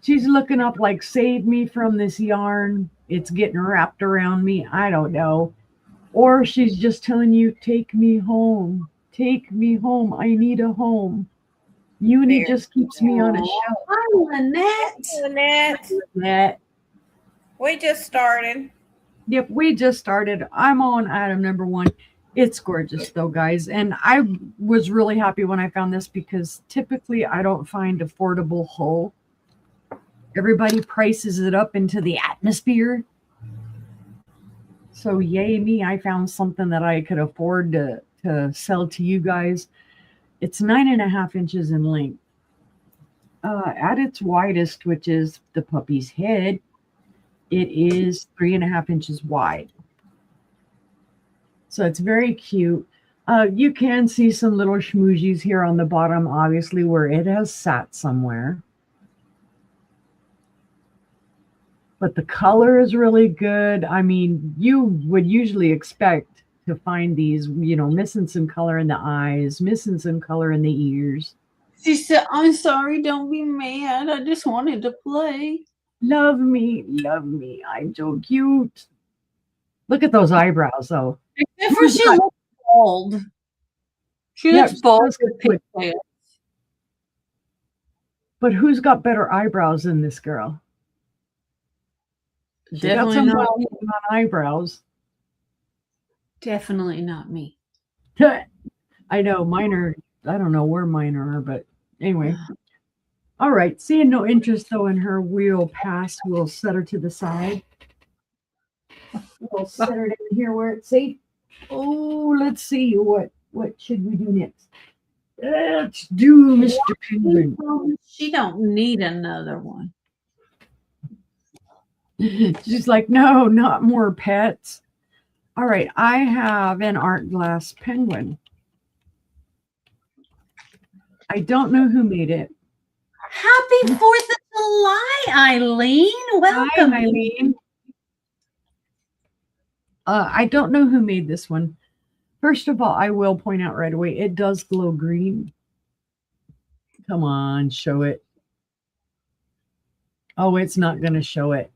she's looking up like, save me from this yarn. It's getting wrapped around me. I don't know. Or she's just telling you, take me home. Take me home. I need a home. Uni There. just keeps me on a Aw, shelf. hi, Lynette. Lynette, That, we just started. yep, we just started. I'm on item number 1. It's gorgeous though, guys. And I was really happy when I found this because typically I don't find affordable hull. Everybody prices it up into the atmosphere. So yay me, I found something that I could afford to sell to you guys. It's 9.5 inches in length. At its widest, which is the puppy's head, it is 3.5 inches wide. So it's very cute. You can see some little schmoozies here on the bottom, obviously, where it has sat somewhere. But the color is really good. I mean, you would usually expect to find these, missing some color in the eyes, missing some color in the ears. She said, I'm sorry, don't be mad. I just wanted to play. Love me, love me. I'm so cute. Look at those eyebrows, though. Except for she looks bald. She Yeah, looks bald that's with good. pigtails. But who's got better eyebrows than this girl? She got Definitely some not me. on eyebrows. Definitely not me. I know mine are, I don't know where mine are, but anyway. All right. Seeing no interest though in her, we'll pass. We'll set her to the side. We'll set her down here where it's safe. Oh, let's see what should we do next? Let's do Mr. Penguin. She don't need another one. She's like, no, not more pets. All right, I have an art glass penguin. I don't know who made it. Happy 4th of July, Eileen. Welcome. Hi, Eileen. I don't know who made this one. First of all, I will point out right away, it does glow green. Come on, show it. Oh, it's not going to show it.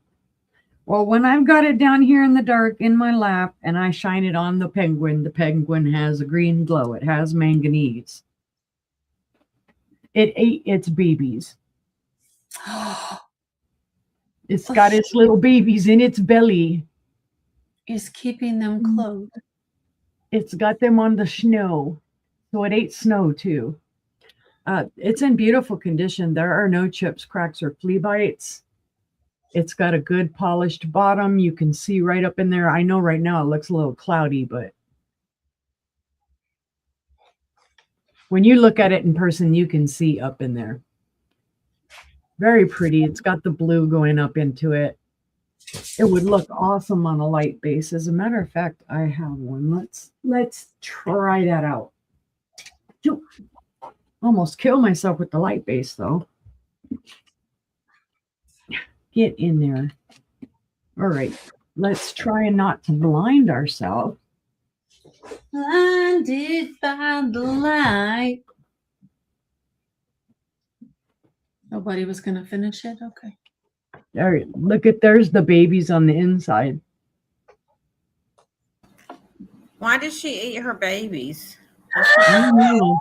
Well, when I've got it down here in the dark in my lap and I shine it on the penguin has a green glow. It has manganese. It ate its babies. It's got its little babies in its belly. Is keeping them clothed. It's got them on the snow. So it ate snow too. It's in beautiful condition. There are no chips, cracks, or flea bites. It's got a good polished bottom. You can see right up in there. I know right now it looks a little cloudy, but when you look at it in person, you can see up in there. Very pretty. It's got the blue going up into it. It would look awesome on a light base. As a matter of fact, I have one. Let's try that out. Almost kill myself with the light base though. Get in there. All right. Let's try not to blind ourselves. Blinded by the light. Nobody was going to finish it? Okay. There, look at, there's the babies on the inside. Why did she eat her babies? I don't know.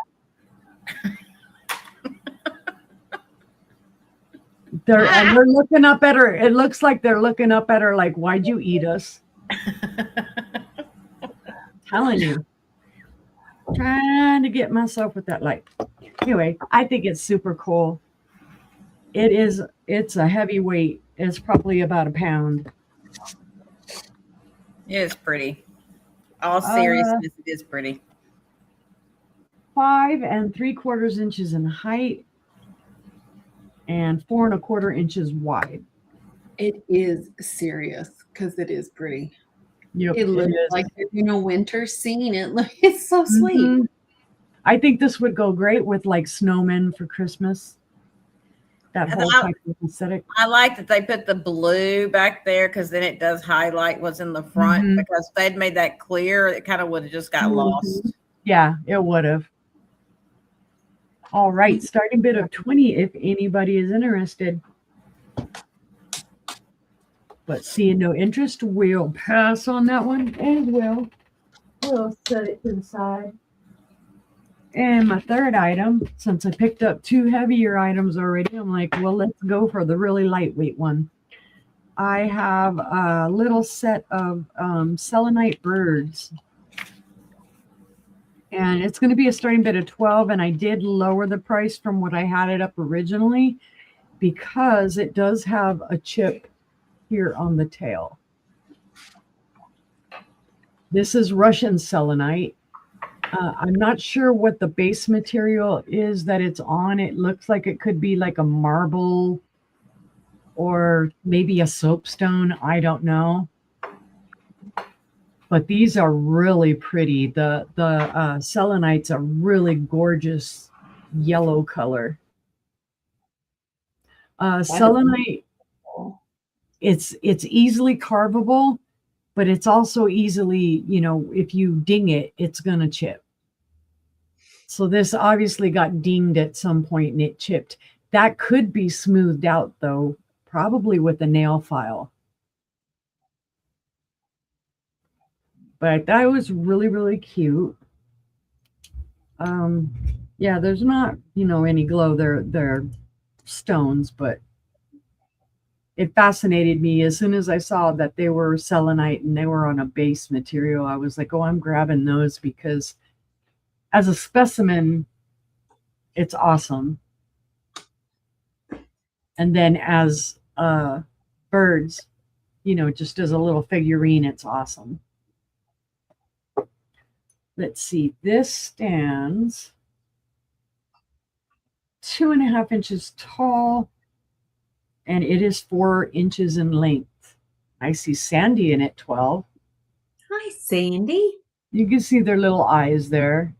They're looking up at her. It looks like they're looking up at her like, why'd you eat us? Telling you. Trying to get myself with that light. Anyway, I think it's super cool. It's a heavy weight. It's probably about a pound. It is pretty. All seriousness, it is pretty. 5 3/4 inches in height and 4 1/4 inches wide. It is serious because it is pretty. Yep, it looks like you're in a winter scene. It's so sweet. Mm-hmm. I think this would go great with like snowmen for Christmas. That whole type of aesthetic. I like that they put the blue back there because then it does highlight what's in the front. Mm-hmm. Because if they'd made that clear, it kind of would have just got lost. Yeah, it would have. All right, starting bid of 20 if anybody is interested. But seeing no interest, we'll pass on that one and we'll set it to the side. And my third item, since I picked up 2 heavier items already, I'm like, well, let's go for the really lightweight one. I have a little set of selenite birds. And it's going to be a starting bid of 12, and I did lower the price from what I had it up originally because it does have a chip here on the tail. This is Russian selenite. I'm not sure what the base material is that it's on. It looks like it could be like a marble or maybe a soapstone. I don't know. But these are really pretty. The selenite's a really gorgeous yellow color. Selenite, it's easily carvable, but it's also easily, if you ding it, it's going to chip. So this obviously got dinged at some point and it chipped. That could be smoothed out, though, probably with a nail file. But that was really, really cute. Yeah, there's not, any glow. They're stones, but it fascinated me as soon as I saw that they were selenite and they were on a base material. I was like, oh, I'm grabbing those because as a specimen, it's awesome. And then as birds, just as a little figurine, it's awesome. Let's see, this stands 2.5 inches tall, and it is 4 inches in length. I see Sandy in it, 12. Hi, Sandy. You can see their little eyes there.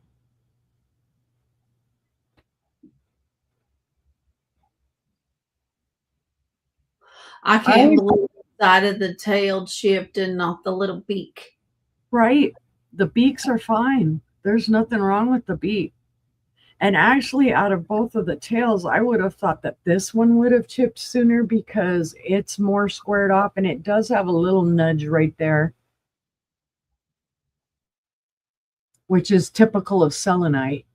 I can't believe the side of the tail chipped and not the little beak. Right. The beaks are fine. There's nothing wrong with the beak. And actually, out of both of the tails, I would have thought that this one would have chipped sooner because it's more squared off and it does have a little nudge right there, which is typical of selenite.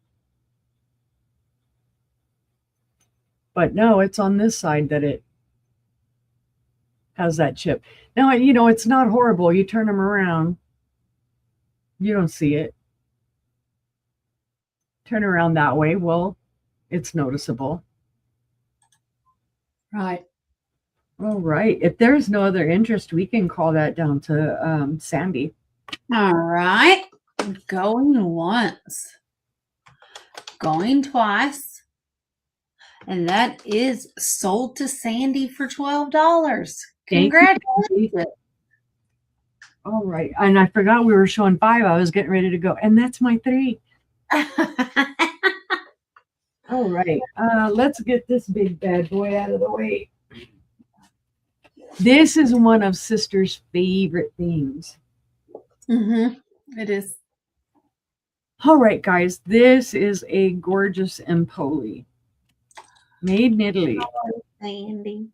But no, it's on this side that it has that chip. Now, it's not horrible. You turn them around, you don't see it. Turn around that way, well, it's noticeable. Right. All right. If there's no other interest, we can call that down to Sandy. All right. Going once. Going twice. And that is sold to Sandy for $12. Congratulations. All right. And I forgot we were showing 5. I was getting ready to go. And that's my 3. All right. Let's get this big bad boy out of the way. This is one of Sister's favorite themes. It is. All right, guys. This is a gorgeous Empoli. Made in Italy. Sandy.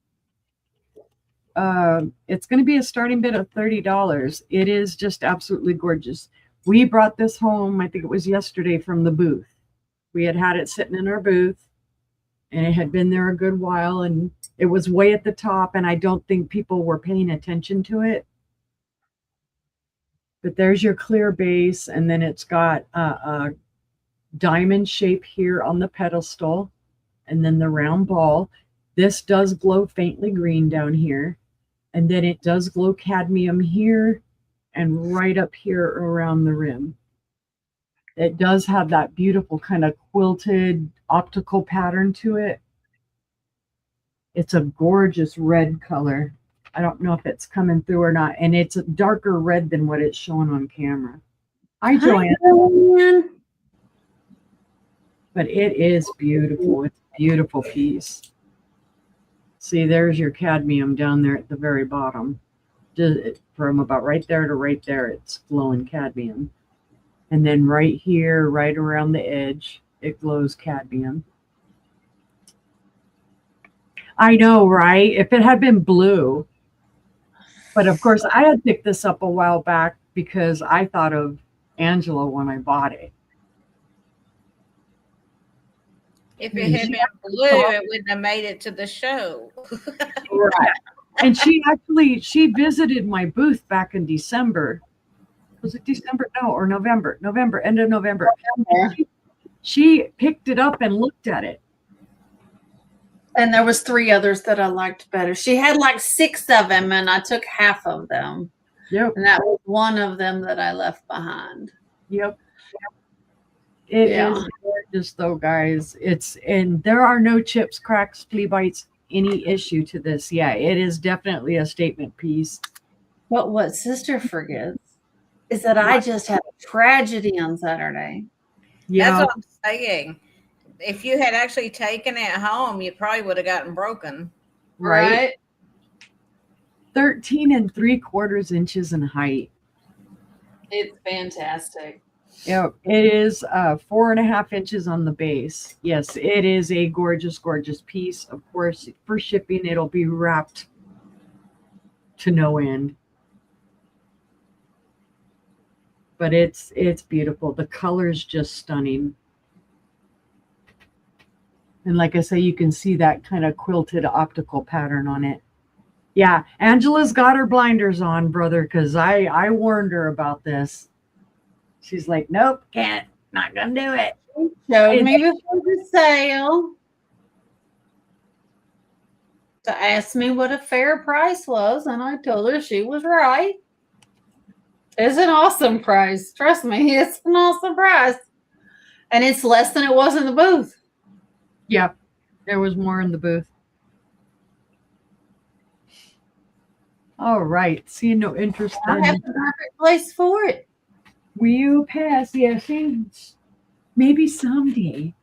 It's going to be a starting bid of $30. It is just absolutely gorgeous. We brought this home, I think it was yesterday, from the booth. We had it sitting in our booth, and it had been there a good while, and it was way at the top, and I don't think people were paying attention to it. But there's your clear base, and then it's got a diamond shape here on the pedestal, and then the round ball. This does glow faintly green down here, and then it does glow cadmium here and right up here around the rim. It does have that beautiful kind of quilted optical pattern to it. It's a gorgeous red color. I don't know if it's coming through or not, and it's a darker red than what it's showing on camera. Hi, Joanne. But it is beautiful. It's a beautiful piece. See, there's your cadmium down there at the very bottom. From about right there to right there, it's glowing cadmium. And then right here, right around the edge, it glows cadmium. I know, right? If it had been blue. But of course, I had picked this up a while back because I thought of Angela when I bought it. If it had been blue, it wouldn't have made it to the show. Right. And she visited my booth back in December. Was it December? No, or November. November, end of November. She picked it up and looked at it. And there was 3 others that I liked better. She had like 6 of them, and I took half of them. Yep. And that was one of them that I left behind. Yep. It is gorgeous though, guys. And there are no chips, cracks, flea bites, any issue to this. Yeah, it is definitely a statement piece. But what sister forgets is that I just had a tragedy on Saturday. Yeah. That's what I'm saying. If you had actually taken it home, you probably would have gotten broken. Right? 13 3/4 inches in height. It's fantastic. Yeah, it is 4.5 inches on the base. Yes, it is a gorgeous, gorgeous piece. Of course, for shipping, it'll be wrapped to no end. But it's beautiful. The color's just stunning. And like I say, you can see that kind of quilted optical pattern on it. Yeah, Angela's got her blinders on, brother, because I warned her about this. She's like, nope, can't, not gonna do it. She showed me before the sale to ask me what a fair price was, and I told her she was right. It's an awesome price. Trust me, it's an awesome price. And it's less than it was in the booth. Yeah, there was more in the booth. All right, seeing no interest. I have the perfect place for it. Will you pass? Yeah, maybe someday.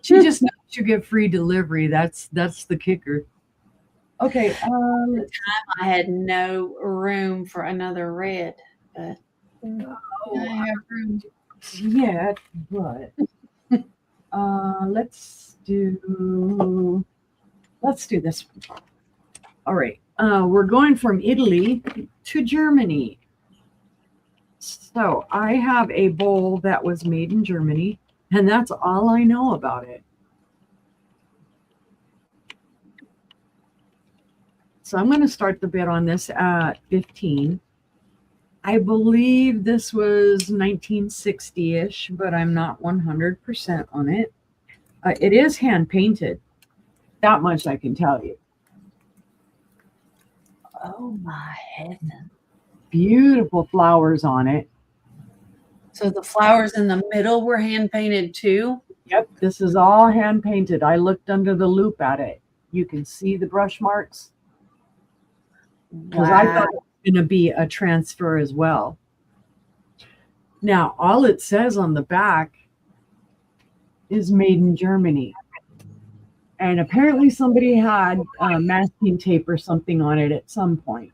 She just knows you get free delivery. That's the kicker. Okay. I had no room for another red, but I have room. Yeah, but let's do this one. All right. We're going from Italy to Germany. So I have a bowl that was made in Germany, and that's all I know about it. So I'm going to start the bid on this at 15. I believe this was 1960-ish, but I'm not 100% on it. It is hand painted. That much I can tell you. Oh my heaven. Beautiful flowers on it. So the flowers in the middle were hand painted too? Yep, this is all hand painted. I looked under the loop at it. You can see the brush marks. Because I thought it was going to be a transfer as well. Now, all it says on the back is made in Germany. And apparently somebody had masking tape or something on it at some point.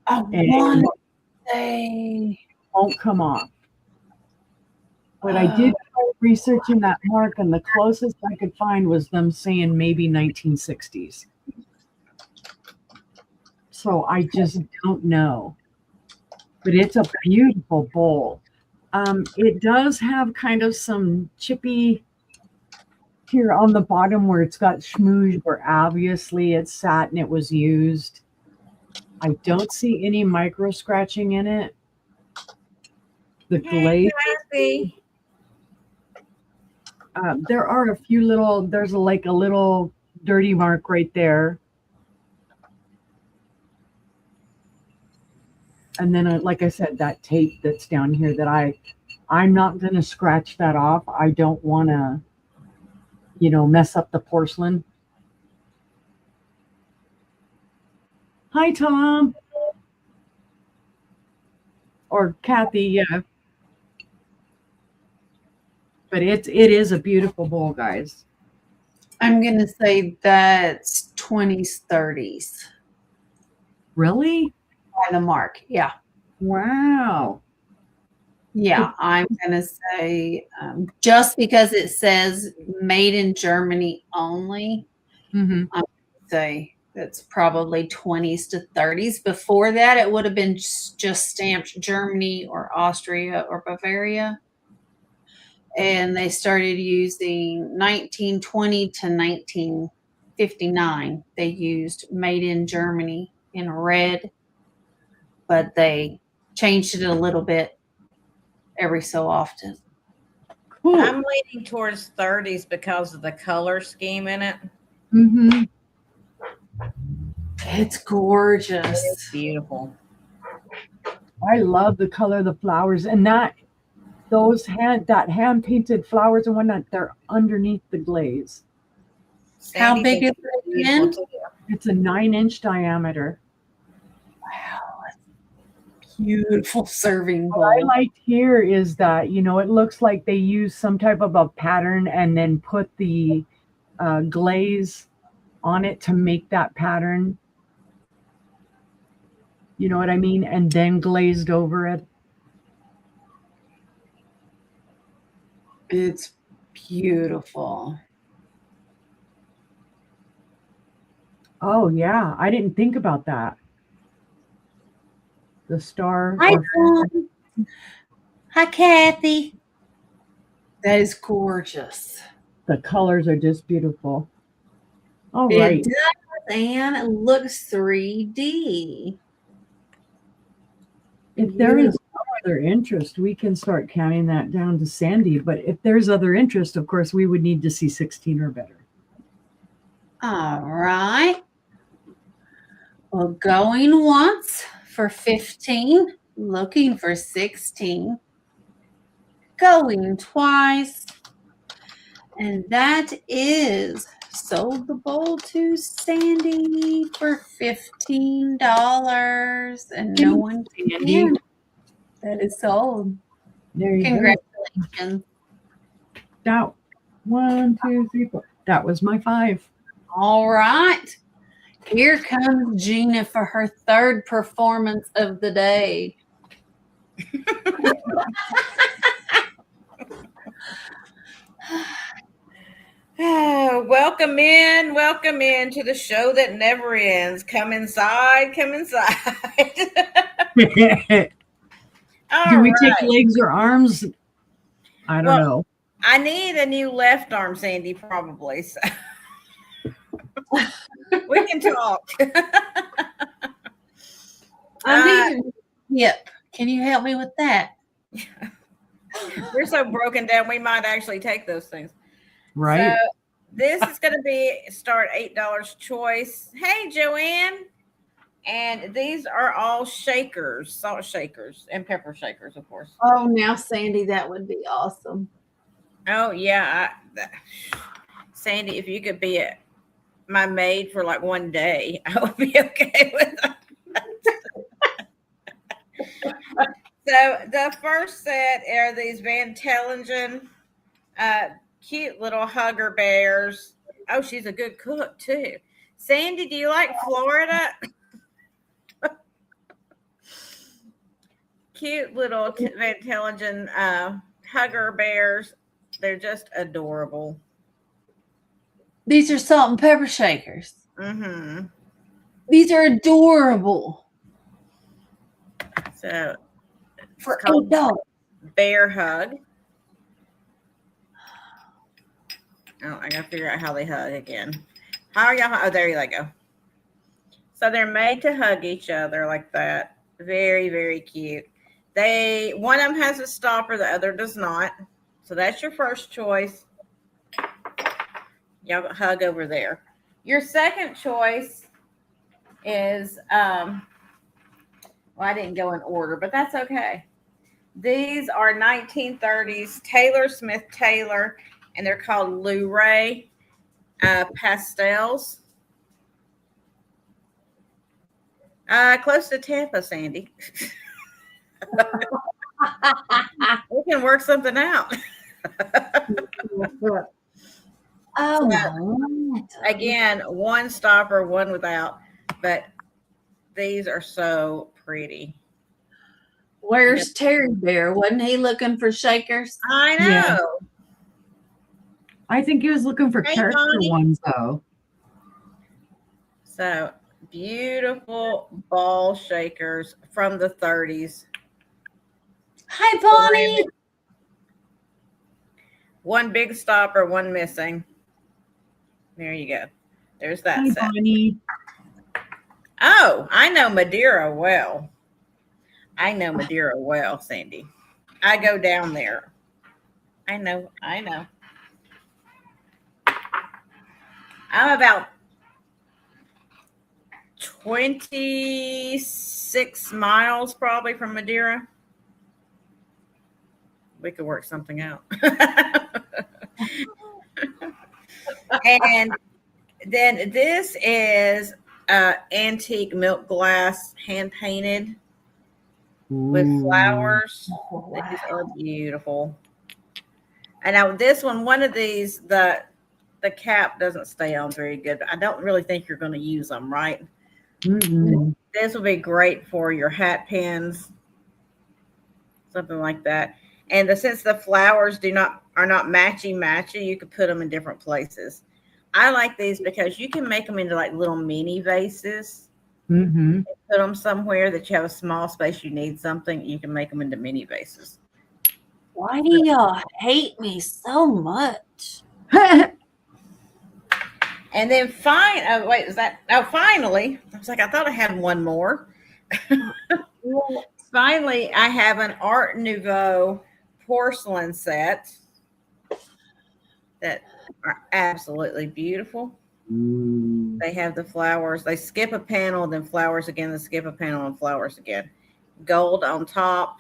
I want to say won't come off. But I did try researching that mark, and the closest I could find was them saying maybe 1960s. So I just don't know. But it's a beautiful bowl. It does have kind of some chippy here on the bottom where it's got schmooze, where obviously it's sat and it was used. I don't see any micro scratching in it. The glaze. There are a few little, there's like a little dirty mark right there. And then, like I said, that tape that's down here that I'm not going to scratch that off. I don't want to, mess up the porcelain. Hi, Tom. Or Kathy, yeah. But it is a beautiful bowl, guys. I'm going to say that's 20s, 30s. Really? By the mark, yeah. Wow. Yeah, I'm going to say just because it says made in Germany only, Mm-hmm. I'm going to say that's probably 20s to 30s. Before that, it would have been just stamped Germany or Austria or Bavaria. And they started using 1920 to 1959. They used made in Germany in red, but they changed it a little bit every so often. Cool. I'm leaning towards 30s because of the color scheme in it. Mm-hmm. It's gorgeous. It's beautiful. I love the color of the flowers, and that hand painted flowers and whatnot. They're underneath the glaze. How Sandy big is thinks it it's beautiful again? too. It's a 9-inch diameter. Wow, that's beautiful serving What I bowl. like here is that, it looks like they use some type of a pattern and then put the glaze on it to make that pattern. You know what I mean? And then glazed over it. It's beautiful. Oh, yeah. I didn't think about that. The star. Hi, Dawn. Hi, Kathy. That is gorgeous. The colors are just beautiful. All It right. does, and it looks 3D. If there is no other interest, we can start counting that down to Sandy. But if there's other interest, of course, we would need to see 16 or better. All right. Well, going once for 15, looking for 16, going twice, and that is sold the bowl to Sandy for $15, and no one can. That is sold. There you Congratulations. go. That 1, 2, 3, 4. That was my 5. All right. Here comes Gina for her third performance of the day. Welcome in to the show that never ends. Come inside, come inside. Do we take legs or arms? I don't know. I need a new left arm, Sandy, probably. So. We can talk. Yep. Can you help me with that? We're so broken down, we might actually take those things. Right. So this is going to be start $8 choice. Hey, Joanne. And these are all shakers, salt shakers and pepper shakers, of course. Oh, now, Sandy, that would be awesome. Oh, yeah. Sandy, if you could be my maid for like one day, I would be okay with that. So the first set are these Van Tellingen cute little hugger bears. Oh, she's a good cook too. Sandy, do you like Florida? Cute little Van Tellingen hugger bears. They're just adorable. These are salt and pepper shakers. Mm-hmm. These are adorable. So for $8. Bear hug. Oh, I gotta figure out how they hug again. How are y'all? Oh, there you go. So they're made to hug each other like that. Very, very cute. One of them has a stopper, the other does not. So that's your first choice. Y'all hug over there. Your second choice is well, I didn't go in order, but that's okay. These are 1930s Taylor Smith Taylor, and they're called Luray pastels. Close to Tampa, Sandy. We can work something out. Again, one stopper, one without, but these are so pretty. Where's Terry Bear? Wasn't he looking for shakers? I know. Yeah. I think he was looking for Hey, character Bonnie. ones though. So beautiful ball shakers from the 30s. Hi, Bonnie. One big stopper, one missing. There you go. There's that Hi, set. Bonnie. Oh, I know Madeira well. I know Madeira well, Sandy. I go down there. I know. I'm about 26 miles probably from Madeira. We could work something out. And then this is antique milk glass, hand painted with flowers. Oh, These wow. are beautiful. And now this one of these, the cap doesn't stay on very good. I don't really think you're going to use them, right? Mm-mm. This will be great for your hat pins, something like that. And since the flowers are not matchy, you could put them in different places. I like these because you can make them into like little mini vases. Mm-hmm. Put them somewhere that you have a small space. You need something, you can make them into mini vases. Why do y'all hate me so much? And then finally, I was like, I thought I had one more. Finally, I have an Art Nouveau porcelain set that are absolutely beautiful. Ooh. They have the flowers. They skip a panel, then flowers again, then skip a panel and flowers again. Gold on top.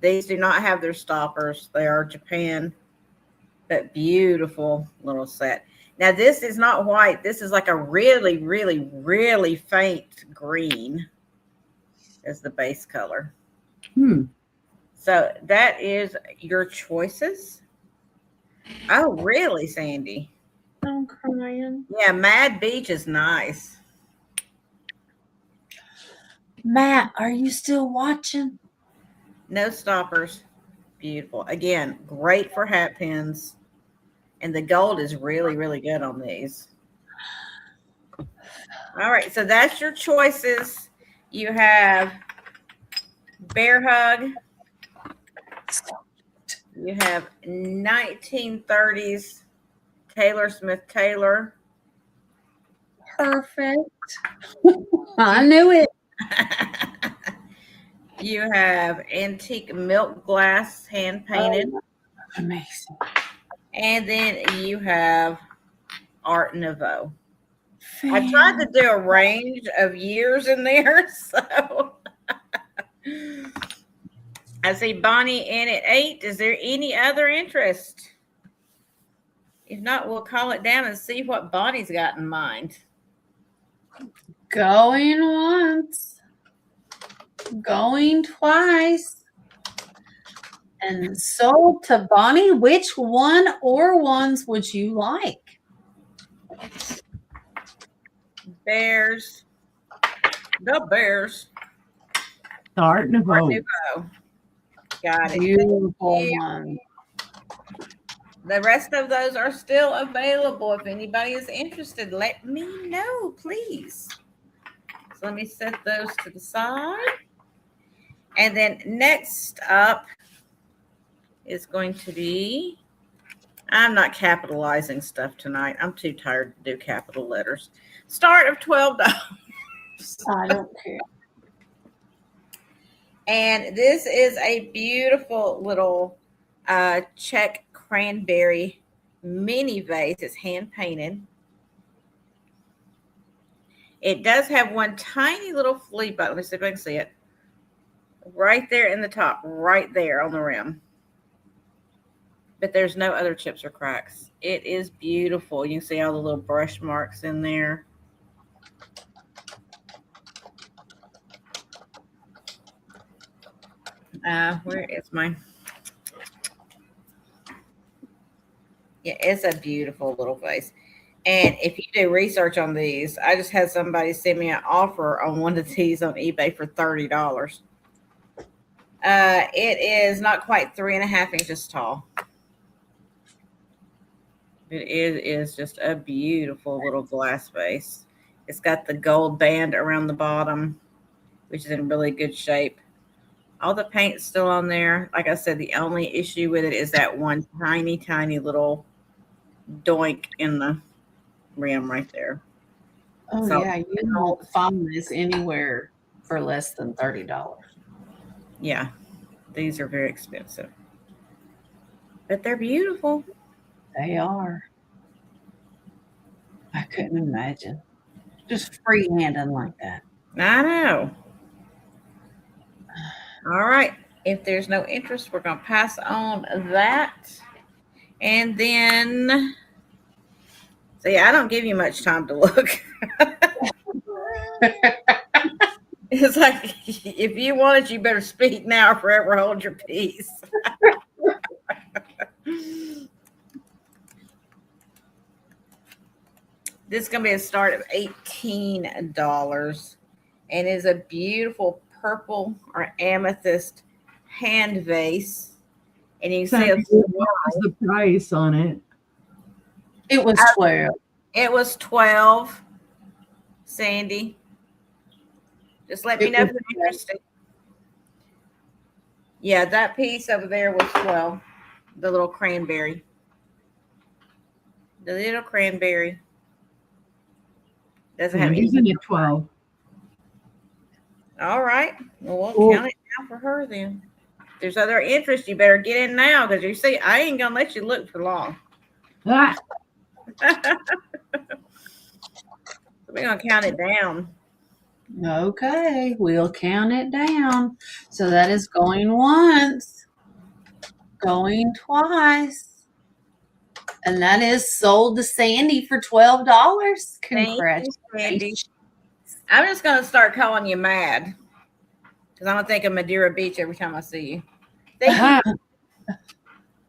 These do not have their stoppers. They are Japan, but beautiful little set. Now, this is not white. This is like a really, really, really faint green as the base color. So that is your choices. Oh, really, Sandy? I'm crying. Yeah, Mad Beach is nice. Matt, are you still watching? No stoppers. Beautiful. Again, great for hat pins. And the gold is really, really good on these. All right, so that's your choices. You have Bear Hug. You have 1930s Taylor Smith Taylor. Perfect. I knew it. You have antique milk glass, hand painted. Oh, amazing. And then you have Art Nouveau. I tried to do a range of years in there, so I see Bonnie in at 8. Is there any other interest? If not, we'll call it down and see what Bonnie's got in mind. Going once, going twice, and sold to Bonnie. Which one or ones would you like? Bears. The Bears. The Art Nouveau. Art Nouveau. Got it. Beautiful one. The rest of those are still available. If anybody is interested, let me know, please. So let me set those to the side. And then next up is going to be, I'm not capitalizing stuff tonight. I'm too tired to do capital letters. Start of $12. I don't care. And this is a beautiful little check cranberry mini vase. It's hand painted. It does have one tiny little flea bite. Let me see if I can see it. Right there in the top, right there on the rim. But there's no other chips or cracks. It is beautiful. You can see all the little brush marks in there. Where is mine? Yeah, it's a beautiful little vase. And if you do research on these, I just had somebody send me an offer on one of these on eBay for $30. It is not quite 3.5 inches tall. It is just a beautiful little glass vase. It's got the gold band around the bottom, which is in really good shape. All the paint's still on there. Like I said, the only issue with it is that one tiny, tiny little doink in the rim right there. Oh, So- yeah. You won't find this anywhere for less than $30. Yeah, these are very expensive, but they're beautiful. They are. I couldn't imagine. Just freehanding like that. I know. All right. If there's no interest, we're going to pass on that. And then, see, I don't give you much time to look. It's like, if you want it, you better speak now or forever hold your peace. This is going to be a start of $18 and is a beautiful purple or amethyst hand vase. And you can see What was the price on it? It was 12. it was 12, Sandy. Just let me know if you're interested. Yeah, that piece over there was 12. The little cranberry. The little cranberry. Doesn't have Sandy's any. in at 12. All right. Well, we'll Cool. count it down for her then. If there's other interest, you better get in now because you see, I ain't going to let you look for long. Ah, We're going to count it down. Okay, we'll count it down. So that is going once, going twice, and that is sold to Sandy for $12. Thank you, Sandy. Congratulations. I'm just going to start calling you Mad because I'm going to think of Madeira Beach every time I see you. Thank you.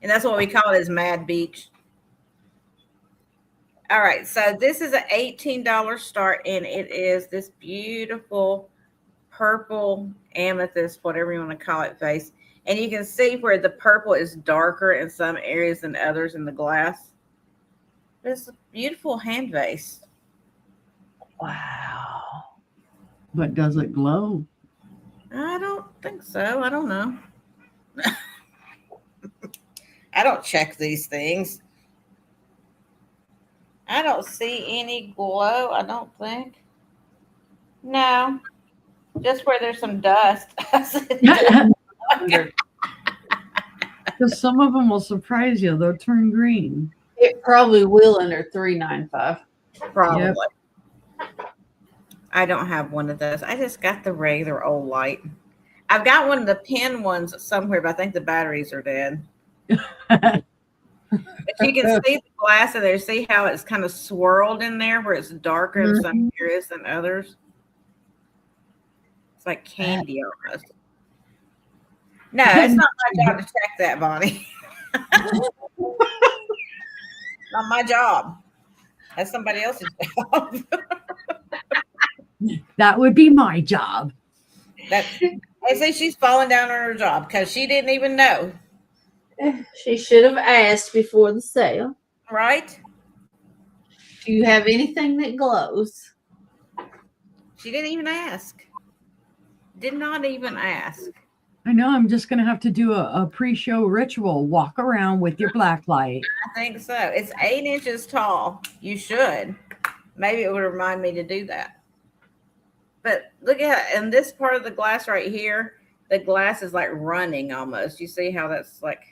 And that's what we call it is Mad Beach. All right, so this is an $18 start, and it is this beautiful purple amethyst, whatever you want to call it, vase. And you can see where the purple is darker in some areas than others in the glass. It's a beautiful hand vase. Wow. but does it glow? I don't think so. I don't know. I don't check these things. I don't see any glow, I don't think. No. Just where there's some dust. Because some of them will surprise you. They'll turn green. It probably will under $3.95. Probably. Yep. I don't have one of those. I just got the regular old light. I've got one of the pin ones somewhere, but I think the batteries are dead. But you can see the glass in there. See how it's kind of swirled in there where it's darker in some areas than others? It's like candy almost. No, it's not my job to check that, Bonnie. Not my job. That's somebody else's job. That would be my job. I say she's falling down on her job because she didn't even know. She should have asked before the sale. Right? Do you have anything that glows? She didn't even ask. Did not even ask. I know I'm just going to have to do a pre-show ritual. Walk around with your black light. I think so. It's 8 inches tall. You should. Maybe it would remind me to do that. But look at in this part of the glass right here, the glass is like running almost. You see how that's like,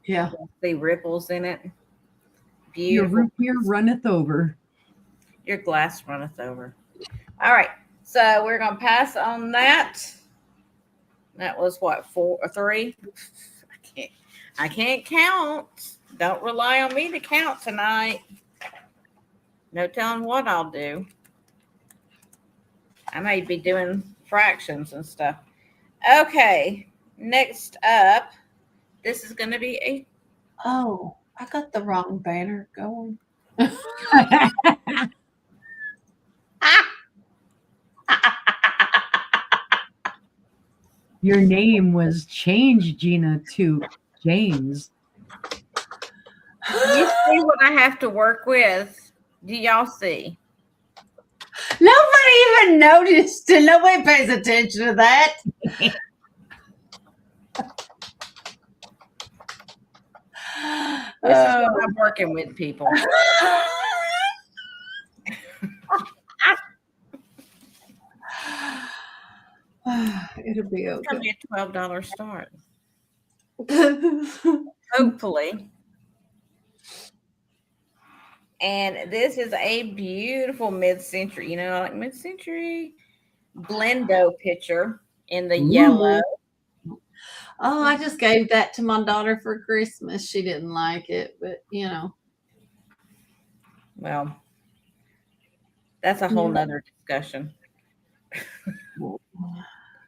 Yeah. see ripples in it? Your Beautiful. root beer runneth over. Your glass runneth over. All right. So we're going to pass on that. That was what, 4 or 3? I can't count. Don't rely on me to count tonight. No telling what I'll do. I may be doing fractions and stuff. Okay. Next up, this is going to be a. Oh, I got the wrong banner going. Your name was changed, Gina, to James. You see what I have to work with? Do y'all see? Nobody even noticed, and nobody pays attention to that. This is what I'm working with, people. It'll be It's gonna okay. be a $12 start. Hopefully. And this is a beautiful mid-century, you know, like mid-century Blendo picture in the yellow. Oh, I just gave that to my daughter for Christmas. She didn't like it, but you know. Well, that's a whole nother discussion.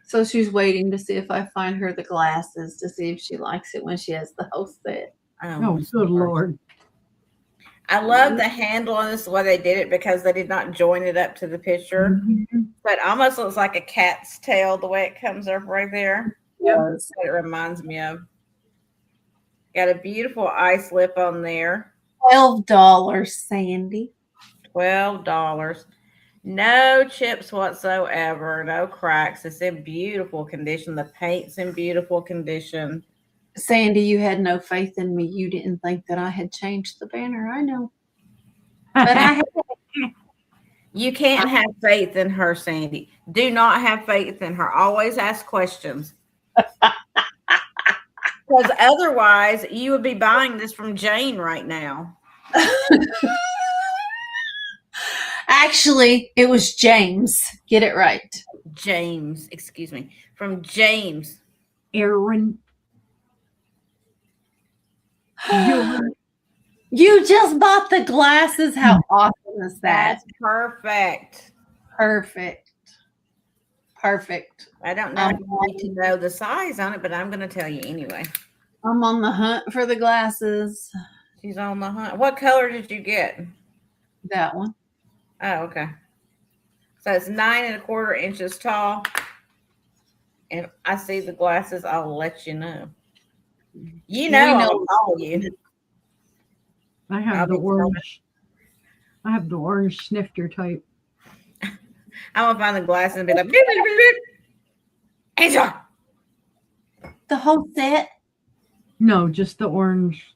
So she's waiting to see if I find her the glasses to see if she likes it when she has the whole set. Oh, good Lord. I love the handle on this, the way they did it, because they did not join it up to the picture. Mm-hmm. So it almost looks like a cat's tail the way it comes up right there. Yep. That's what it reminds me of. Got a beautiful ice lip on there. $12, Sandy. $12. No chips whatsoever. No cracks. It's in beautiful condition. The paint's in beautiful condition. Sandy, you had no faith in me. You didn't think that I had changed the banner. I know. But I had. You can't have faith in her, Sandy. Do not have faith in her. Always ask questions. Because otherwise, you would be buying this from Jane right now. Actually, it was James. Get it right. James, excuse me. From James. Aaron. You just bought the glasses. How awesome is that? That's perfect. Perfect. Perfect. I don't know if you need to know the size on it, but I'm going to tell you anyway. I'm on the hunt for the glasses. She's on the hunt. What color did you get? That one. Oh, okay. So it's 9 1/4 inches tall. If I see the glasses, I'll let you know. You know, I'll call you. I have the orange. I have the orange snifter type. I'm gonna find the glasses and be like, beep, beep, beep, beep. Angel. The whole set? No, just the orange.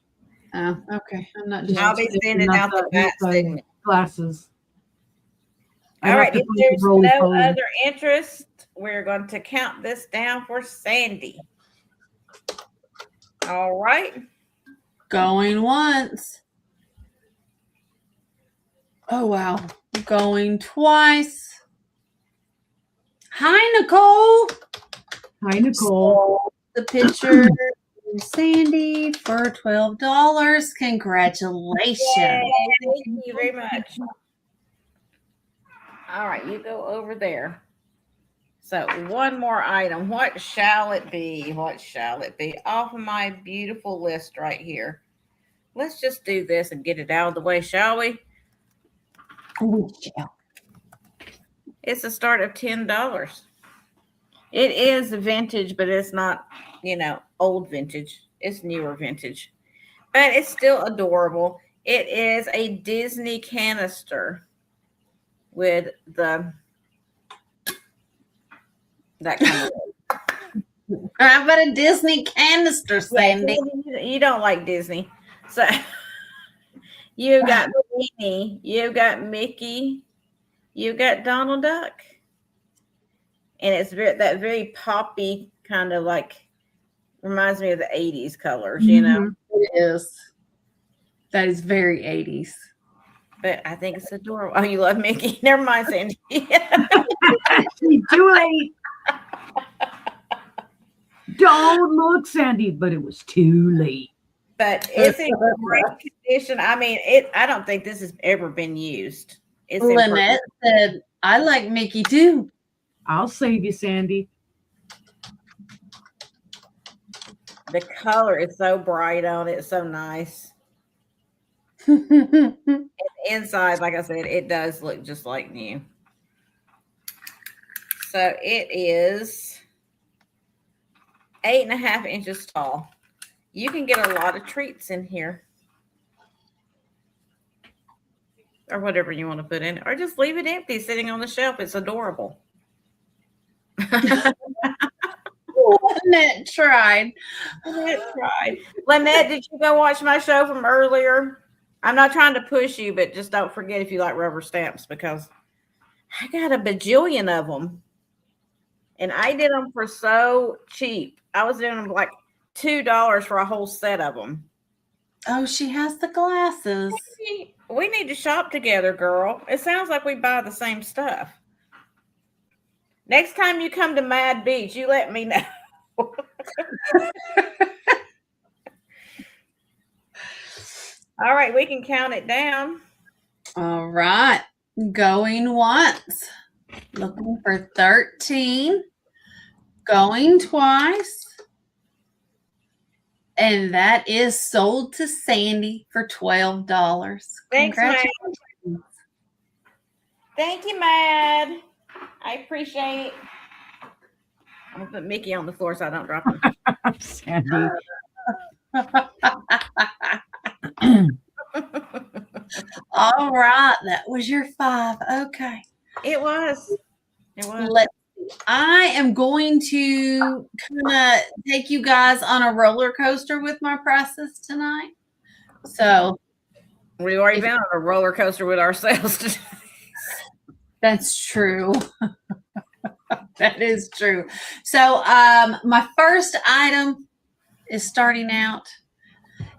Oh, okay. I'm not just. I'll be sending out the back segment. Glasses. All right. If there's no other interest, we're going to count this down for Sandy. All right. Going once. Oh, wow. Going twice. Hi, Nicole. Hi, Nicole. The picture Sandy for $12. Congratulations. Yay, thank you very much. All right, you go over there. So one more item. What shall it be? What shall it be? Off of my beautiful list right here. Let's just do this and get it out of the way, shall we? It's a start of $10. It is vintage, but it's not, old vintage. It's newer vintage. But it's still adorable. It is a Disney canister with that kind of. How about a Disney canister, Sandy? You don't like Disney. So you got Minnie, you got Mickey, you got Donald Duck. And it's that very poppy kind of reminds me of the 80s colors, It is. That is very 80s. But I think it's adorable. Oh, you love Mickey? Never mind, Sandy. She's too late. Don't look, Sandy, but it was too late. But it's in great condition. I mean, I don't think this has ever been used. Lynette said, I like Mickey too. I'll save you, Sandy. The color is so bright on it. It's so nice. Inside, like I said, it does look just like new. So it is 8.5 inches tall. You can get a lot of treats in here. Or whatever you want to put in it. Or just leave it empty sitting on the shelf. It's adorable. Lynette tried. Lynette, did you go watch my show from earlier? I'm not trying to push you, but just don't forget if you like rubber stamps, because I got a bajillion of them. And I did them for so cheap. I was doing them like $2 for a whole set of them. Oh, she has the glasses. We need to shop together, girl. It sounds like we buy the same stuff. Next time you come to Mad Beach, you let me know. All right, we can count it down. All right. Going once. Looking for 13. Going twice. And that is sold to Sandy for $12. Thanks, Mad. Congratulations. Thank you, Mad. I appreciate it. I'm going to put Mickey on the floor so I don't drop him. Sandy. All right. That was your 5. Okay. It was. Let's see. I am going to kind of take you guys on a roller coaster with my prices tonight. So we've already been on a roller coaster with ourselves today. That's true. That is true. So my first item is starting out.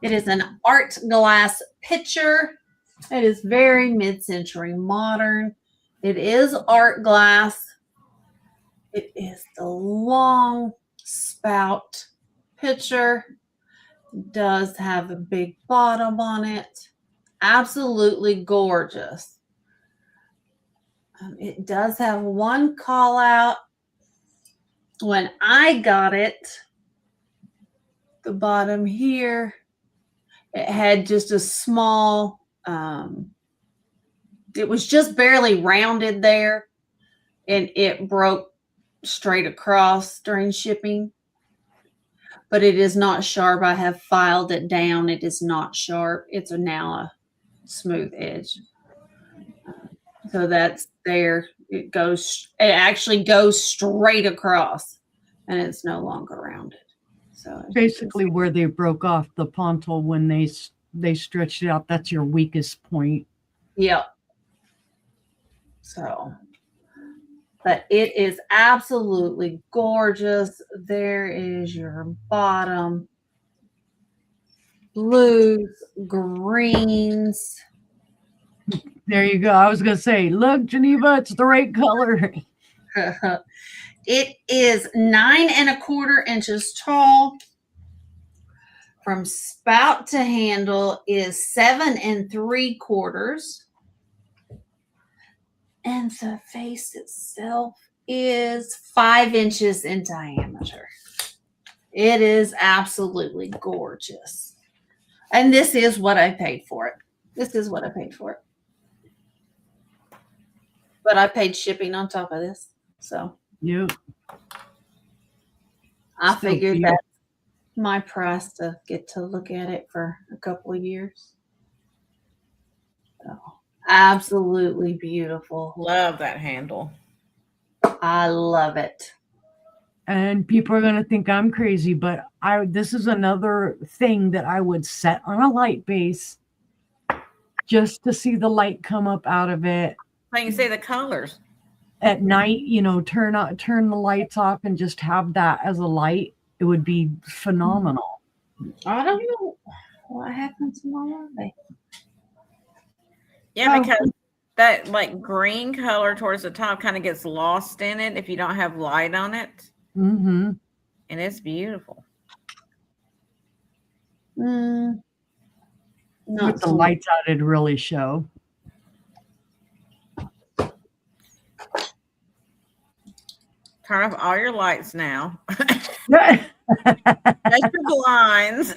It is an art glass pitcher. It is very mid-century modern. It is art glass. It is the long spout pitcher. It does have a big bottom on it. Absolutely gorgeous. It does have one call out. When I got it, the bottom here, it had just a small, it was just barely rounded there, and it broke straight across during shipping. But it is not sharp. I have filed it down. It is not sharp. It's now a smooth edge. So that's there. It actually goes straight across, and it's no longer rounded. So Basically, where they broke off the pontal when they stretched it out, that's your weakest point. Yep. So, but it is absolutely gorgeous. There is your bottom. Blues, greens. There you go. I was going to say, look, Geneva, it's the right color. It is 9 1/4 inches tall. From spout to handle is 7 3/4. And the face itself is 5 inches in diameter. It is absolutely gorgeous. And this is what I paid for it. This is what I paid for it. But I paid shipping on top of this. So Yep. I figured that's my price to get to look at it for a couple of years. So, absolutely beautiful. Love that handle. I love it. And people are going to think I'm crazy, but this is another thing that I would set on a light base just to see the light come up out of it. So you can see the colors. At night, turn the lights off and just have that as a light. It would be phenomenal. I don't know what happened to my light. Yeah, because that like green color towards the top kind of gets lost in it if you don't have light on it. Mm-hmm. And it's beautiful. With the lights out, it'd really show. Turn off all your lights now. That's your blinds.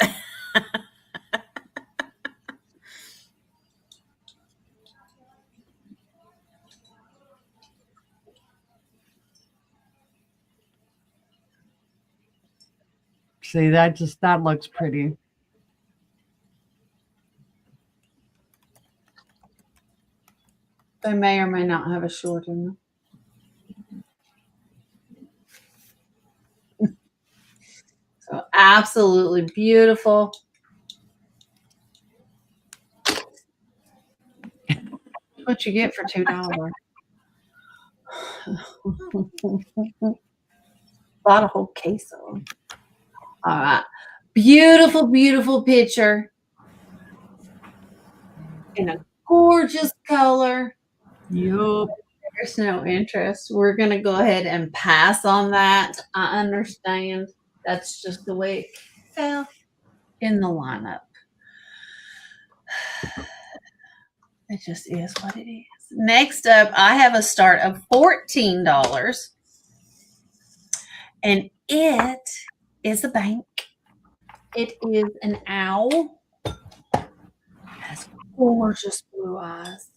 See, that looks pretty. They may or may not have a short in them. So absolutely beautiful. What you get for $2? Bought a whole case of them. All right. Beautiful, beautiful picture. In a gorgeous color. Yup. There's no interest. We're going to go ahead and pass on that. I understand. That's just the way it fell in the lineup. It just is what it is. Next up, I have a start of $14. And it is a bank. It is an owl. It has gorgeous blue eyes.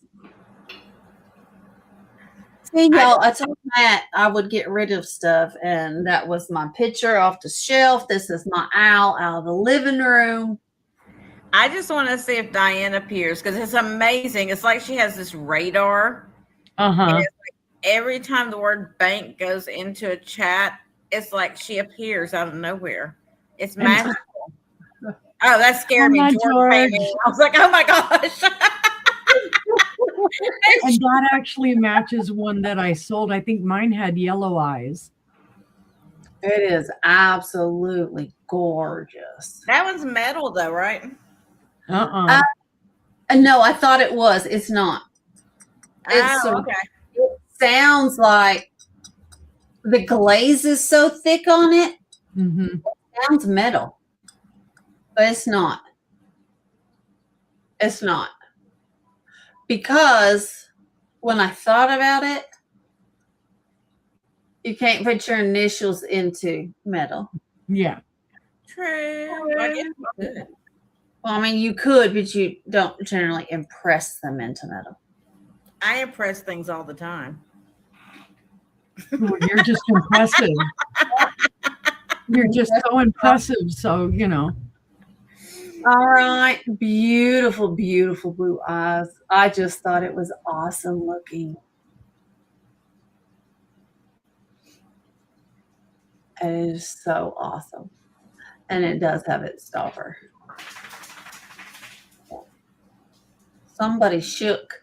See, y'all, I told Matt I would get rid of stuff, and that was my picture off the shelf. This is my owl out of the living room. I just want to see if Diane appears because it's amazing. It's like she has this radar. Uh-huh. And it's like every time the word bank goes into a chat, it's like she appears out of nowhere. It's magical. Oh, that scared me. George paid me. I was like, oh my gosh. And that actually matches one that I sold. I think mine had yellow eyes. It is absolutely gorgeous. That one's metal though, right? No, I thought it was. It's not. It's okay. It sounds like the glaze is so thick on it. Mm-hmm. It sounds metal, but it's not. It's not. Because when I thought about it, you can't put your initials into metal. Yeah. True. I guess you could. Well, I mean, you could, but you don't generally impress them into metal. I impress things all the time. Well, you're just impressive. You're just so impressive. So, you know. All right. Beautiful, beautiful blue eyes. I just thought it was awesome looking. It is so awesome. And it does have its stopper. Somebody shook.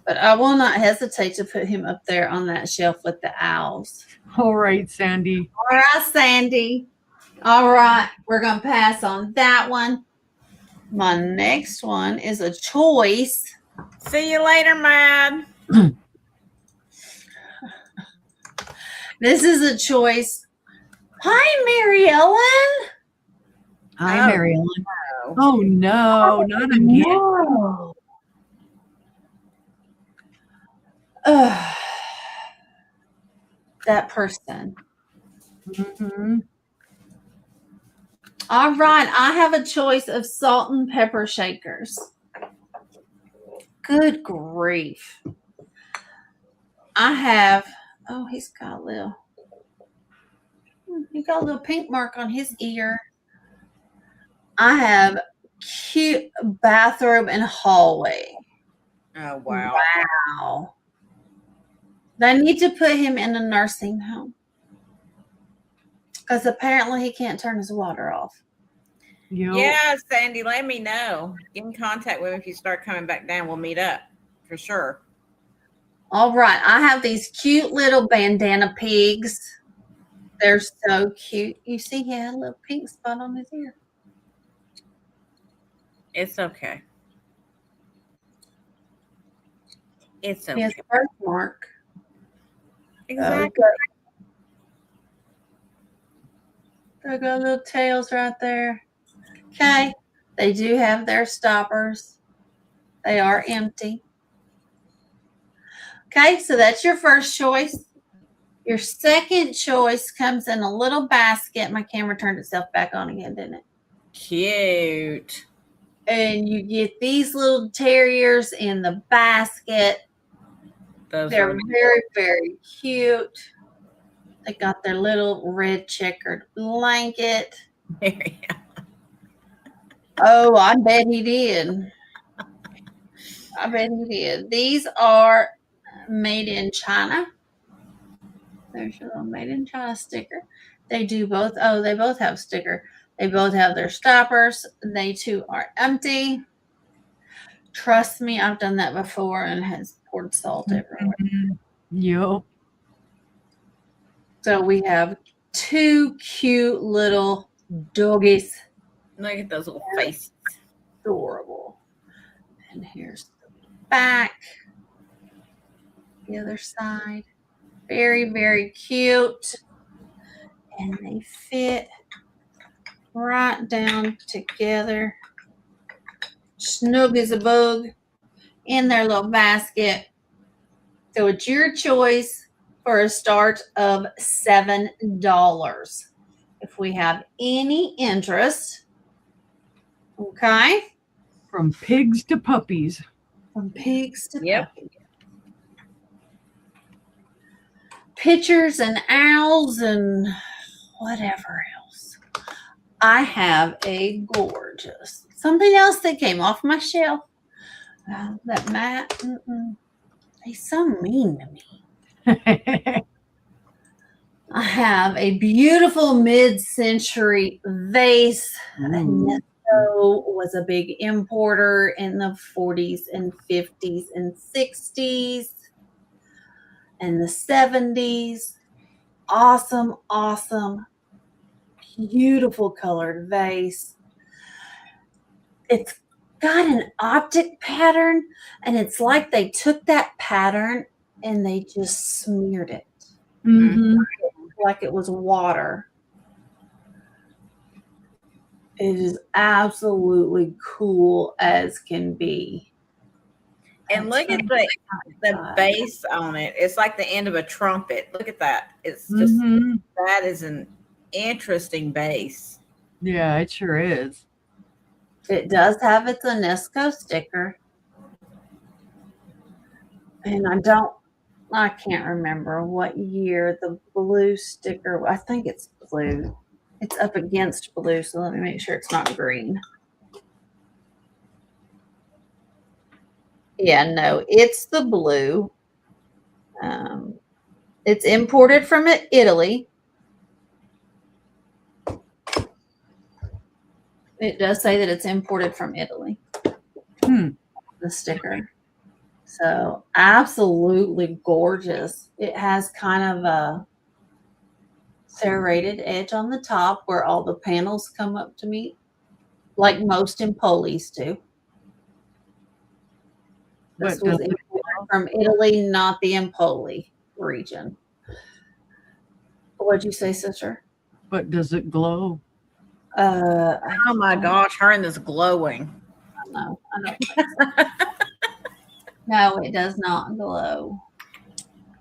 But I will not hesitate to put him up there on that shelf with the owls. All right, Sandy. All right, Sandy. All right. We're going to pass on that one. My next one is a choice. See you later, Mad. This is a choice. Hi, Mary Ellen. Hi, Mary Ellen. Oh, no, not again. No. That person. Mm-hmm. All right. I have a choice of salt and pepper shakers. Good grief. I have, oh, he got a little pink mark on his ear. I have cute bathrobe and hallway. Oh, wow. Wow. They need to put him in a nursing home. Because apparently he can't turn his water off. Yeah, Sandy, let me know. Get in contact with him if you start coming back down. We'll meet up for sure. All right. I have these cute little bandana pigs. They're so cute. You see he had a little pink spot on his ear. It's okay. It's okay. He has a birthmark. Exactly. They got little tails right there. Okay. They do have their stoppers. They are empty. Okay, so that's your first choice. Your second choice comes in a little basket. My camera turned itself back on again, didn't it? Cute. And you get these little terriers in the basket. They're very, very cute. They got their little red checkered blanket. Oh, I bet he did. I bet he did. These are made in China. There's your little made in China sticker. They do both. Oh, they both have sticker. They both have their stoppers. They too are empty. Trust me, I've done that before and has poured salt everywhere. Yep. So we have two cute little doggies. Look at those little faces. Adorable. And here's the back. The other side. Very, very cute. And they fit right down together. Snug as a bug in their little basket. So it's your choice for a start of $7. If we have any interest, okay? From pigs to puppies. From pigs to Yep. puppies. Pictures and owls and whatever else. I have a gorgeous something else that came off my shelf. That Matt, he's so mean to me. I have a beautiful mid-century vase. Nesto was a big importer in the 40s and 50s and 60s and the 70s. Awesome, awesome, beautiful colored vase. It's got an optic pattern, and it's like they took that pattern and they just smeared it. Mm-hmm. Like it was water. It is absolutely cool as can be. And look at the base on it. It's like the end of a trumpet. Look at that. It's just that is an interesting base. Yeah, it sure is. It does have its UNESCO sticker. And I can't remember what year the blue sticker, I think it's blue. It's up against blue, so let me make sure it's not green. Yeah, no, it's the blue. It's imported from Italy. It does say that it's imported from Italy. The sticker. So absolutely gorgeous. It has kind of a serrated edge on the top where all the panels come up to meet, like most Empolis do. This was imported from Italy, not the Empoli region. What'd you say, sister? But does it glow? Oh my gosh, her and this glowing. No, I don't think so. No, it does not glow.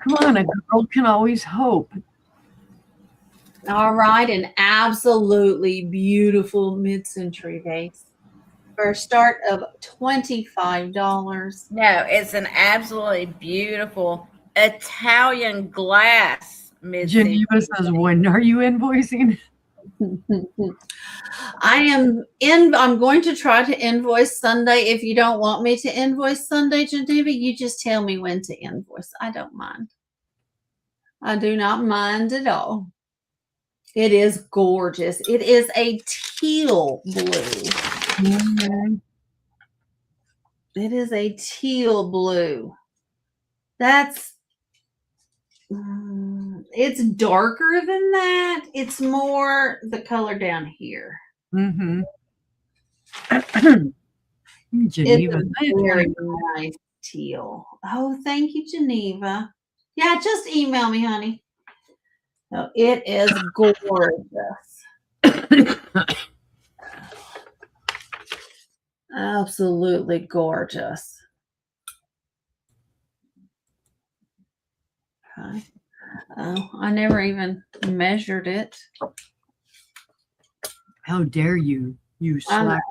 Come on, a girl can always hope. All right, an absolutely beautiful mid-century vase for a start of $25. No, it's an absolutely beautiful Italian glass mid-century. Geneva says, when are you invoicing? I'm going to try to invoice Sunday. If you don't want me to invoice Sunday, Geneva, you just tell me when to invoice. I don't mind. I do not mind at all. It is gorgeous. It is a teal blue. It is a teal blue. It's darker than that. It's more the color down here. Geneva. It's a very nice teal. Oh, thank you, Geneva. Yeah, just email me, honey. No, it is gorgeous. Absolutely gorgeous. Okay. Oh, I never even measured it. How dare you, you slack.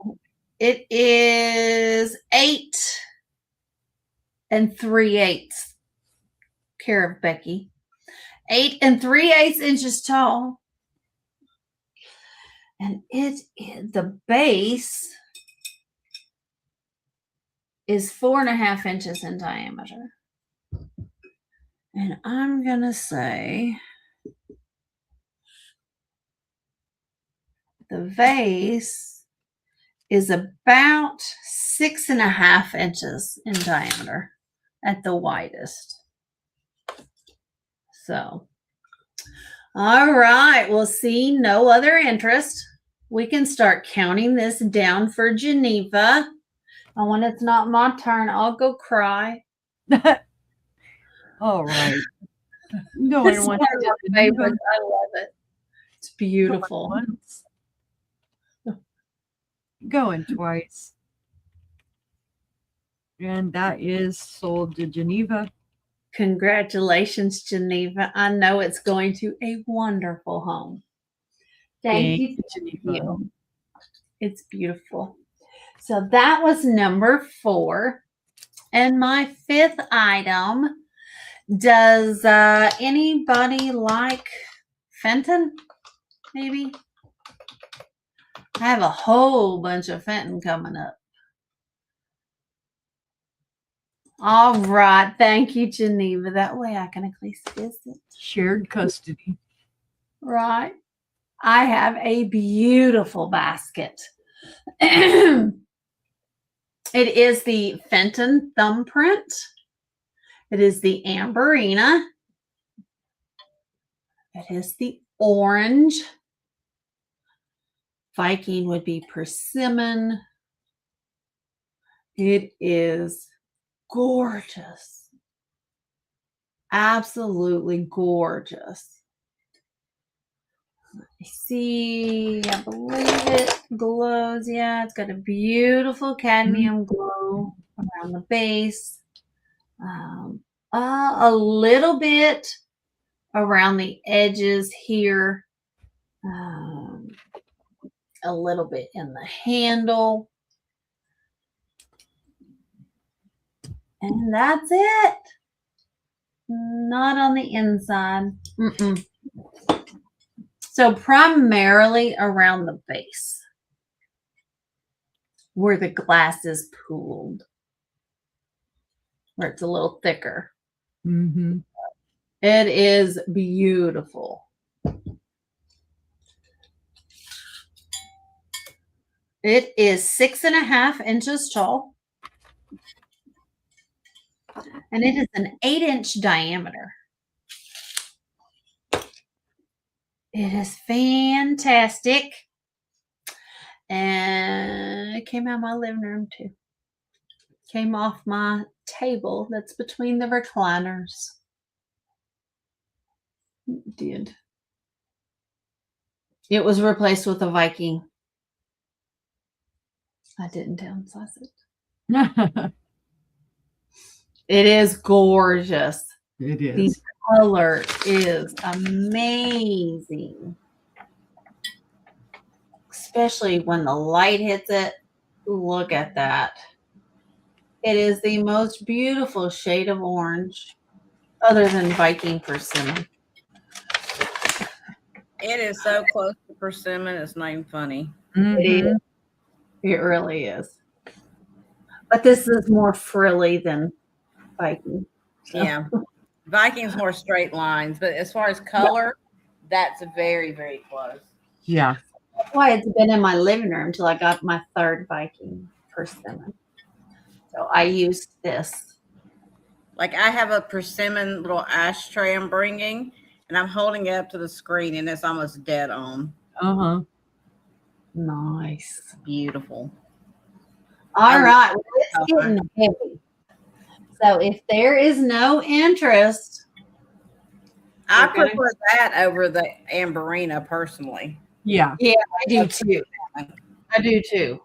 It is 8 3/8 care of Becky. 8 3/8 inches tall. And the base is 4.5 inches in diameter. And I'm going to say the vase is about 6.5 inches in diameter at the widest. So, all right. We'll see no other interest. We can start counting this down for Geneva. And when it's not my turn, I'll go cry. All right. Going It's once. one of my favorites. I love it. It's beautiful. Going once. Going twice. And that is sold to Geneva. Congratulations, Geneva. I know it's going to a wonderful home. Thank you, Geneva. It's beautiful. So that was number 4. And my 5th item, does anybody like Fenton? Maybe? I have a whole bunch of Fenton coming up. All right. Thank you, Geneva. That way I can at least visit. Shared custody. Right. I have a beautiful basket. It is the Fenton thumbprint. It is the Amberina. It is the orange. Viking would be persimmon. It is gorgeous. Absolutely gorgeous. Let me see. I believe it glows. Yeah, it's got a beautiful cadmium glow around the base. A little bit around the edges here. A little bit in the handle. And that's it. Not on the inside. So primarily around the base where the glass is pooled, where it's a little thicker. Mm-hmm. It is beautiful. It is 6.5 inches tall. And it is an 8-inch diameter. It is fantastic. And it came out of my living room too. Came off my table that's between the recliners. It did. It was replaced with a Viking. I didn't downsize it. It is gorgeous. It is. The color is amazing. Especially when the light hits it. Look at that. It is the most beautiful shade of orange, other than Viking persimmon. It is so close to persimmon, it's not even funny. Mm-hmm. It is. It really is. But this is more frilly than Viking. So. Yeah. Viking's more straight lines, but as far as color, that's very, very close. Yeah. That's why it's been in my living room till I got my 3rd Viking persimmon. So I used this. Like I have a persimmon little ashtray I'm bringing, and I'm holding it up to the screen, and it's almost dead on. Uh-huh. Nice. Beautiful. All right. Well, it's getting heavy. So if there is no interest, I prefer that over the Amberina personally. Yeah. Yeah, I do too. I do too.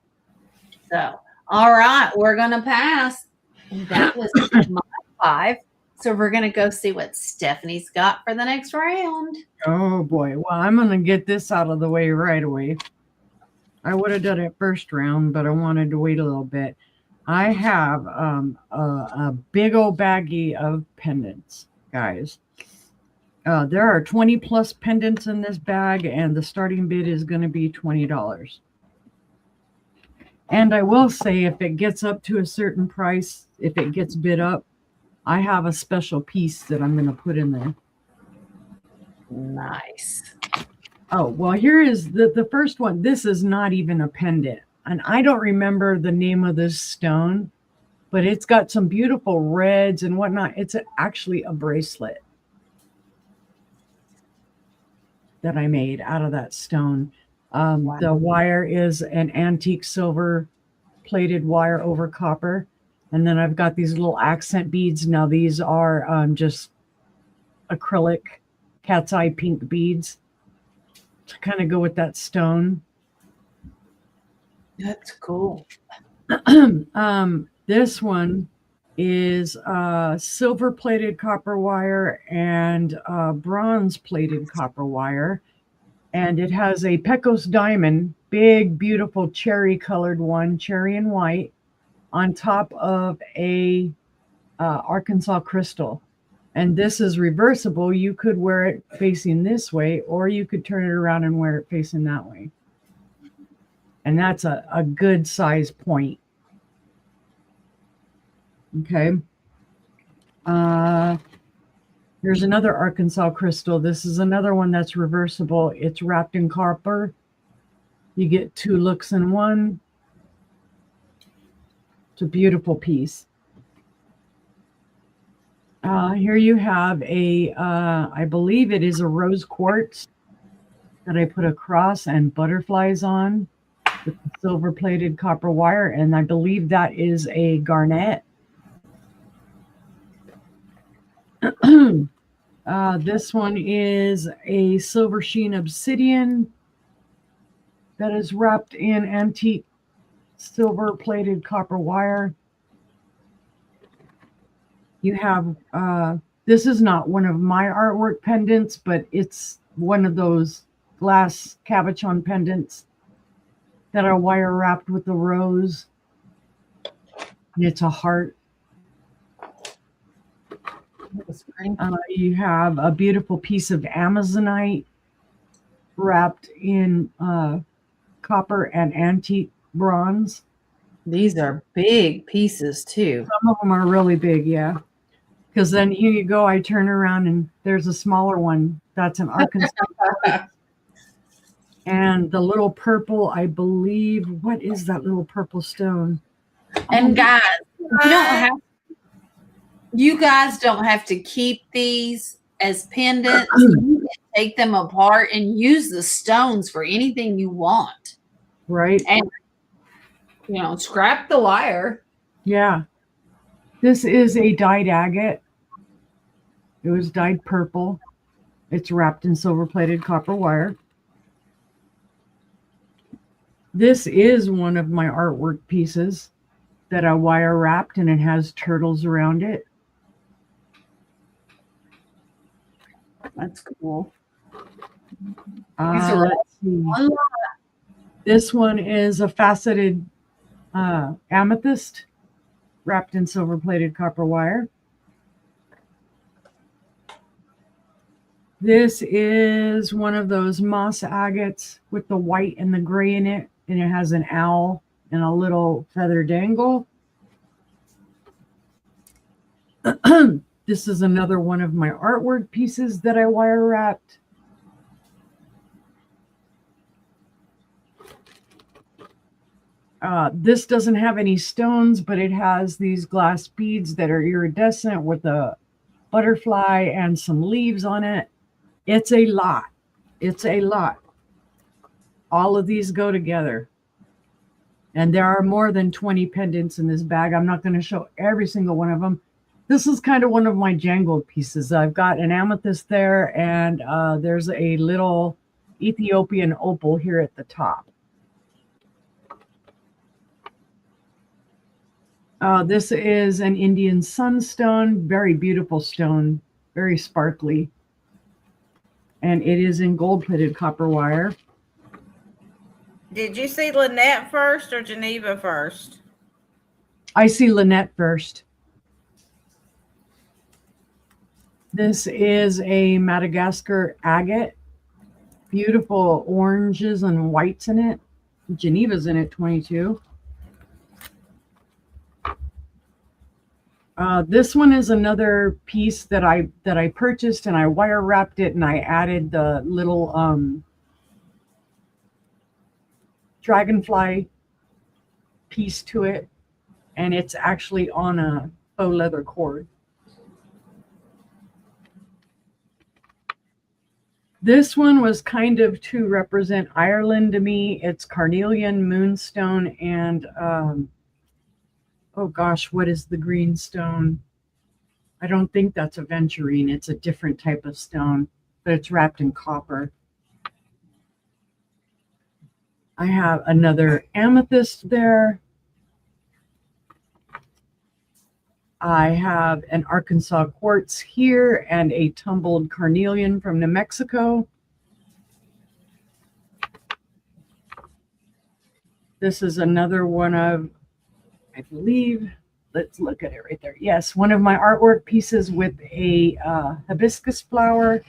So, all right, we're going to pass. That was my 5. So we're going to go see what Stephanie's got for the next round. Oh, boy. Well, I'm going to get this out of the way right away. I would have done it first round, but I wanted to wait a little bit. I have a big old baggie of pendants, guys. There are 20 plus pendants in this bag, and the starting bid is going to be $20. And I will say, if it gets up to a certain price, if it gets bid up, I have a special piece that I'm going to put in there. Nice. Oh, well, here is the first one. This is not even a pendant. And I don't remember the name of this stone, but it's got some beautiful reds and whatnot. It's actually a bracelet that I made out of that stone. Wow. The wire is an antique silver plated wire over copper. And then I've got these little accent beads. Now these are just acrylic cat's eye pink beads to kind of go with that stone. That's cool. This one is silver plated copper wire and bronze plated copper wire. And it has a Pecos diamond, big, beautiful cherry colored one, cherry and white, on top of a Arkansas crystal. And this is reversible. You could wear it facing this way, or you could turn it around and wear it facing that way. And that's a good size point. Okay. Here's another Arkansas crystal. This is another one that's reversible. It's wrapped in copper. You get 2 looks in one. It's a beautiful piece. Here you have a, I believe it is a rose quartz that I put a cross and butterflies on with silver plated copper wire. And I believe that is a garnet. This one is a silver sheen obsidian that is wrapped in antique silver plated copper wire. You have, this is not one of my artwork pendants, but it's one of those glass cabochon pendants that are wire wrapped with the rose. And it's a heart. You have a beautiful piece of Amazonite wrapped in copper and antique bronze. These are big pieces too. Some of them are really big, yeah. Because then here you go, I turn around and there's a smaller one. That's an Arkansas. And the little purple, I believe, what is that little purple stone? And guys, you guys don't have to keep these as pendants. You can take them apart and use the stones for anything you want. Right. And, scrap the wire. Yeah. This is a dyed agate. It was dyed purple. It's wrapped in silver plated copper wire. This is one of my artwork pieces that I wire wrapped, and it has turtles around it. That's cool. Let's see. This one is a faceted amethyst wrapped in silver plated copper wire. This is one of those moss agates with the white and the gray in it, and it has an owl and a little feather dangle. This is another one of my artwork pieces that I wire wrapped. This doesn't have any stones, but it has these glass beads that are iridescent with a butterfly and some leaves on it. It's a lot. It's a lot. All of these go together. And there are more than 20 pendants in this bag. I'm not going to show every single one of them. This is kind of one of my jangled pieces. I've got an amethyst there, and there's a little Ethiopian opal here at the top. This is an Indian sunstone, very beautiful stone, very sparkly. And it is in gold-plated copper wire. Did you see Lynette first or Geneva first? I see Lynette first. This is a Madagascar agate. Beautiful oranges and whites in it. Geneva's in it, 22. This one is another piece that I purchased, and I wire wrapped it, and I added the little dragonfly piece to it, and it's actually on a faux leather cord. This one was kind of to represent Ireland to me. It's carnelian, moonstone, and oh gosh, what is the green stone? I don't think that's aventurine. It's a different type of stone, but it's wrapped in copper. I have another amethyst there. I have an Arkansas quartz here and a tumbled carnelian from New Mexico. This is another one of, I believe, let's look at it right there. Yes, one of my artwork pieces with a hibiscus flower.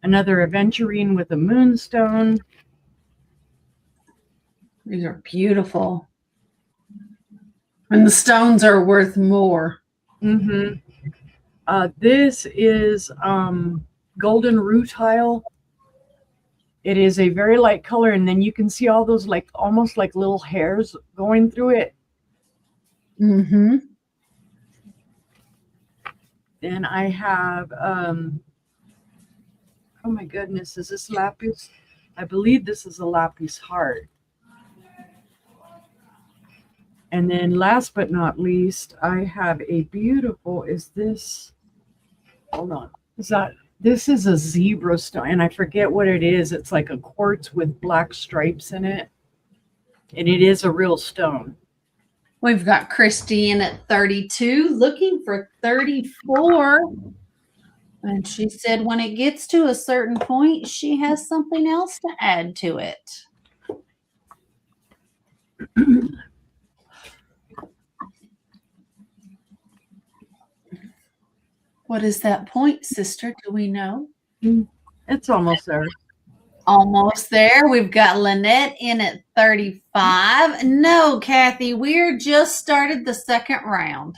Another aventurine with a moonstone. These are beautiful. And the stones are worth more. Mm-hmm. This is golden rutile. It is a very light color, and then you can see all those like almost like little hairs going through it. Mm-hmm. Then I have oh my goodness, is this lapis? I believe this is a lapis heart. And then last but not least, I have a beautiful, is this, hold on, this is a zebra stone, and I forget what it is. It's like a quartz with black stripes in it, and it is a real stone. We've got Christy in at 32, looking for 34. And she said when it gets to a certain point, she has something else to add to it. What is that point, sister? Do we know? It's almost there. Almost there. We've got Lynette in at 35. No, Kathy, we're just started the second round.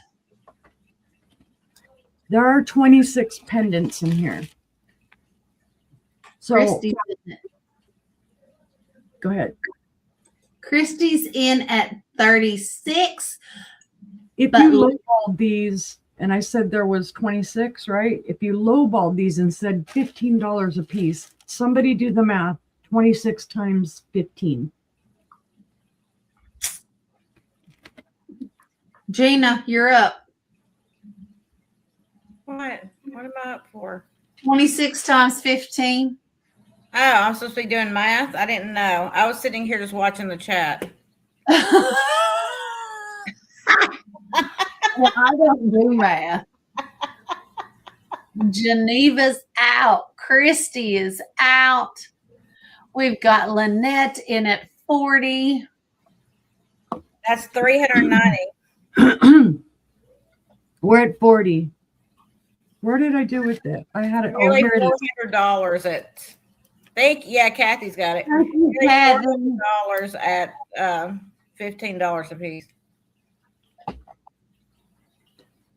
There are 26 pendants in here. So Christy's in it. Go ahead. Christy's in at 36. If you lowballed these, and I said there was 26, right? If you lowballed these and said $15 a piece, somebody do the math. 26 times 15. Gina, you're up. What? What am I up for? 26 times 15. Oh, I'm supposed to be doing math? I didn't know. I was sitting here just watching the chat. Well, I don't do math. Geneva's out. Christy is out. We've got Lynette in at 40. That's 390. We're at 40. Where did I do with it? I had it. Nearly here it is. $400 at. Yeah, Kathy's got it. $400 at $15 a piece.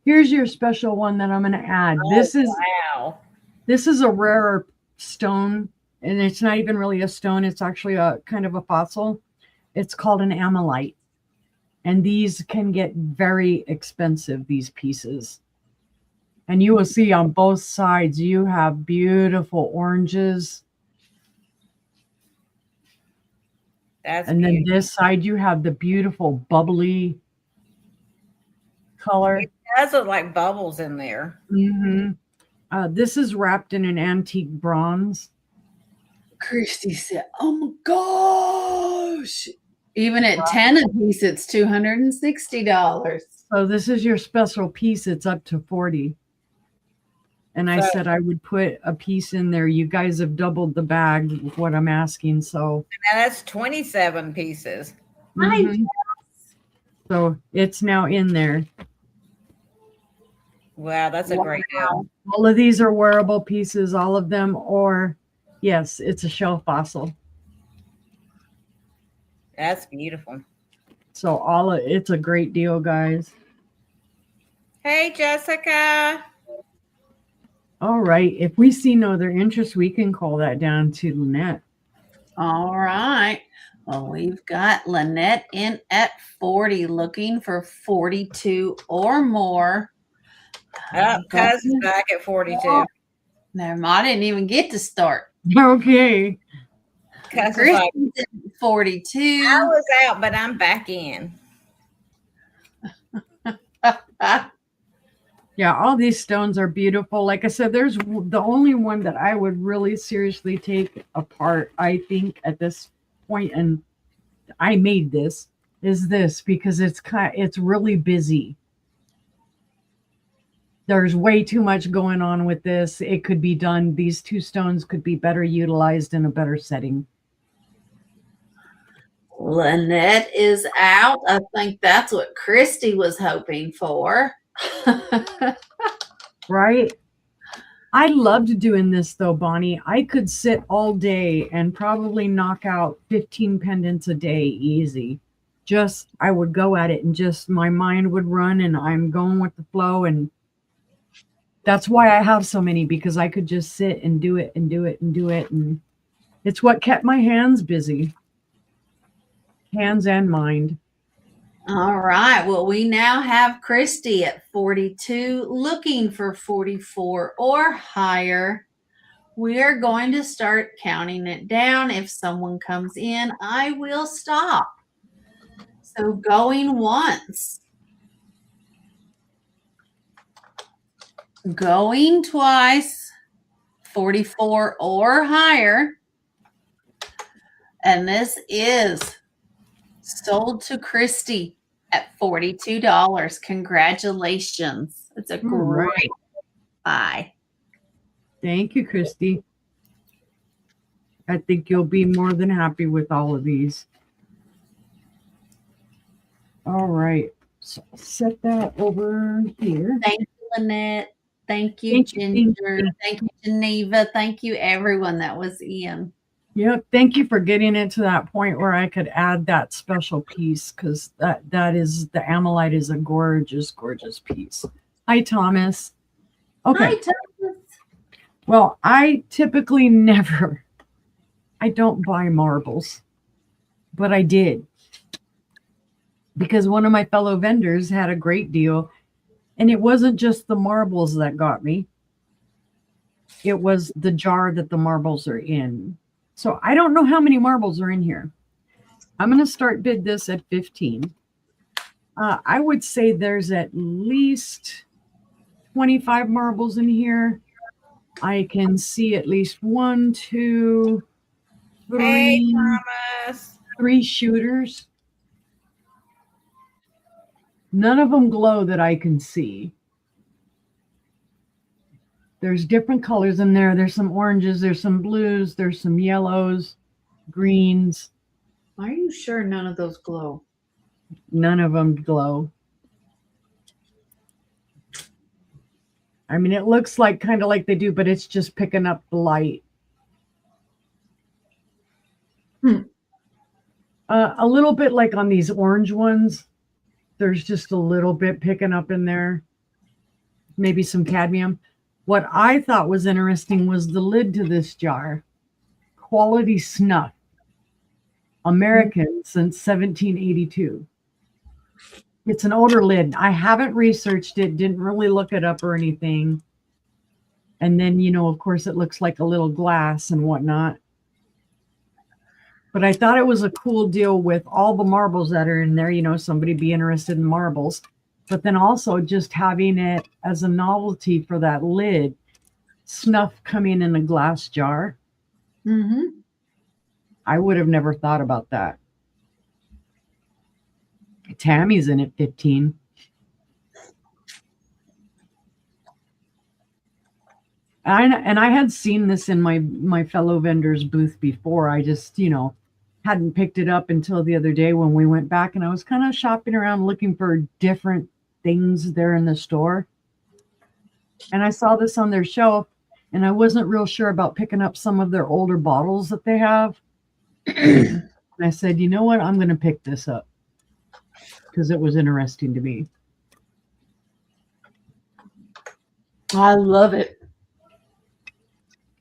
Here's your special one that I'm going to add. This is a rarer stone, and it's not even really a stone. It's actually a kind of a fossil. It's called an amylite, and these can get very expensive, these pieces. And you will see on both sides, you have beautiful oranges. And then this side, you have the beautiful bubbly color. It does look like bubbles in there. Mm-hmm. This is wrapped in an antique bronze. Christy said, oh my gosh. Even at 10 a piece, it's $260. So this is your special piece. It's up to 40. And I said I would put a piece in there. You guys have doubled the bag with what I'm asking. So and that's 27 pieces. Mm-hmm. So it's now in there. Wow, that's a great deal. All of these are wearable pieces, all of them, or yes, it's a shell fossil. That's beautiful. So it's a great deal, guys. Hey, Jessica. All right. If we see no other interest, we can call that down to Lynette. All right. Well, we've got Lynette in at 40, looking for 42 or more. Cuz is back at 42. Never mind, I didn't even get to start. Okay. Cuz is Christy's like, at 42. I was out, but I'm back in. Yeah, all these stones are beautiful. Like I said, there's the only one that I would really seriously take apart, I think, at this point, and I made this, is this, because it's really busy. There's way too much going on with this. It could be done. These two stones could be better utilized in a better setting. Lynette is out. I think that's what Christy was hoping for. Right? I loved doing this though, Bonnie. I could sit all day and probably knock out 15 pendants a day easy. Just, I would go at it and just my mind would run and I'm going with the flow. And that's why I have so many, because I could just sit and do it and do it and do it. And it's what kept my hands busy. Hands and mind. All right. Well, we now have Christy at 42, looking for 44 or higher. We are going to start counting it down. If someone comes in, I will stop. So going once. Going twice, 44 or higher. And this is sold to Christy at $42. Congratulations. It's a great buy. Thank you, Christy. I think you'll be more than happy with all of these. All right. So set that over here. Thank you, Lynette. Thank you, Thank you, Ginger. Thank you, Geneva. Thank you, everyone that was in. Yep. Thank you for getting it to that point where I could add that special piece, because that is, the amylite is a gorgeous, gorgeous piece. Hi, Thomas. Okay. Hi, Thomas. Well, I typically I don't buy marbles, but I did, because one of my fellow vendors had a great deal, and it wasn't just the marbles that got me. It was the jar that the marbles are in. So I don't know how many marbles are in here. I'm going to start bid this at 15. I would say there's at least 25 marbles in here. I can see at least 1, 2, 3, Hey, Thomas. 3 shooters. None of them glow that I can see. There's different colors in there. There's some oranges, there's some blues, there's some yellows, greens. Are you sure none of those glow? None of them glow. I mean, it looks like kind of like they do, but it's just picking up the light. A little bit like on these orange ones. There's just a little bit picking up in there. Maybe some cadmium. What I thought was interesting was the lid to this jar. Quality snuff. American since 1782. It's an older lid. I haven't researched it, didn't really look it up or anything. And then, you know, of course, it looks like a little glass and whatnot. But I thought it was a cool deal with all the marbles that are in there. You know, somebody be interested in marbles. But then also just having it as a novelty for that lid, snuff coming in a glass jar. Mm-hmm. I would have never thought about that. Tammy's in at 15. And I had seen this in my fellow vendor's booth before. I just, you know, hadn't picked it up until the other day when we went back, and I was kind of shopping around looking for different things there in the store. And I saw this on their shelf, and I wasn't real sure about picking up some of their older bottles that they have. And I said, you know what? I'm going to pick this up because it was interesting to me. I love it.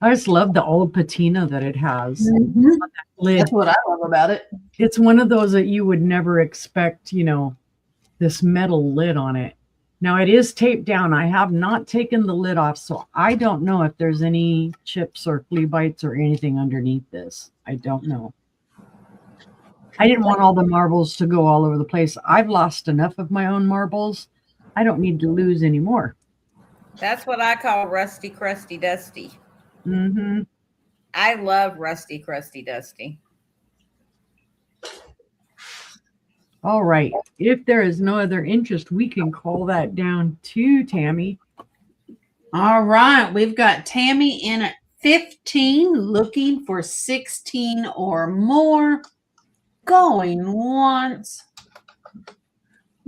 I just love the old patina that it has. Mhm. Lid. That's what I love about it. It's one of those that you would never expect, this metal lid on it. Now it is taped down. I have not taken the lid off, so I don't know if there's any chips or flea bites or anything underneath this. I don't know. I didn't want all the marbles to go all over the place. I've lost enough of my own marbles. I don't need to lose any more. That's what I call rusty, crusty, dusty. Mm-hmm. I love rusty, crusty, dusty. All right. If there is no other interest, we can call that down to Tammy. All right. We've got Tammy in at 15, looking for 16 or more. Going once.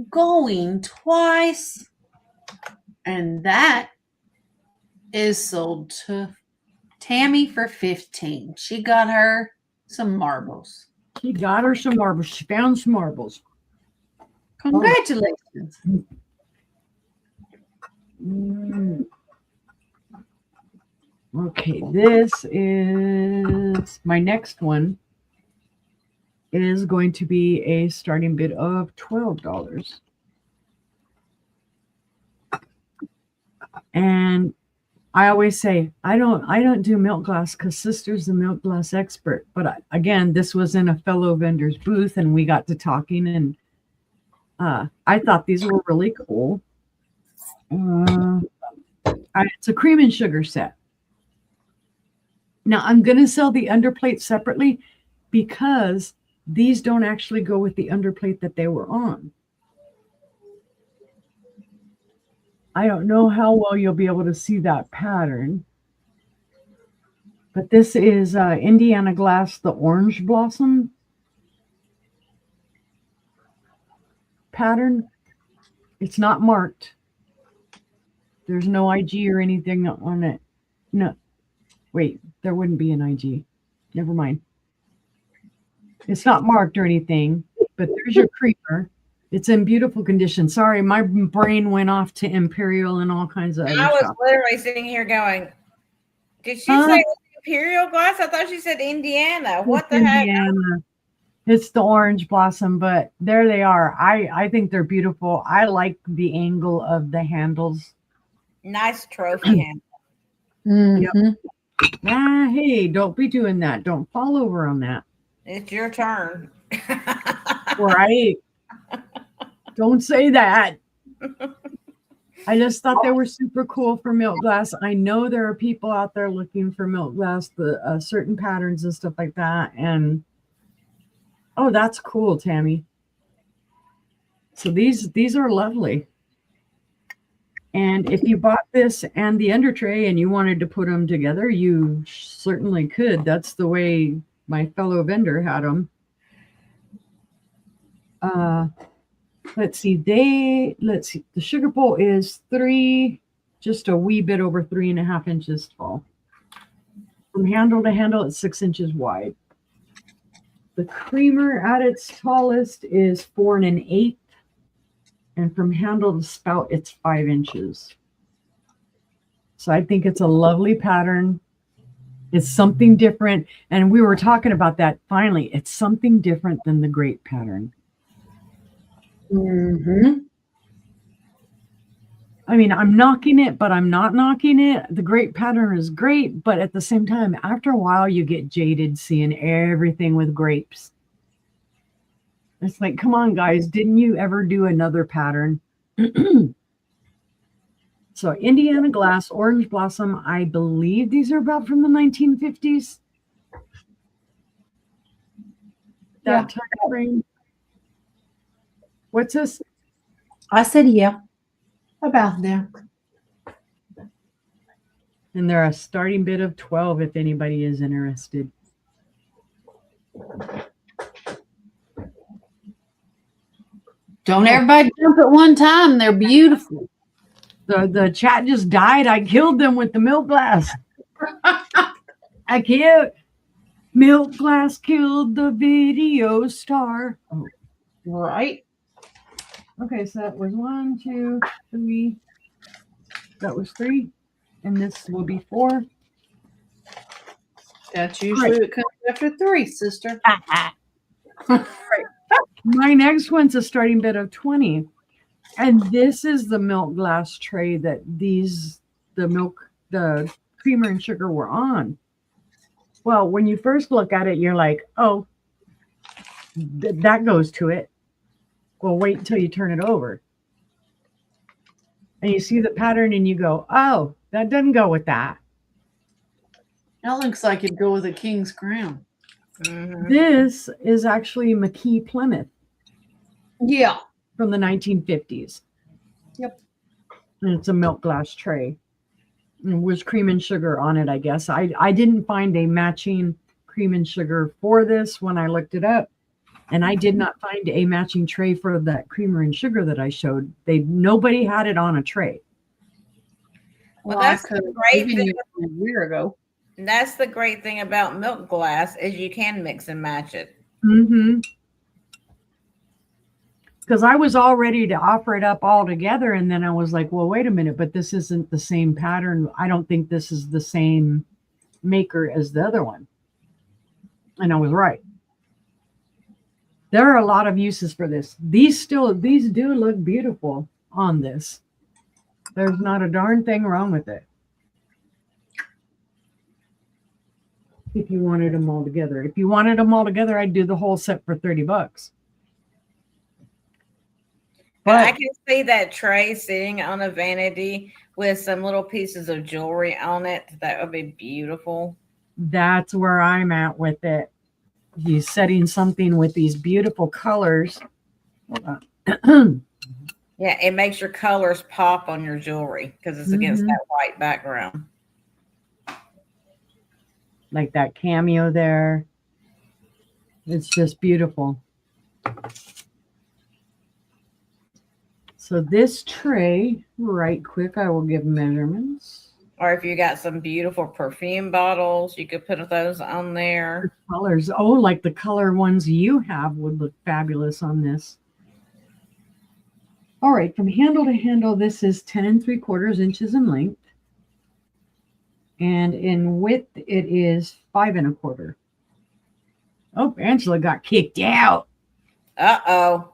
Going twice. And that is sold to Tammy for 15. She got her some marbles. She got her some marbles. She found some marbles. Congratulations. Okay, this is my next one is going to be a starting bid of $12. And I always say I don't do milk glass because Sister's the milk glass expert. But again, this was in a fellow vendor's booth, and we got to talking, and I thought these were really cool. It's a cream and sugar set. Now I'm going to sell the underplate separately because these don't actually go with the underplate that they were on. I don't know how well you'll be able to see that pattern, but this is Indiana Glass, the Orange Blossom pattern. It's not marked. There's no IG or anything on it. No, wait, there wouldn't be an IG. Never mind. It's not marked or anything, but there's your creamer. It's in beautiful condition. Sorry, my brain went off to Imperial and all kinds of other I was stuff. literally sitting here going, did she say it was Imperial glass? I thought she said Indiana. What the heck? Indiana. It's the Orange Blossom, but there they are. I think they're beautiful. I like the angle of the handles. Nice trophy handle. Mm-hmm. Hey, don't be doing that. Don't fall over on that. It's your turn. Right. Don't say that. I just thought they were super cool for milk glass. I know there are people out there looking for milk glass, the certain patterns and stuff like that. And oh, that's cool, Tammy. So these are lovely. And if you bought this and the under tray and you wanted to put them together, you certainly could. That's the way my fellow vendor had them. Let's see. The sugar bowl is just a wee bit over 3.5 inches tall. From handle to handle, it's 6 inches wide. The creamer at its tallest is 4 1/8, and from handle to spout, it's 5 inches. So I think it's a lovely pattern. It's something different, and we were talking about that. Finally, it's something different than the grape pattern. Mm-hmm. I mean, I'm knocking it, but I'm not knocking it. The grape pattern is great, but at the same time, after a while, you get jaded seeing everything with grapes. It's like, come on, guys, didn't you ever do another pattern? So Indiana Glass, Orange Blossom, I believe these are about from the 1950s. That time frame. What's this? I said, yeah, about there. And they're a starting bid of 12 if anybody is interested. Don't everybody jump at one time. They're beautiful. The chat just died. I killed them with the milk glass. I can't. Milk glass killed the video star. Oh. Right. Okay, so that was 1, 2, 3. That was 3. And this will be 4. That's usually what comes after 3, sister. My next one's a starting bid of 20. And this is the milk glass tray that the creamer and sugar were on. Well, when you first look at it, you're like, oh, that goes to it. Well, wait until you turn it over. And you see the pattern and you go, oh, that doesn't go with that. That looks like it'd go with a king's crown. Mhm. This is actually McKee Plymouth Yeah. from the 1950s. Yep. And it's a milk glass tray. And it was cream and sugar on it, I guess. I didn't find a matching cream and sugar for this when I looked it up. And I did not find a matching tray for that creamer and sugar that I showed. Nobody had it on a tray. Well, I that's could the have great given thing. you a year ago. That's the great thing about milk glass is you can mix and match it. Mm-hmm. Because I was all ready to offer it up all together. And then I was like, well, wait a minute, but this isn't the same pattern. I don't think this is the same maker as the other one. And I was right. There are a lot of uses for this. These do look beautiful on this. There's not a darn thing wrong with it. If you wanted them all together. If you wanted them all together, I'd do the whole set for $30. But I But can see that tray sitting on a vanity with some little pieces of jewelry on it. That would be beautiful. that's where I'm at with it. He's setting something with these beautiful colors. Hold on. Yeah, it makes your colors pop on your jewelry because it's against Mhm. that white background. Like that cameo there. It's just beautiful. So this tray, right quick, I will give measurements. Or if you got some beautiful perfume bottles, you could put those on there. Colors. Oh, like the color ones you have would look fabulous on this. All right, from handle to handle, this is 10 3/4 inches in length. And in width, it is 5 1/4. Oh, Angela got kicked out. Uh-oh.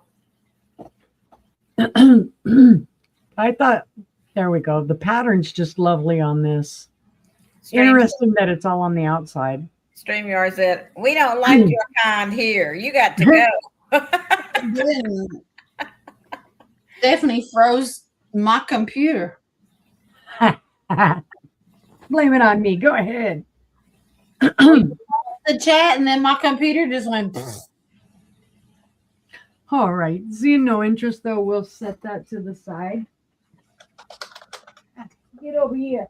I thought, there we go. The pattern's just lovely on this. Stream, Interesting that it's all on the outside. StreamYard said, we don't like your kind here. You got to go. Stephanie froze my computer. Blame it on me. Go ahead. The chat, and then my computer just went. All right. Seeing no interest, though, we'll set that to the side. Get over here.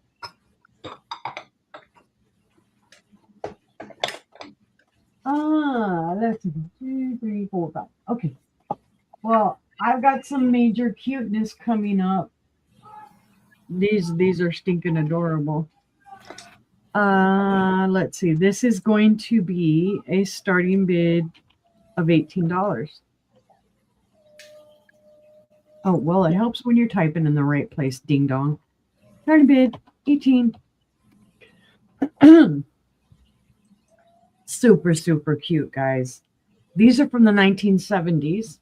Let's see. 2, 3, 4, 5. Okay. Well, I've got some major cuteness coming up. These are stinking adorable. Let's see. This is going to be a starting bid of $18. Oh, well, it helps when you're typing in the right place. Ding dong. Starting bid 18. Super, super cute, guys. These are from the 1970s.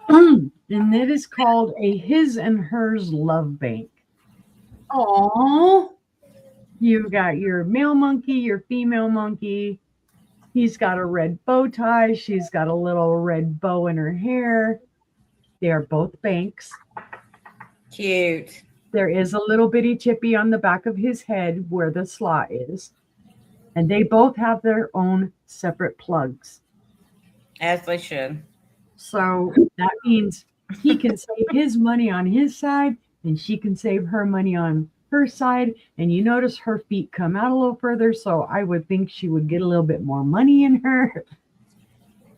And it is called a His and Hers Love Bank. Aww. You've got your male monkey, your female monkey. He's got a red bow tie. She's got a little red bow in her hair. They are both banks. Cute. There is a little bitty chippy on the back of his head where the slot is. And they both have their own separate plugs. As they should. So that means he can save his money on his side and she can save her money on her side. And you notice her feet come out a little further. So I would think she would get a little bit more money in her.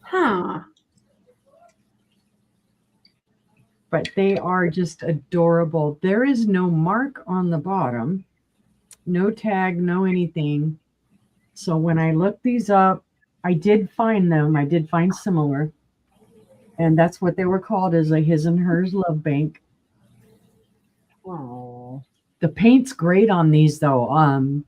Huh. but they are just adorable. There is no mark on the bottom, no tag, no anything. So when I looked these up, I did find them. I did find similar. And that's what they were called, as a his and hers love bank. Oh. The paint's great on these though.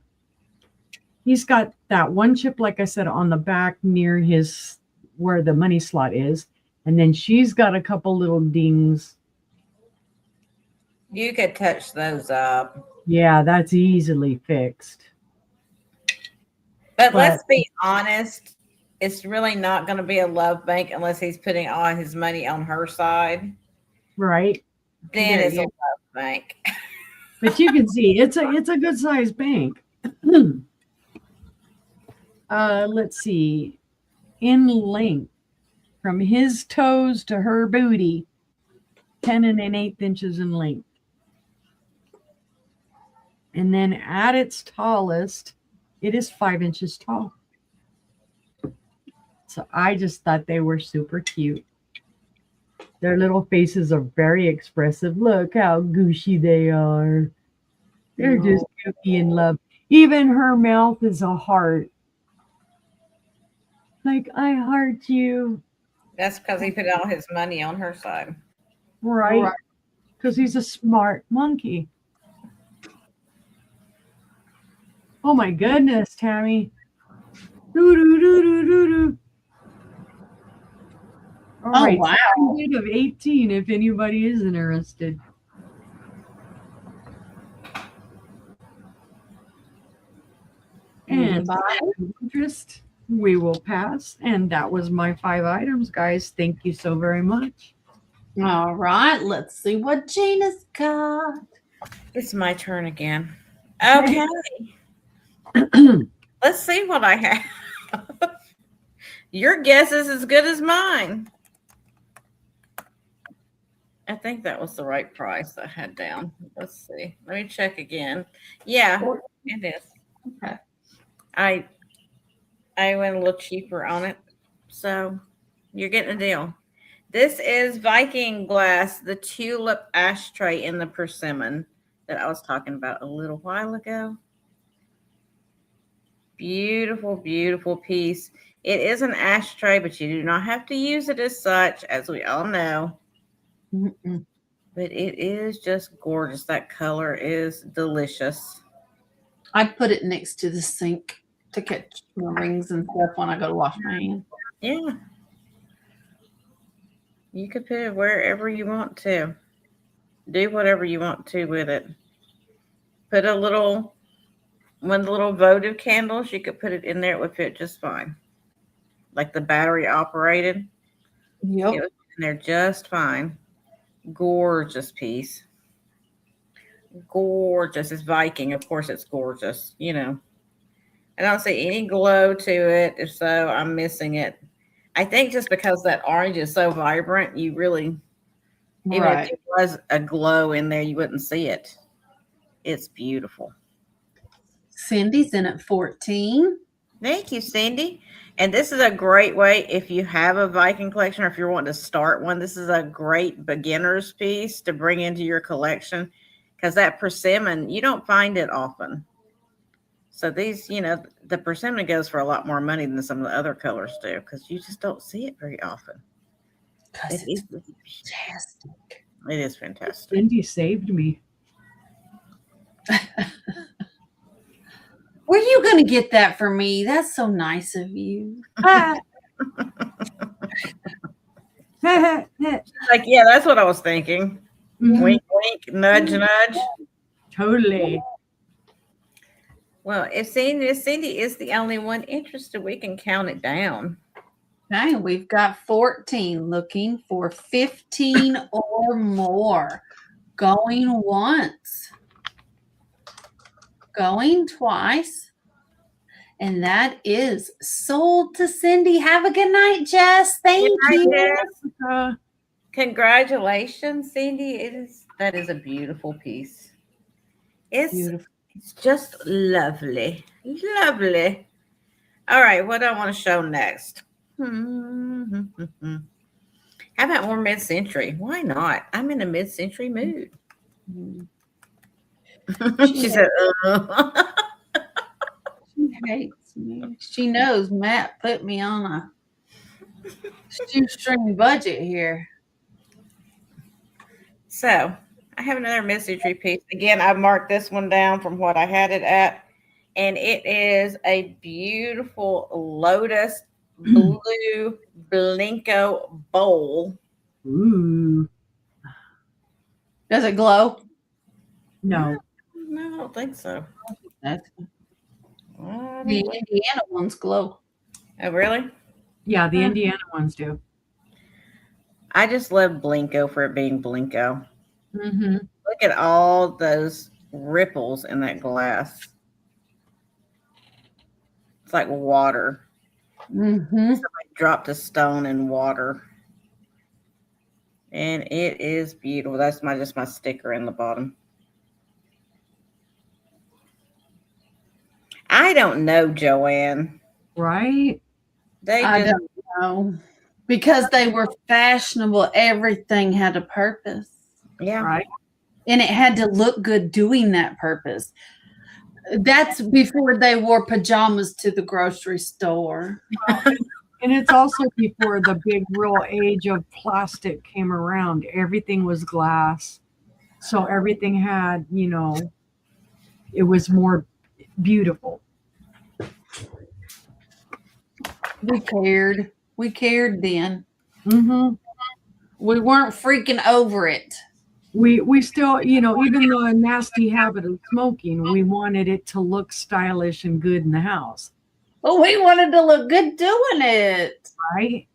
He's got that one chip, like I said, on the back near his where the money slot is. And then she's got a couple little dings. You could touch those up. Yeah, that's easily fixed. But let's be honest, it's really not going to be a love bank unless he's putting all his money on her side. Right. Then it's a love bank. But you can see it's a good sized bank. Let's see. In length, from his toes to her booty, 10 1/8 inches in length. And then at its tallest, it is 5 inches tall. So I just thought they were super cute. Their little faces are very expressive. Look how gooshy they are. They're just goofy in love. Even her mouth is a heart. Like, I heart you. That's because he put all his money on her side. Right. Because he's a smart monkey. Oh my goodness, Tammy. Doo, doo, doo, doo, doo, doo. All right, wow. So of 18 if anybody is interested. And interest, we will pass. And that was my 5 items, guys. Thank you so very much. All right, let's see what Gina's got. It's my turn again. Okay. Let's see what I have. Your guess is as good as mine. I think that was the right price I had down. Let's see. Let me check again. Yeah, it is. Okay. I went a little cheaper on it. So you're getting a deal. This is Viking glass, the tulip ashtray in the persimmon that I was talking about a little while ago. Beautiful, beautiful piece. It is an ashtray, but you do not have to use it as such, as we all know. Mm-mm. But it is just gorgeous. That color is delicious. I put it next to the sink to catch the rings and stuff when I go to wash my hands. Yeah. You could put it wherever you want to. Do whatever you want to with it. Put one of the little votive candles, you could put it in there. It would fit just fine. Like the battery operated. Yep. It was in there just fine. Gorgeous piece. Gorgeous. It's Viking. Of course it's gorgeous. You know. I don't see any glow to it. If so, I'm missing it. I think just because that orange is so vibrant, you really, even if there was a glow in there, you wouldn't see it. It's beautiful. Cindy's in at 14. Thank you, Cindy. And this is a great way if you have a Viking collection or if you're wanting to start one. This is a great beginner's piece to bring into your collection because that persimmon, you don't find it often. So these, the persimmon goes for a lot more money than some of the other colors do because you just don't see it very often. It is fantastic. It is fantastic. Cindy saved me. Were you going to get that for me? That's so nice of you. Like, yeah, that's what I was thinking. Mhm. Wink, wink, nudge, nudge. Totally. Well, if Cindy is the only one interested, we can count it down. Okay, we've got 14 looking for 15 or more. Going once. Going twice. And that is sold to Cindy. Have a good night, Jess. Thank you. Jess. Congratulations, Cindy. That is a beautiful piece. It's beautiful. It's just lovely. Lovely. All right, what do I want to show next? How about more mid-century? Why not? I'm in a mid-century mood. Mm. She said, She hates me. She knows Matt put me on a shoestring budget here. So I have another mid-century piece. Again, I marked this one down from what I had it at. And it is a beautiful lotus blue Blinko bowl. Ooh. Does it glow? No. No, I don't think so. That's, I the don't know. Indiana ones glow. Oh, really? Yeah, the Indiana ones do. I just love Blinko for it being Blinko. Mm-hmm. Look at all those ripples in that glass. It's like water. Mm-hmm. Somebody dropped a stone in water. And it is beautiful. That's just my sticker in the bottom. I don't know, Joanne. Right? I don't know. Because they were fashionable, everything had a purpose. Yeah. Right. And it had to look good doing that purpose. That's before they wore pajamas to the grocery store. And it's also before the big real age of plastic came around. Everything was glass. So everything had, it was more beautiful. We cared. We cared then. Mm-hmm. We weren't freaking over it. We still, even though a nasty habit of smoking, we wanted it to look stylish and good in the house. Well, we wanted to look good doing it. Right?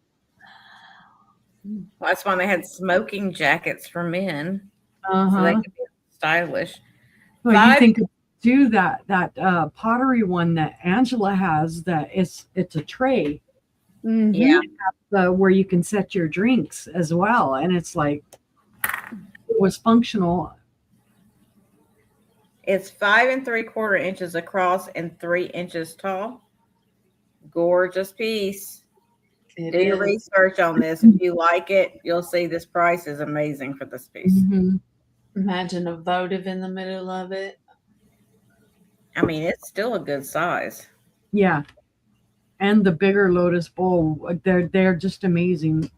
Well, that's why they had smoking jackets for men. Uh-huh. So they could be stylish. Well, you think do that pottery one that Angela has, that it's a tray. Mm-hmm. Yeah. Where you can set your drinks as well. And it's like, it was functional. It's 5 3/4 inches across and 3 inches tall. Gorgeous piece. Do your research on this. If you like it, you'll see this price is amazing for this piece. Mm-hmm. Imagine a votive in the middle of it. I mean, it's still a good size. Yeah. And the bigger lotus bowl, they're just amazing.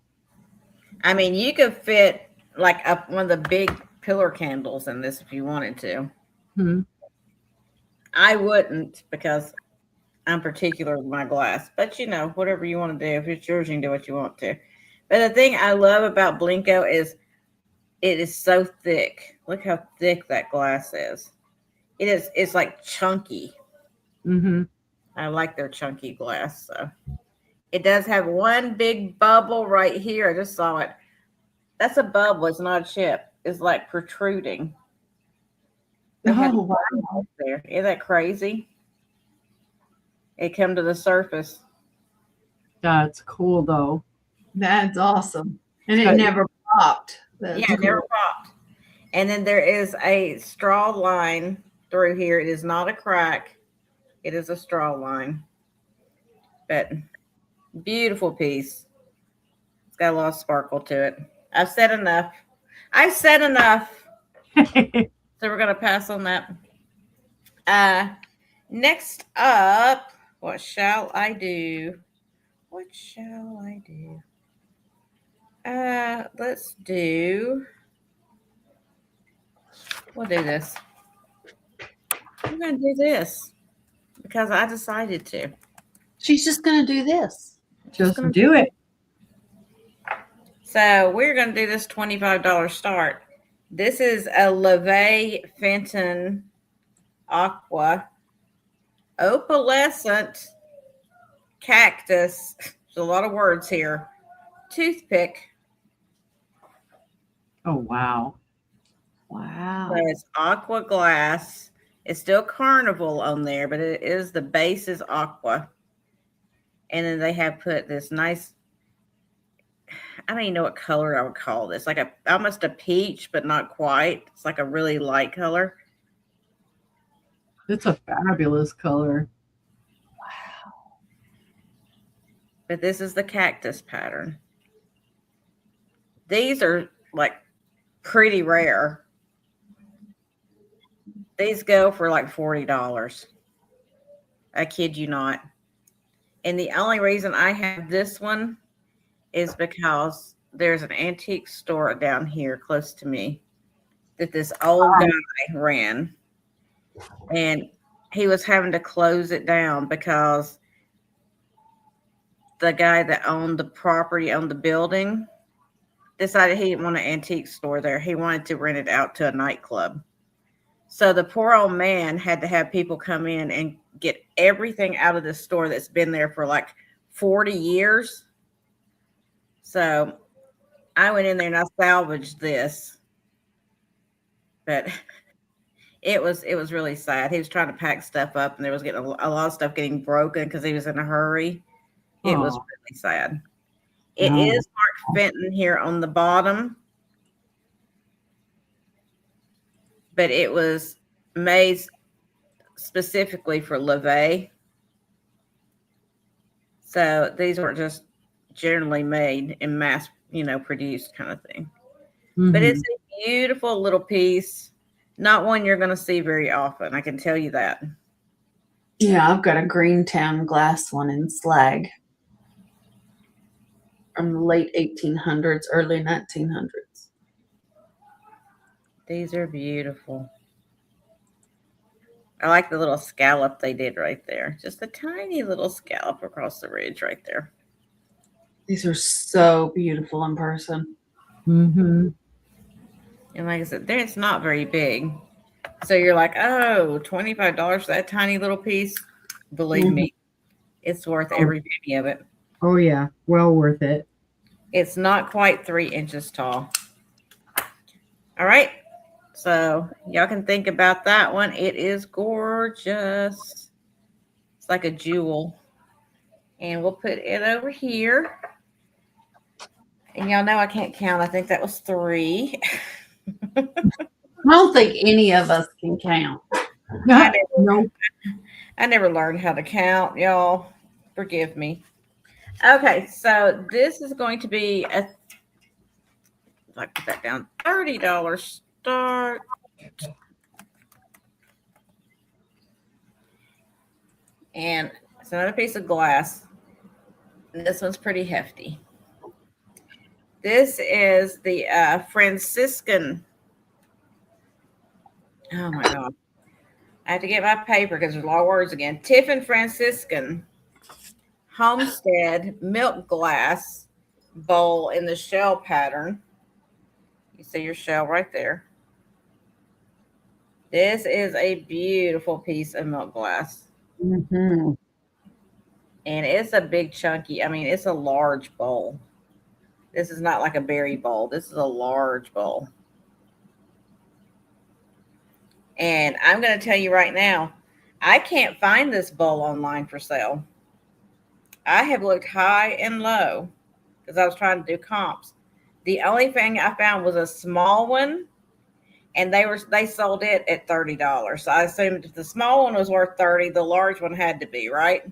I mean, you could fit like one of the big pillar candles in this if you wanted to. Hmm. I wouldn't, because I'm particular with my glass. But whatever you want to do. If it's yours, you can do what you want to. But the thing I love about Blinko is it is so thick. Look how thick that glass is. It's like chunky. Mm-hmm. I like their chunky glass. So it does have one big bubble right here. I just saw it. That's a bubble. It's not a chip. It's like protruding. Oh, wow. There. Isn't that crazy? It come to the surface. That's cool, though. That's awesome. And it never popped. It never popped. And then there is a straw line through here. It is not a crack. It is a straw line. But beautiful piece. It's got a lot of sparkle to it. I've said enough. So we're going to pass on that. Next up, what shall I do? Let's do. We'll do this. I'm going to do this because I decided to. She's just going to do this. Just do it. So we're going to do this $25 start. This is a Leve Fenton Aqua Opalescent Cactus. There's a lot of words here. Toothpick. Oh, wow. Wow. So it's aqua glass. It's still Carnival on there, but it is, the base is aqua. And then they have put this nice, I don't even know what color I would call this. Like almost a peach, but not quite. It's like a really light color. It's a fabulous color. But this is the cactus pattern. These are like pretty rare. These go for like $40. I kid you not. And the only reason I have this one is because there's an antique store down here close to me that this old guy ran. And he was having to close it down because the guy that owned the property, owned the building, decided he didn't want an antique store there. He wanted to rent it out to a nightclub. So the poor old man had to have people come in and get everything out of the store that's been there for like 40 years. So I went in there and I salvaged this. But it was really sad. He was trying to pack stuff up and there was getting a lot of stuff getting broken because he was in a hurry. It was really sad. It is Mark Fenton here on the bottom. But it was made specifically for LeVay. So these weren't just generally made and mass, produced kind of thing. Mm-hmm. But it's a beautiful little piece. Not one you're going to see very often. I can tell you that. Yeah, I've got a Greentown glass one in slag from the late 1800s, early 1900s. These are beautiful. I like the little scallop they did right there. Just a tiny little scallop across the ridge right there. These are so beautiful in person. Mm-hmm. And like I said, it's not very big. So you're like, oh, $25 for that tiny little piece. Believe me, it's worth every penny of it. Oh, yeah. Well worth it. It's not quite 3 inches tall. All right. So y'all can think about that one. It is gorgeous. It's like a jewel. And we'll put it over here. And y'all know I can't count. I think that was 3. I don't think any of us can count. I never learned how to count, y'all. Forgive me. Okay, so this is going to be I put that down, $30 start. And it's another piece of glass. And this one's pretty hefty. This is the Franciscan. Oh my God. I have to get my paper because there's a lot of words again. Tiffin Franciscan Homestead milk glass bowl in the shell pattern. You see your shell right there. This is a beautiful piece of milk glass. Mm-hmm. And it's a big chunky, it's a large bowl. This is not like a berry bowl. This is a large bowl. And I'm going to tell you right now, I can't find this bowl online for sale. I have looked high and low because I was trying to do comps. The only thing I found was a small one, and they sold it at $30. So I assumed if the small one was worth $30, the large one had to be, right?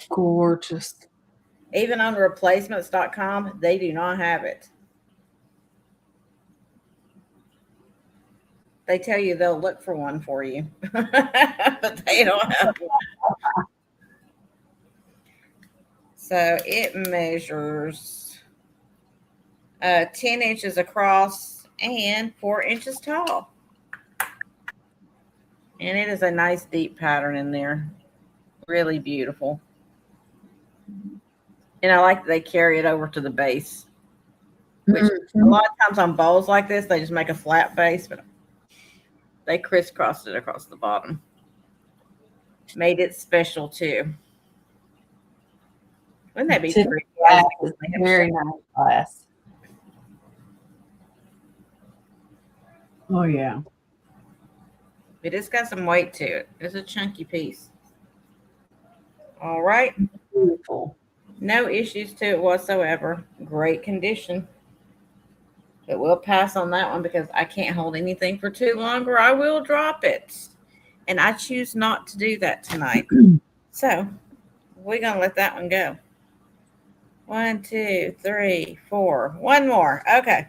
Gorgeous. Even on replacements.com, they do not have it. They tell you they'll look for one for you, but they don't have one. So it measures 10 inches across and 4 inches tall. And it is a nice deep pattern in there. Really beautiful. And I like that they carry it over to the base. Which a lot of times on bowls like this, they just make a flat base, but they crisscrossed it across the bottom. Made it special too. Wouldn't that be pretty? Very nice glass. Oh, yeah. But it's got some weight to it. It's a chunky piece. All right. Beautiful. No issues to it whatsoever. Great condition. But we'll pass on that one because I can't hold anything for too long or I will drop it. And I choose not to do that tonight. So we're going to let that one go. 1, 2, 3, 4. One more. Okay.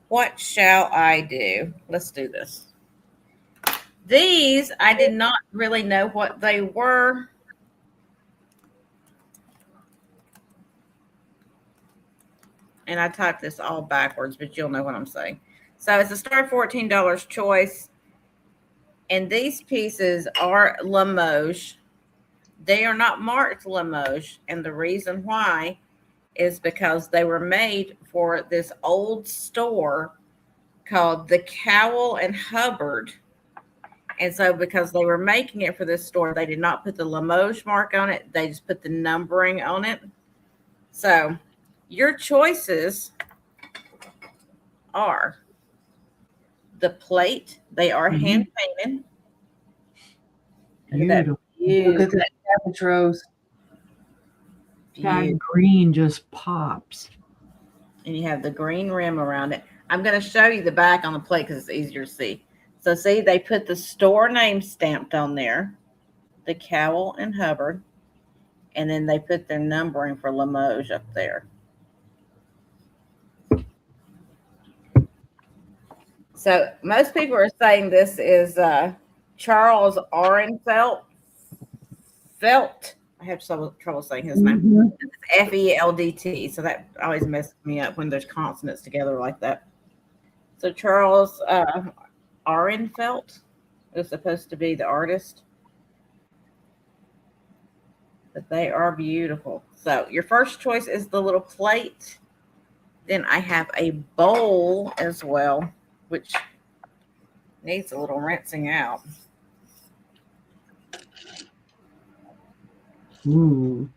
What shall I do? Let's do this. These, I did not really know what they were. And I typed this all backwards, but you'll know what I'm saying. So it's a start $14 choice. And these pieces are Limoges. They are not marked Limoges. And the reason why is because they were made for this old store called the Cowell and Hubbard. And so because they were making it for this store, they did not put the Limoges mark on it. They just put the numbering on it. So your choices are the plate. They are hand painted. Beautiful. Look at that cabbage rose. That green just pops. And you have the green rim around it. I'm going to show you the back on the plate because it's easier to see. So see, they put the store name stamped on there, the Cowell and Hubbard, and then they put their numbering for Limoges up there. So most people are saying this is Charles Ahrenfeld. I have trouble saying his name. Feldt. So that always messes me up when there's consonants together like that. So Charles Ahrenfeld is supposed to be the artist. But they are beautiful. So your first choice is the little plate. Then I have a bowl as well, which needs a little rinsing out. Ooh.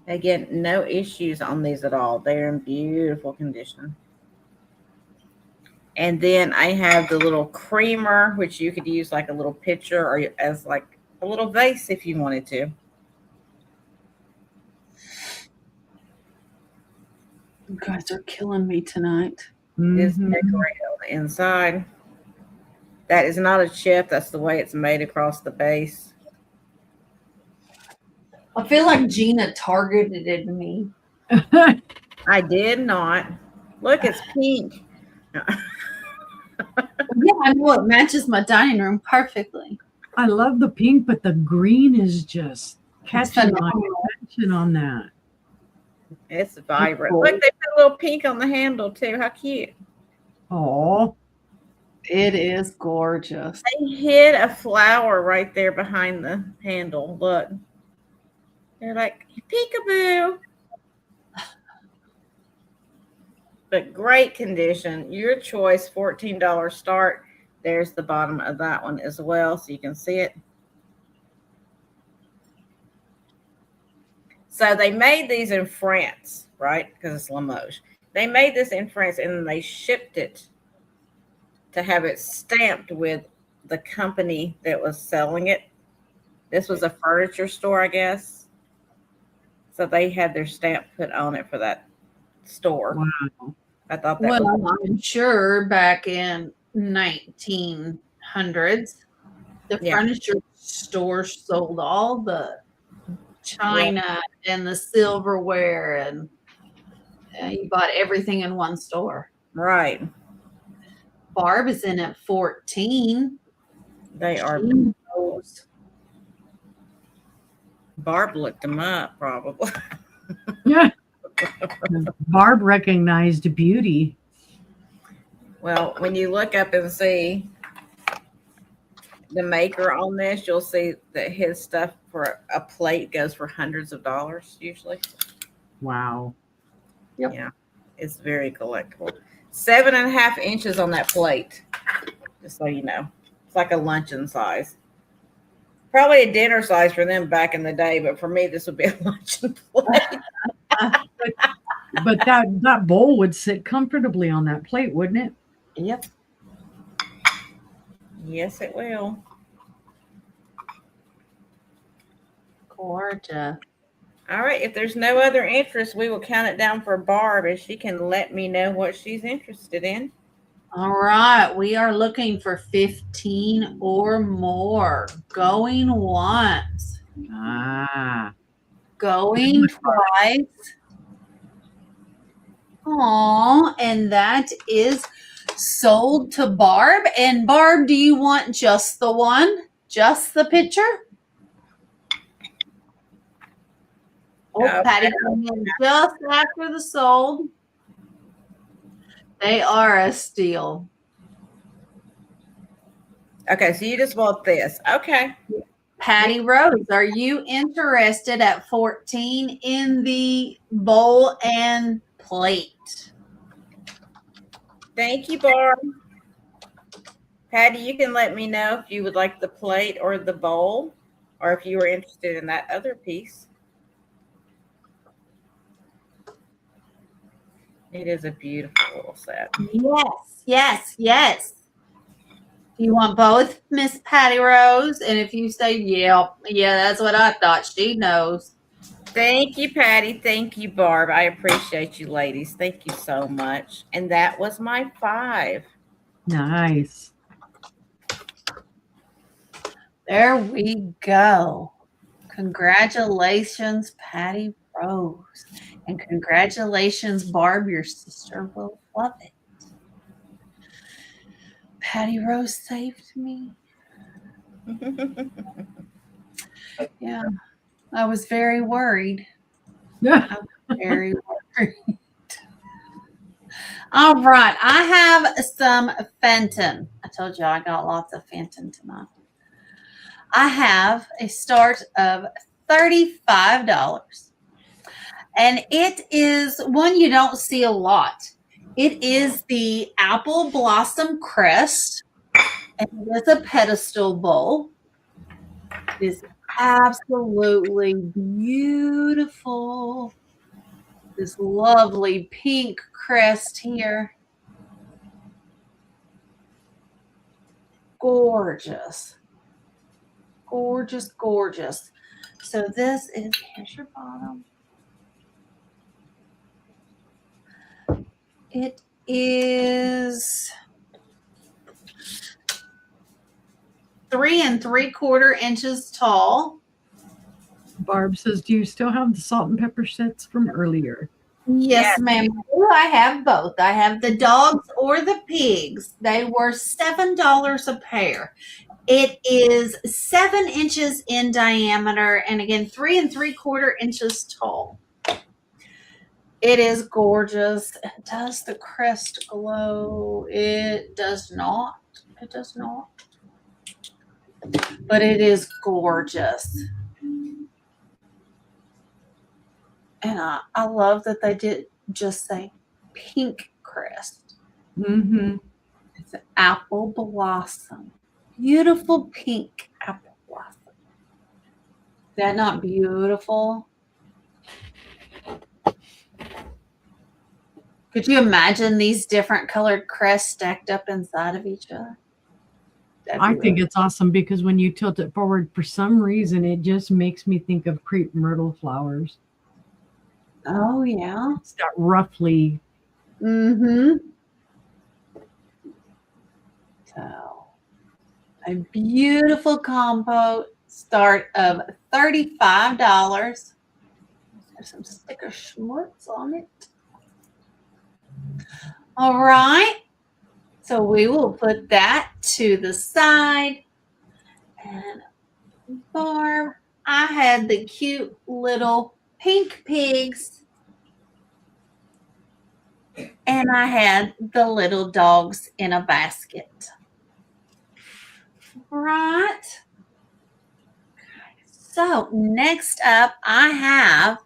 Again, no issues on these at all. They're in beautiful condition. And then I have the little creamer, which you could use like a little pitcher or as like a little vase if you wanted to. You guys are killing me tonight. It's decorated on the inside. That is not a chip. That's the way it's made across the base. I feel like Gina targeted me. I did not. Look, it's pink. Yeah, I know it matches my dining room perfectly. I love the pink, but the green is just catching my attention on that. It's vibrant. Look, they put a little pink on the handle too. How cute. Oh, it is gorgeous. They hid a flower right there behind the handle. Look. They're like, peekaboo. But great condition. Your choice, $14 start. There's the bottom of that one as well, so you can see it. So they made these in France, right? Because it's Limoges. They made this in France and then they shipped it to have it stamped with the company that was selling it. This was a furniture store, I guess. So they had their stamp put on it for that store. wow. I thought that was I'm sure back in 1900s, the furniture store sold all the china and the silverware, and you bought everything in one store. right. Barb is in at 14. They are. Barb looked them up, probably. Yeah. Barb recognized beauty. Well, when you look up and see the maker on this, you'll see that his stuff for a plate goes for hundreds of dollars usually. Wow. Yep. Yeah, it's very collectible. 7.5 inches on that plate, just so you know. It's like a luncheon size. Probably a dinner size for them back in the day, but for me, this would be a luncheon plate. But that bowl would sit comfortably on that plate, wouldn't it? Yep. Yes, it will. Gorgeous. All right. If there's no other interest, we will count it down for Barb, and she can let me know what she's interested in. All right, we are looking for 15 or more. Going once, Ah. going twice. Oh, and that is sold to Barb. And Barb, do you want just the one? Just the picture? Oh, Okay. Patty, just after the sold. They are a steal. Okay, so you just want this. Okay. Patty Rose, are you interested at 14 in the bowl and plate? Thank you, Barb. Patty, you can let me know if you would like the plate or the bowl, or if you were interested in that other piece. It is a beautiful little set. Yes, yes, yes. You want both, Miss Patty Rose? And if you say, yeah, that's what I thought. She knows. Thank you, Patty. Thank you, Barb. I appreciate you, ladies. Thank you so much. And that was my 5. Nice. There we go. Congratulations, Patty Rose. And congratulations, Barb. Your sister will love it. Patty Rose saved me. Yeah, I was very worried. Yeah. Very worried. All right, I have some Fenton. I told you I got lots of Fenton tonight. I have a start of $35. And it is one you don't see a lot. It is the Apple Blossom Crest. And it is a pedestal bowl. It is absolutely beautiful. This lovely pink crest here. Gorgeous. Gorgeous, gorgeous. So this is, here's your bottom. It is 3 3/4 inches tall. Barb says, do you still have the salt and pepper sets from earlier? Yes, ma'am. I have both. I have the dogs or the pigs. They were $7 a pair. It is 7 inches in diameter and again 3 3/4 inches tall. It is gorgeous. Does the crest glow? It does not. It does not. But it is gorgeous. And I love that they did just say pink crest. Mm-hmm. It's an apple blossom. Beautiful pink apple blossom. Is that not beautiful? Could you imagine these different colored crests stacked up inside of each other? I think it's awesome because when you tilt it forward, for some reason, it just makes me think of crepe myrtle flowers. Oh, yeah. It's that roughly. Mm-hmm. So, a beautiful combo start of $35. There's some sticker schmutz on it. All right. So we will put that to the side. And Barb, I had the cute little pink pigs. And I had the little dogs in a basket. Right. So next up, I have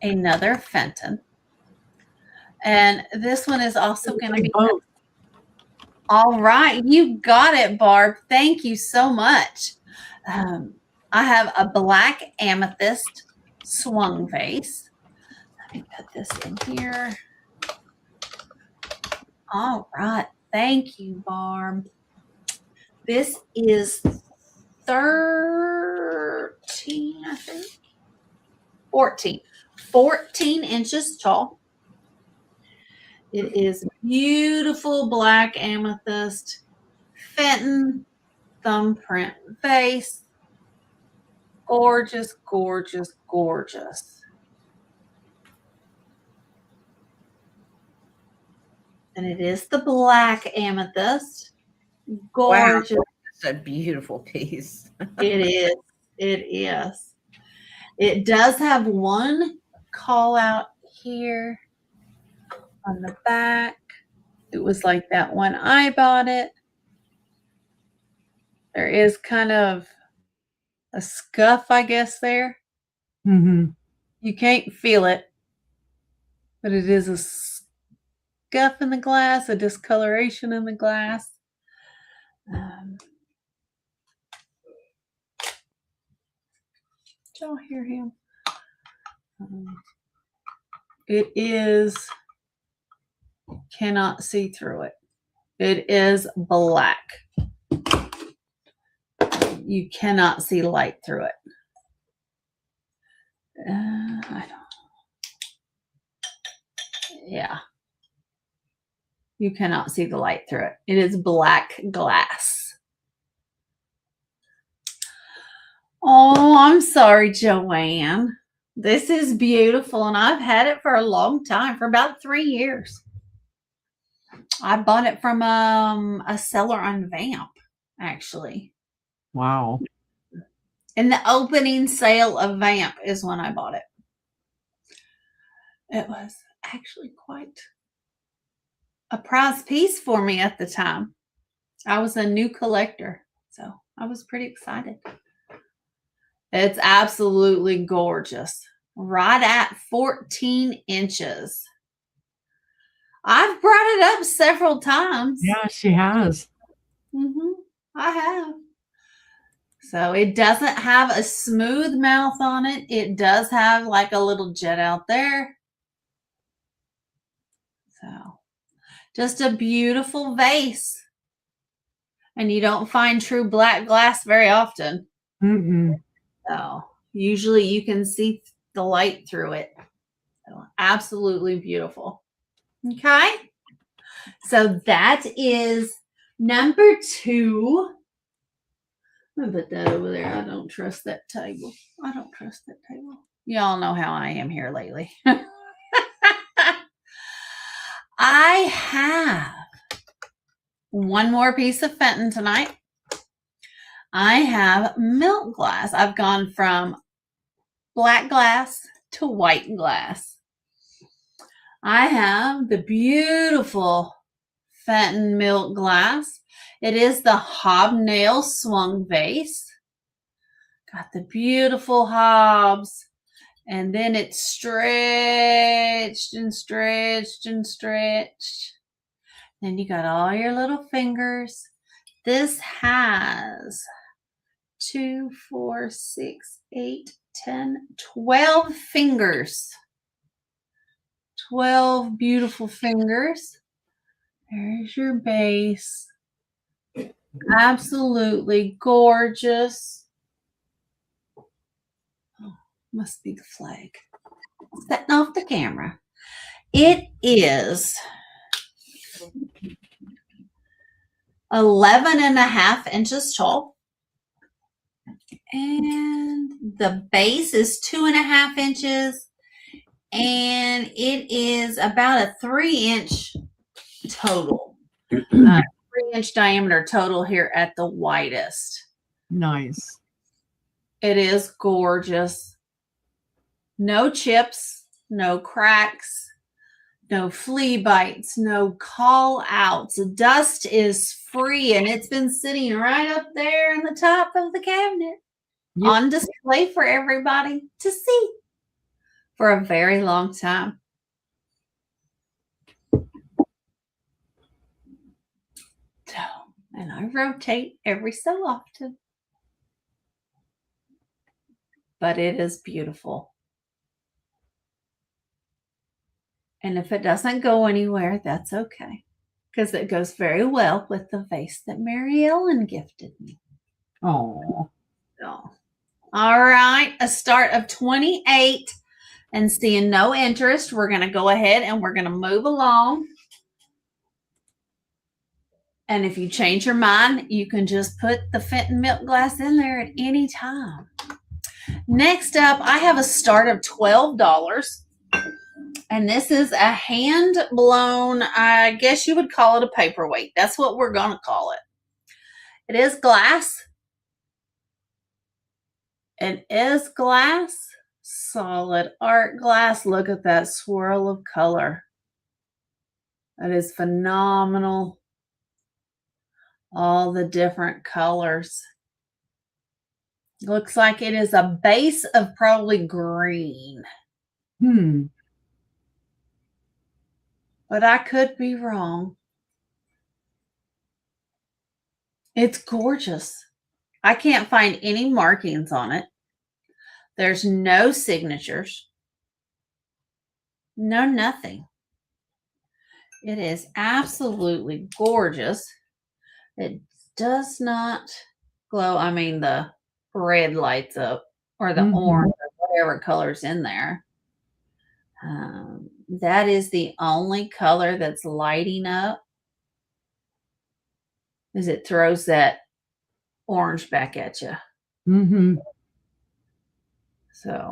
another Fenton. And this one is also going to be both. All right. You got it, Barb. Thank you so much. I have a black amethyst swung vase. Let me put this in here. All right. Thank you, Barb. This is 13, I think. 14. 14 inches tall. It is beautiful black amethyst, Fenton thumbprint vase. Gorgeous, gorgeous, gorgeous. And it is the black amethyst. Gorgeous. Wow, it's a beautiful piece. It is. It is. It does have one call out here on the back. It was like that when I bought it. There is kind of a scuff, I guess, there. Mm-hmm. You can't feel it, but it is a scuff in the glass, a discoloration in the glass. Did y'all hear him? It is, cannot see through it. It is black. You cannot see light through it. I don't. Yeah. You cannot see the light through it. It is black glass. Oh, I'm sorry, Joanne. This is beautiful, and I've had it for a long time, for about 3 years. I bought it from a seller on Vamp, actually. Wow. In the opening sale of Vamp is when I bought it. It was actually quite a prize piece for me at the time. I was a new collector, so I was pretty excited. It's absolutely gorgeous. Right at 14 inches. I've brought it up several times. Yeah, she has. I have. So it doesn't have a smooth mouth on it. It does have like a little jet out there. So just a beautiful vase. And you don't find true black glass very often. Mm-mm. So usually you can see the light through it. So absolutely beautiful. Okay. So that is number 2. I'm gonna put that over there. I don't trust that table. I don't trust that table. Y'all know how I am here lately. I have one more piece of Fenton tonight. I have milk glass. I've gone from black glass to white glass. I have the beautiful Fenton milk glass. It is the hobnail swung vase. Got the beautiful hobs. And then it's stretched and stretched and stretched. Then you got all your little fingers. This has 2, 4, 6, 8, 10, 12 fingers. 12 beautiful fingers. There's your base. Absolutely gorgeous. Oh, must be the flag. Setting off the camera. It is 11.5 inches tall. And the base is 2.5 inches. And it is about a 3-inch total. 3-inch diameter total here at the widest. Nice. It is gorgeous. No chips, no cracks, no flea bites, no call outs. The dust is free, and it's been sitting right up there in the top of the cabinet on display for everybody to see for a very long time. So, and I rotate every so often. But it is beautiful. And if it doesn't go anywhere, that's okay. Because it goes very well with the vase that Mary Ellen gifted me. Oh. So, all right. A start of 28 and seeing no interest. We're going to go ahead and we're going to move along. And if you change your mind, you can just put the Fenton milk glass in there at any time. Next up, I have a start of $12. And this is a hand blown, I guess you would call it a paperweight. That's what we're going to call it. It is glass. It is glass, solid art glass. Look at that swirl of color. That is phenomenal. All the different colors. Looks like it is a base of probably green. But I could be wrong. It's gorgeous. I can't find any markings on it. There's no signatures. No, nothing. It is absolutely gorgeous. It does not glow. I mean, the red lights up, or the orange, or whatever color's in there. That is the only color that's lighting up, is it throws that orange back at you. So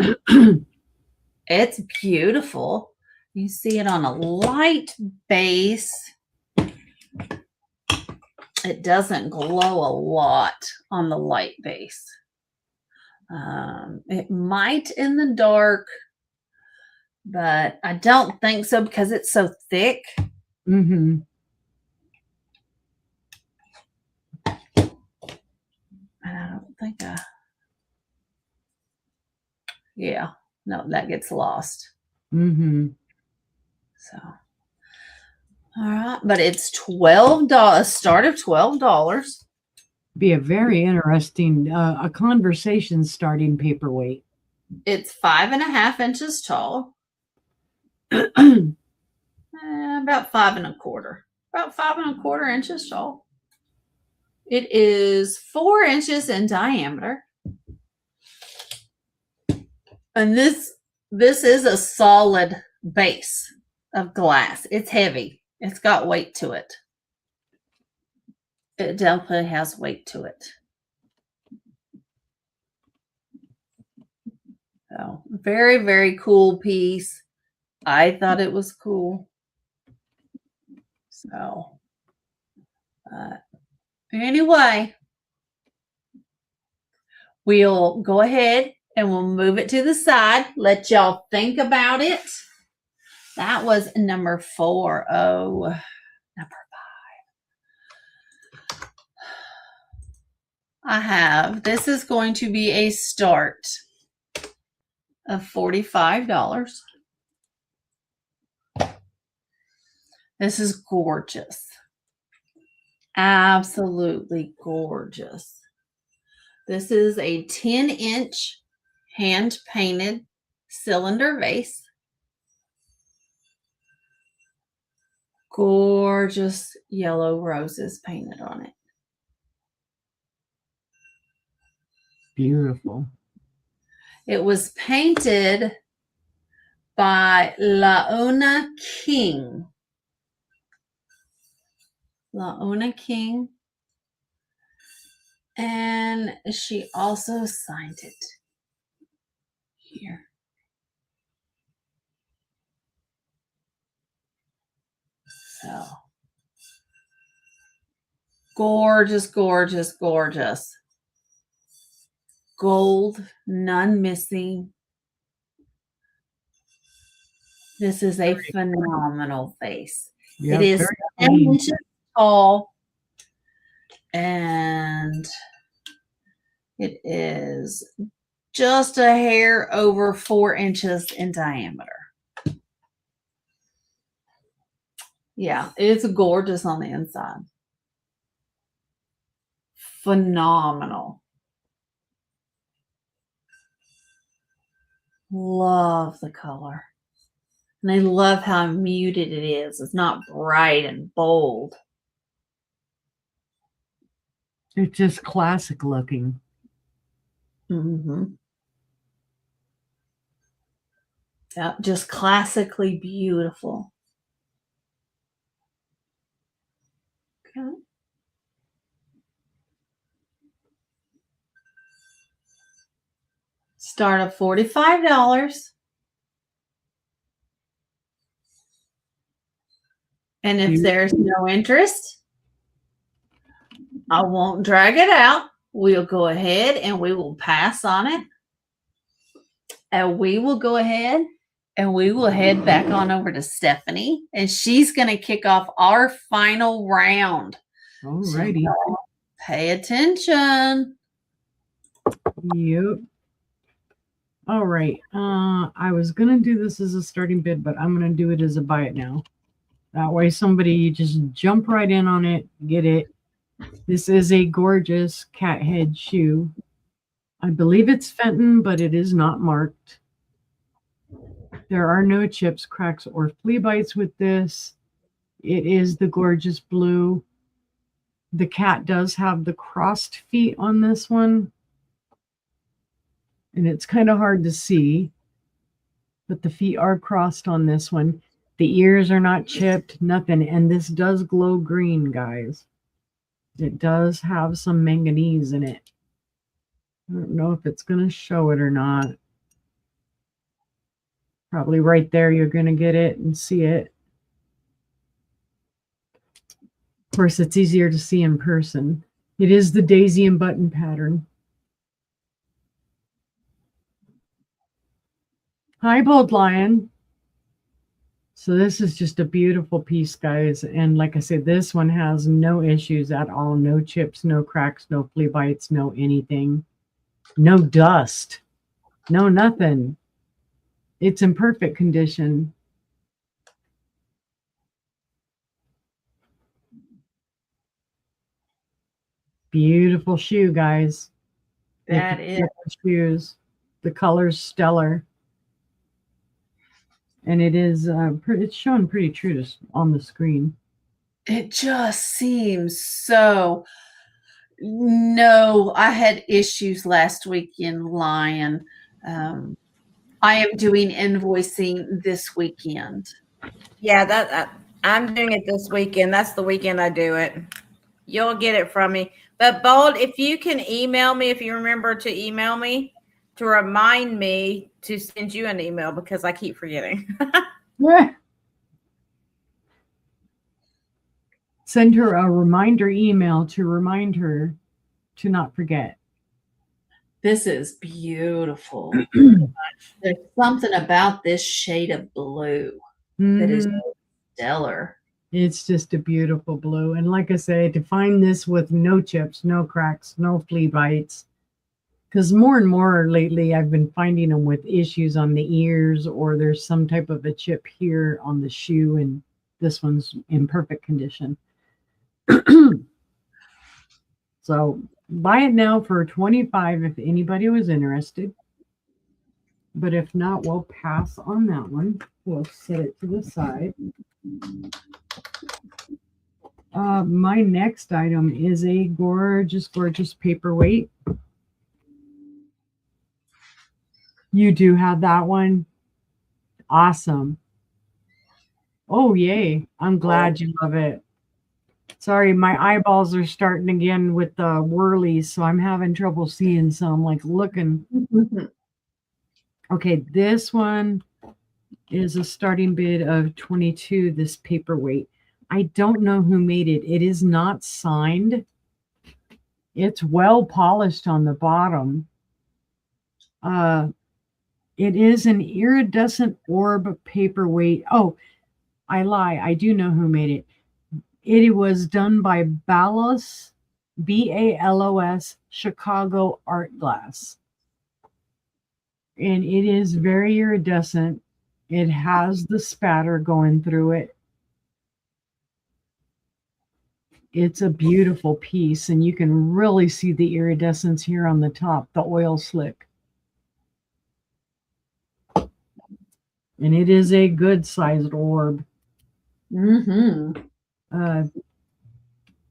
it's beautiful. You see it on a light base. It doesn't glow a lot on the light base. It might in the dark, but I don't think so because it's so thick. And I don't think yeah, no, that gets lost. So, all right, but it's $12, start of $12. Be a very interesting, a conversation starting paperweight. It's 5.5 inches tall. About 5.25. About 5.25 inches tall. It is 4 inches in diameter. And this is a solid base of glass. It's heavy. It's got weight to it. It definitely has weight to it. So, very, very cool piece. I thought it was cool. So, anyway, we'll go ahead and we'll move it to the side. Let y'all think about it. That was number 4. Oh, number 5. This is going to be a start of $45. This is gorgeous. Absolutely gorgeous. This is a 10-inch hand-painted cylinder vase. Gorgeous yellow roses painted on it. Beautiful. It was painted by Laona King. Laona King. And she also signed it here. So gorgeous, gorgeous, gorgeous. Gold, none missing. This is a phenomenal vase. Yep, it is 10 inches tall, and it is just a hair over 4 inches in diameter. Yeah, it's gorgeous on the inside. Phenomenal. Love the color. And I love how muted it is. It's not bright and bold. It's just classic looking. Yeah, just classically beautiful. Okay. Start at $45. And if there's no interest, I won't drag it out. We'll go ahead and we will pass on it. And we will go ahead and we will head back on over to Stephanie. And she's going to kick off our final round. Alrighty. So pay attention. Yep. All right. I was going to do this as a starting bid, but I'm going to do it as a buy it now. That way somebody just jump right in on it, get it. This is a gorgeous cat head shoe. I believe it's Fenton, but it is not marked. There are no chips, cracks, or flea bites with this. It is the gorgeous blue. The cat does have the crossed feet on this one. And it's kind of hard to see, but the feet are crossed on this one. The ears are not chipped, nothing. And this does glow green, guys. It does have some manganese in it. I don't know if it's going to show it or not. Probably right there you're going to get it and see it. Of course, it's easier to see in person. It is the daisy and button pattern. Hi, Bold Lion. So this is just a beautiful piece, guys. And like I said, this one has no issues at all. No chips, no cracks, no flea bites, no anything. No dust. No nothing. It's in perfect condition. Beautiful shoe, guys. That is shoes. The color's stellar. And it is, it's showing pretty true on the screen. It just seems so. No, I had issues last week in Lion. I am doing invoicing this weekend. Yeah, I'm doing it this weekend. That's the weekend I do it. You'll get it from me. But Bold, if you can email me, if you remember to email me, to remind me to send you an email because I keep forgetting. Yeah. Send her a reminder email to remind her to not forget. This is beautiful. There's something about this shade of blue that is stellar. It's just a beautiful blue. And like I say, to find this with no chips, no cracks, no flea bites, because more and more lately I've been finding them with issues on the ears, or there's some type of a chip here on the shoe, and this one's in perfect condition. So buy it now for $25 if anybody was interested. But if not, we'll pass on that one. We'll set it to the side. My next item is a gorgeous, gorgeous paperweight. You do have that one? Awesome. Oh, yay. I'm glad you love it. Sorry, my eyeballs are starting again with the whirlies, so I'm having trouble seeing some, like looking. Okay, this one is a starting bid of 22, this paperweight. I don't know who made it. It is not signed. It's well polished on the bottom. It is an iridescent orb paperweight. Oh, I lie. I do know who made it. It was done by Balos, B-A-L-O-S, Chicago Art Glass. And it is very iridescent. It has the spatter going through it. It's a beautiful piece, and you can really see the iridescence here on the top, the oil slick. And it is a good sized orb.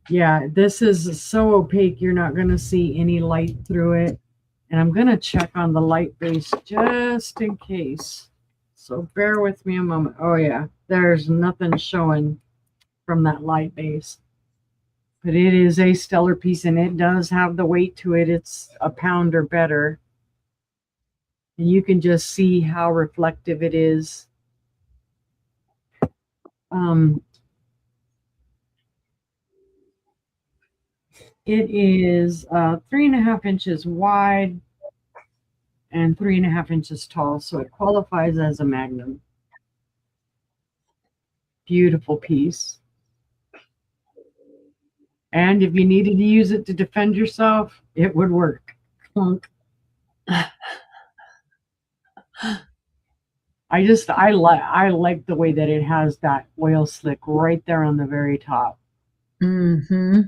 Yeah, this is so opaque, you're not going to see any light through it. And I'm going to check on the light base just in case. So bear with me a moment. Oh, yeah, there's nothing showing from that light base. But it is a stellar piece, and it does have the weight to it. It's a pound or better. And you can just see how reflective it is. It is 3.5 inches wide and 3.5 inches tall, so it qualifies as a magnum. Beautiful piece. And if you needed to use it to defend yourself, it would work. Clunk. I like the way that it has that oil slick right there on the very top. Mm-hmm.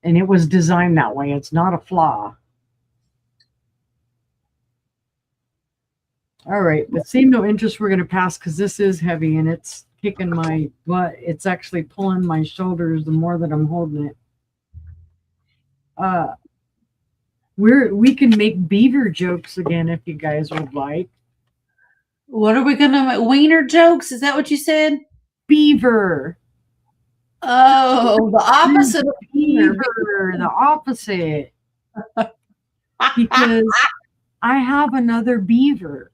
And it was designed that way. It's not a flaw. All right, but seem no interest, we're going to pass because this is heavy and it's kicking my butt. It's actually pulling my shoulders the more that I'm holding it. We can make beaver jokes again if you guys would like. What are we gonna make? Wiener jokes? Is that what you said? Beaver. Oh, the opposite of beaver. The opposite. Because I have another beaver.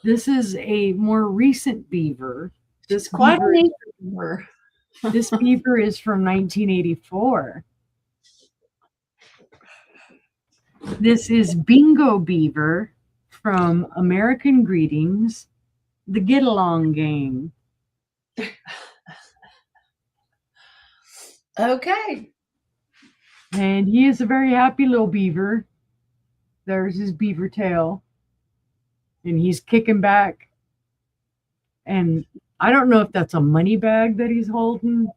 This is a more recent beaver. This beaver is from 1984. This is Bingo Beaver from American Greetings, the Get Along Game. Okay. And he is a very happy little beaver. There's his beaver tail. And he's kicking back. And I don't know if that's a money bag that he's holding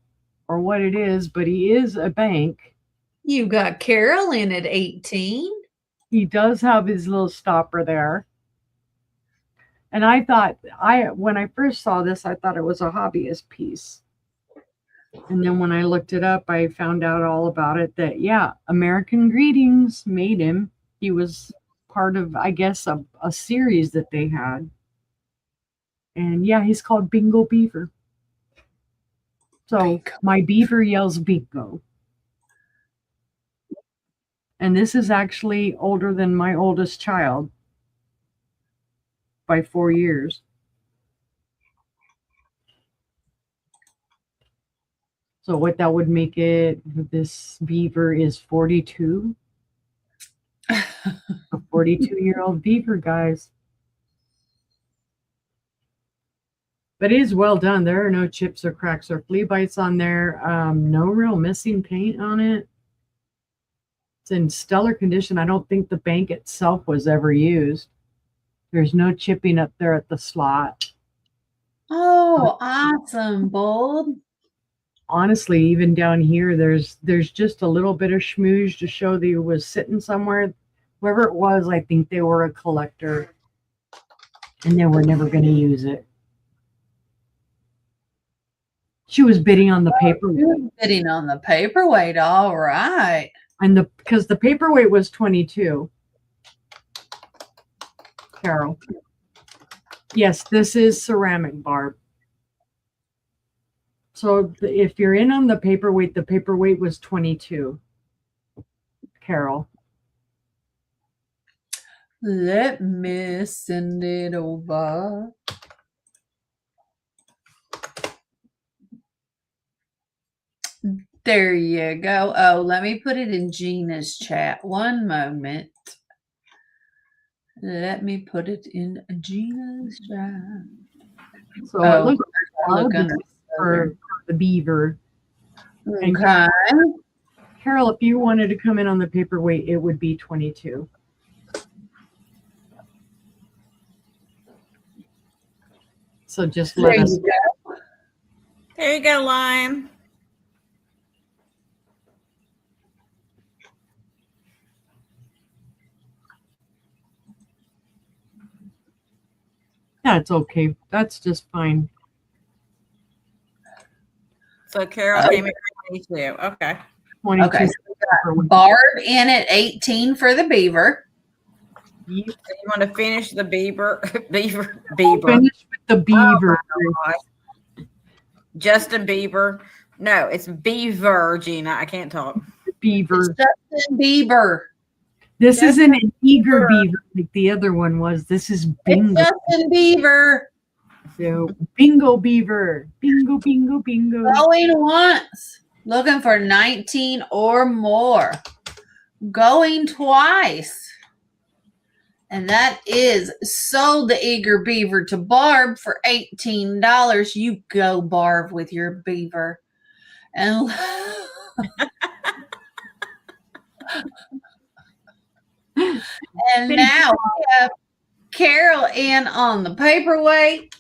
or what it is, but he is a bank. You got Carol in at 18. He does have his little stopper there. And I thought, when I first saw this, I thought it was a hobbyist piece. And then when I looked it up, I found out all about it that, yeah, American Greetings made him. He was part of, I guess, a series that they had. And yeah, he's called Bingo Beaver. So my beaver yells bingo. And this is actually older than my oldest child by 4 years. So what that would make it, this beaver is 42. A 42-year-old beaver, guys. But it is well done. There are no chips or cracks or flea bites on there. No real missing paint on it. It's in stellar condition. I don't think the bank itself was ever used. There's no chipping up there at the slot. Oh, awesome, Bold. Honestly, even down here, there's just a little bit of schmooze to show that he was sitting somewhere. Whoever it was, I think they were a collector. And they were never going to use it. She was bidding on the paperweight. Bidding on the paperweight, all right. And because the paperweight was 22. Carol. Yes, this is ceramic, Barb. So if you're in on the paperweight was 22. Carol. Let me send it over. There you go. Oh, let me put it in Gina's chat. One moment. Let me put it in Gina's chat. So it looks for the beaver. Okay. And Carol, if you wanted to come in on the paperweight, it would be 22. So just let us go. There you go, Lime. That's okay. That's just fine. So Carol came in at 22. Okay. 22. Okay. So we got Barb in at 18 for the beaver. So you want to finish the beaver? Beaver. Finish with the beaver. Oh, Justin Bieber. No, it's Beaver, Gina. I can't talk. Beaver. It's Justin Bieber. This Justin isn't an eager Bieber. beaver like the other one was. This is It's bingo. Justin Bieber. So, bingo beaver. Bingo, bingo, bingo. Going once. Looking for 19 or more. Going twice. And that is sold the eager beaver to Barb for $18. You go, Barb, with your beaver. And and now we have Carol in on the paperweight.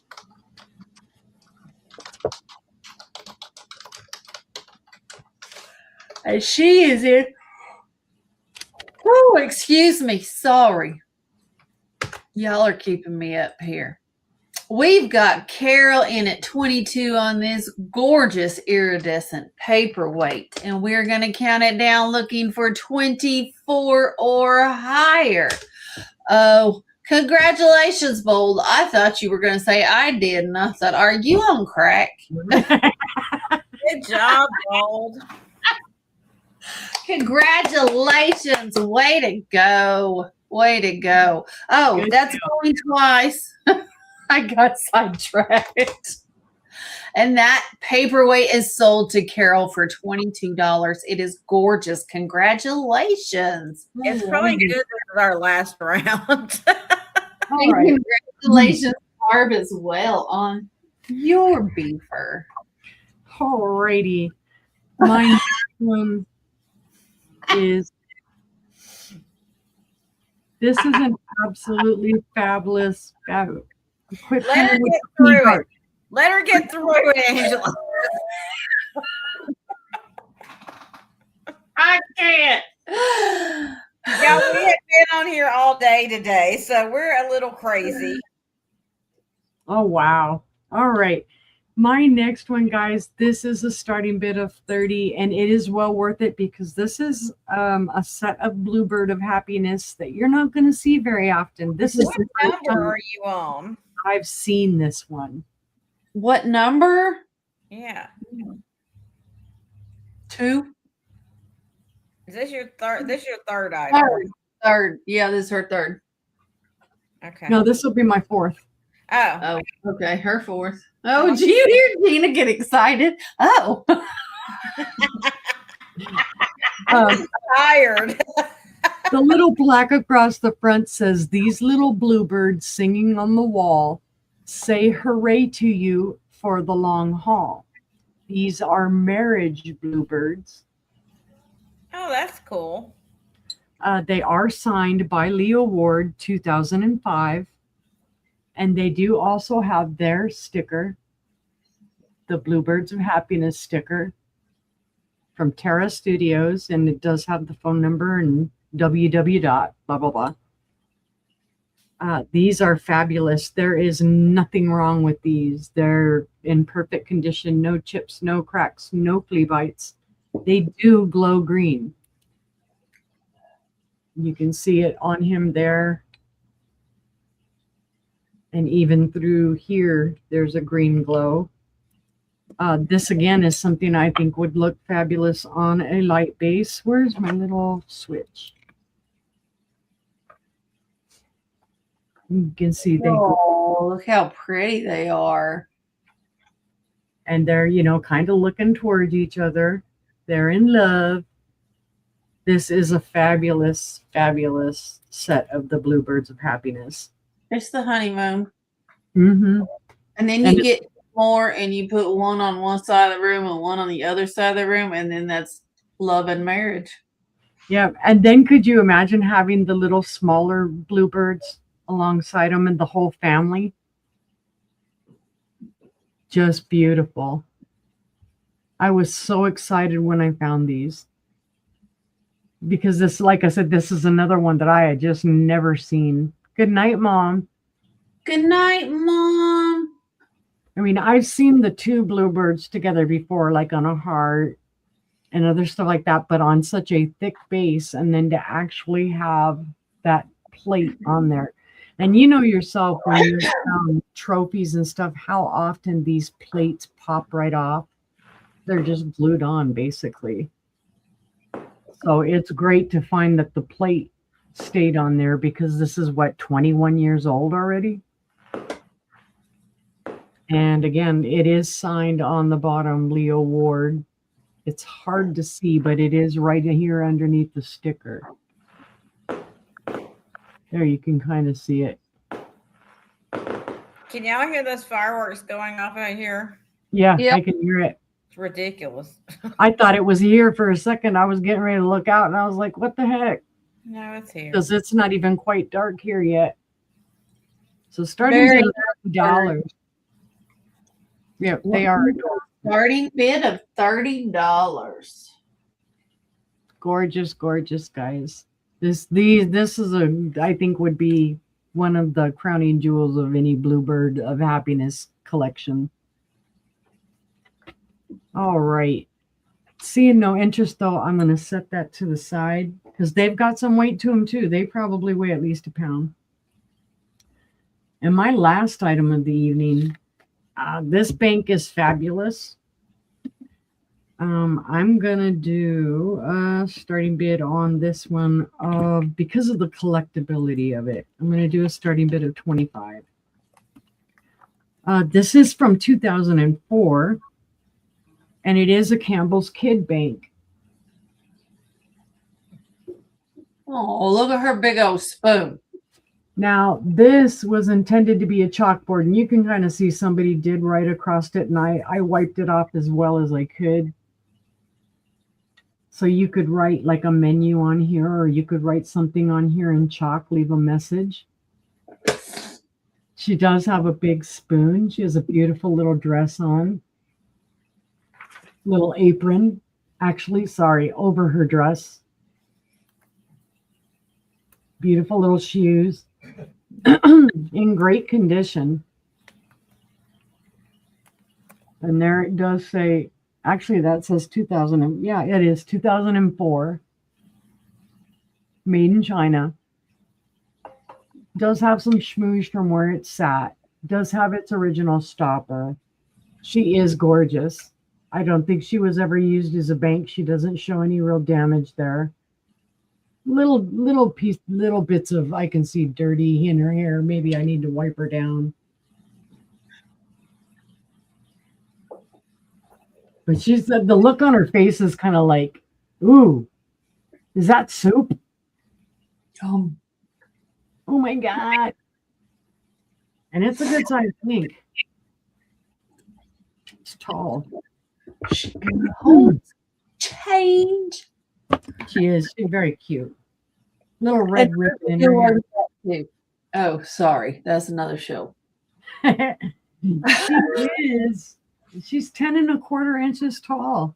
And she is in. Oh, excuse me. Sorry. Y'all are keeping me up here. We've got Carol in at 22 on this gorgeous iridescent paperweight. And we're going to count it down looking for 24 or higher. Oh, congratulations, Bold. I thought you were going to say I did. And I thought, are you on crack? Good job, Bold. Congratulations. Way to go. Way to go. Oh, Good that's job. going twice. I got sidetracked. And that paperweight is sold to Carol for $22. It is gorgeous. Congratulations. It's probably good this is our last round. All And right. congratulations, Barb, as well on your beaver. Alrighty. My next one is this is an absolutely fabulous. Quit Let her playing with get the through it. heart. Let her get through it, Angela. I can't. Yeah, we have been on here all day today, so we're a little crazy. Oh wow. All right. My next one, guys, this is a starting bid of 30, and it is well worth it because this is a set of Bluebird of Happiness that you're not going to see very often. This is What the first number time are you on? I've seen this one. What number? Yeah. 2? Is this your third? This is your third item. Third. Yeah, this is her third. Okay. No, this will be my fourth. Oh, Oh, okay. Her fourth. Oh, do you hear Gina get excited? Oh. Um, tired. the little plaque across the front says, "These little bluebirds singing on the wall say hooray to you for the long haul. These are marriage bluebirds. Oh, that's cool. They are signed by Leo Ward, 2005. And they do also have their sticker, the Bluebirds of Happiness sticker from Terra Studios. And it does have the phone number and www. Blah, blah, blah. These are fabulous. There is nothing wrong with these. They're in perfect condition. No chips, no cracks, no flea bites. They do glow green. You can see it on him there. And even through here, there's a green glow. This again is something I think would look fabulous on a light base. Where's my little switch? You can see they go, Oh, look how pretty they are. and they're, kind of looking towards each other. They're in love. This is a fabulous, fabulous set of the Bluebirds of Happiness. It's the honeymoon. Mm-hmm. And then And you get more and you put one on one side of the room and one on the other side of the room. And then that's love and marriage. Yeah. And then could you imagine having the little smaller bluebirds alongside them and the whole family? Just beautiful. I was so excited when I found these. Because this, like I said, this is another one that I had just never seen. Good night, Mom. Good night, Mom. I mean, I've seen the two bluebirds together before, like on a heart and other stuff like that, but on such a thick base, and then to actually have that plate on there. And you know yourself when you found trophies and stuff, how often these plates pop right off. They're just glued on, basically. So it's great to find that the plate stayed on there because this is what, 21 years old already. And again, it is signed on the bottom, Leo Ward. It's hard to see, but it is right here underneath the sticker. There, you can kind of see it. Can y'all hear those fireworks going off out here? Yeah, Yep. I can hear it. It's ridiculous. I thought it was here for a second. I was getting ready to look out and I was like, what the heck? No, it's here. Because it's not even quite dark here yet. So starting Very at $30. Yep, they are Starting bid of $30. gorgeous, gorgeous, guys. This is I think would be one of the crowning jewels of any Bluebird of Happiness collection. All right. Seeing no interest though, I'm going to set that to the side because they've got some weight to them too. They probably weigh at least a pound. And my last item of the evening, this bank is fabulous. I'm going to do a starting bid on this one because of the collectability of it. I'm going to do a starting bid of 25. This is from 2004, and it is a Campbell's Kid Bank. Oh, look at her big old spoon. Now, this was intended to be a chalkboard, and you can kind of see somebody did write across it, and I wiped it off as well as I could. So you could write like a menu on here, or you could write something on here in chalk, leave a message. She does have a big spoon. She has a beautiful little dress on. Little apron, actually, sorry, over her dress. Beautiful little shoes. In great condition. And there it does say, actually that says 2000, yeah, it is 2004. Made in China. Does have some schmooze from where it's sat. Does have its original stopper. She is gorgeous. I don't think she was ever used as a bank. She doesn't show any real damage there. Little bits of, I can see dirty in her hair. Maybe I need to wipe her down. But she said the look on her face is kind of like, ooh, is that soup? Oh my God. And it's a good size pink. It's tall. Change. She is. She's very cute. Little red ribbon in her hair. Oh, sorry. That's another show. She is. She's 10 1/4 inches tall.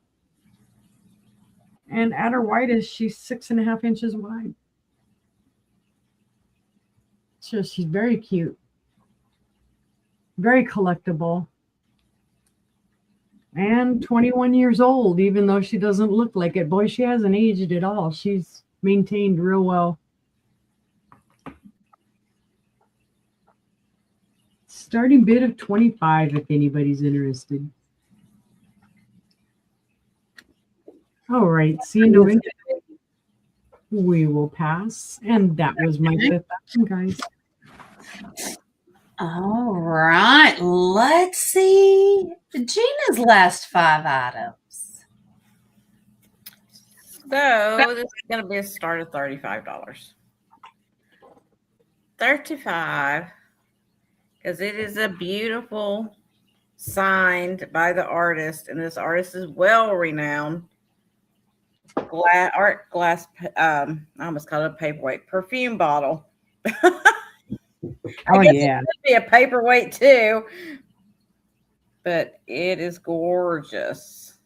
And at her widest, she's 6.5 inches wide. So she's very cute. Very collectible. And 21 years old, even though she doesn't look like it. Boy, she hasn't aged at all. She's maintained real well. Starting bid of 25 if anybody's interested. All right, seeing no interest, we will pass. And that was my 5th action, guys. All right, let's see Gina's last 5 items. So this is going to be a start of $35. 35 because it is a beautiful signed by the artist, and this artist is well renowned. I almost called it a paperweight perfume bottle. Oh, yeah. It could be a paperweight too, but it is gorgeous.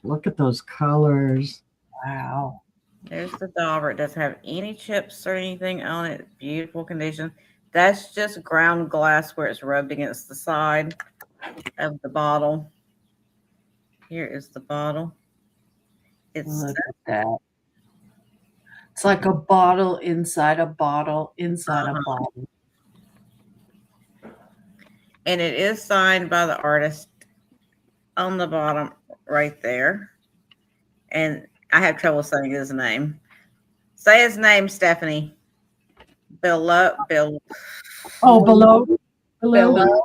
Look at those colors. Wow. There's the dauber. It doesn't have any chips or anything on it. Beautiful condition. That's just ground glass where it's rubbed against the side of the bottle. Here is the bottle. Look at that. It's like a bottle inside a bottle inside a bottle. And it is signed by the artist on the bottom right there. And I have trouble saying his name. Say his name, Stephanie. Bill. Oh, below. Below.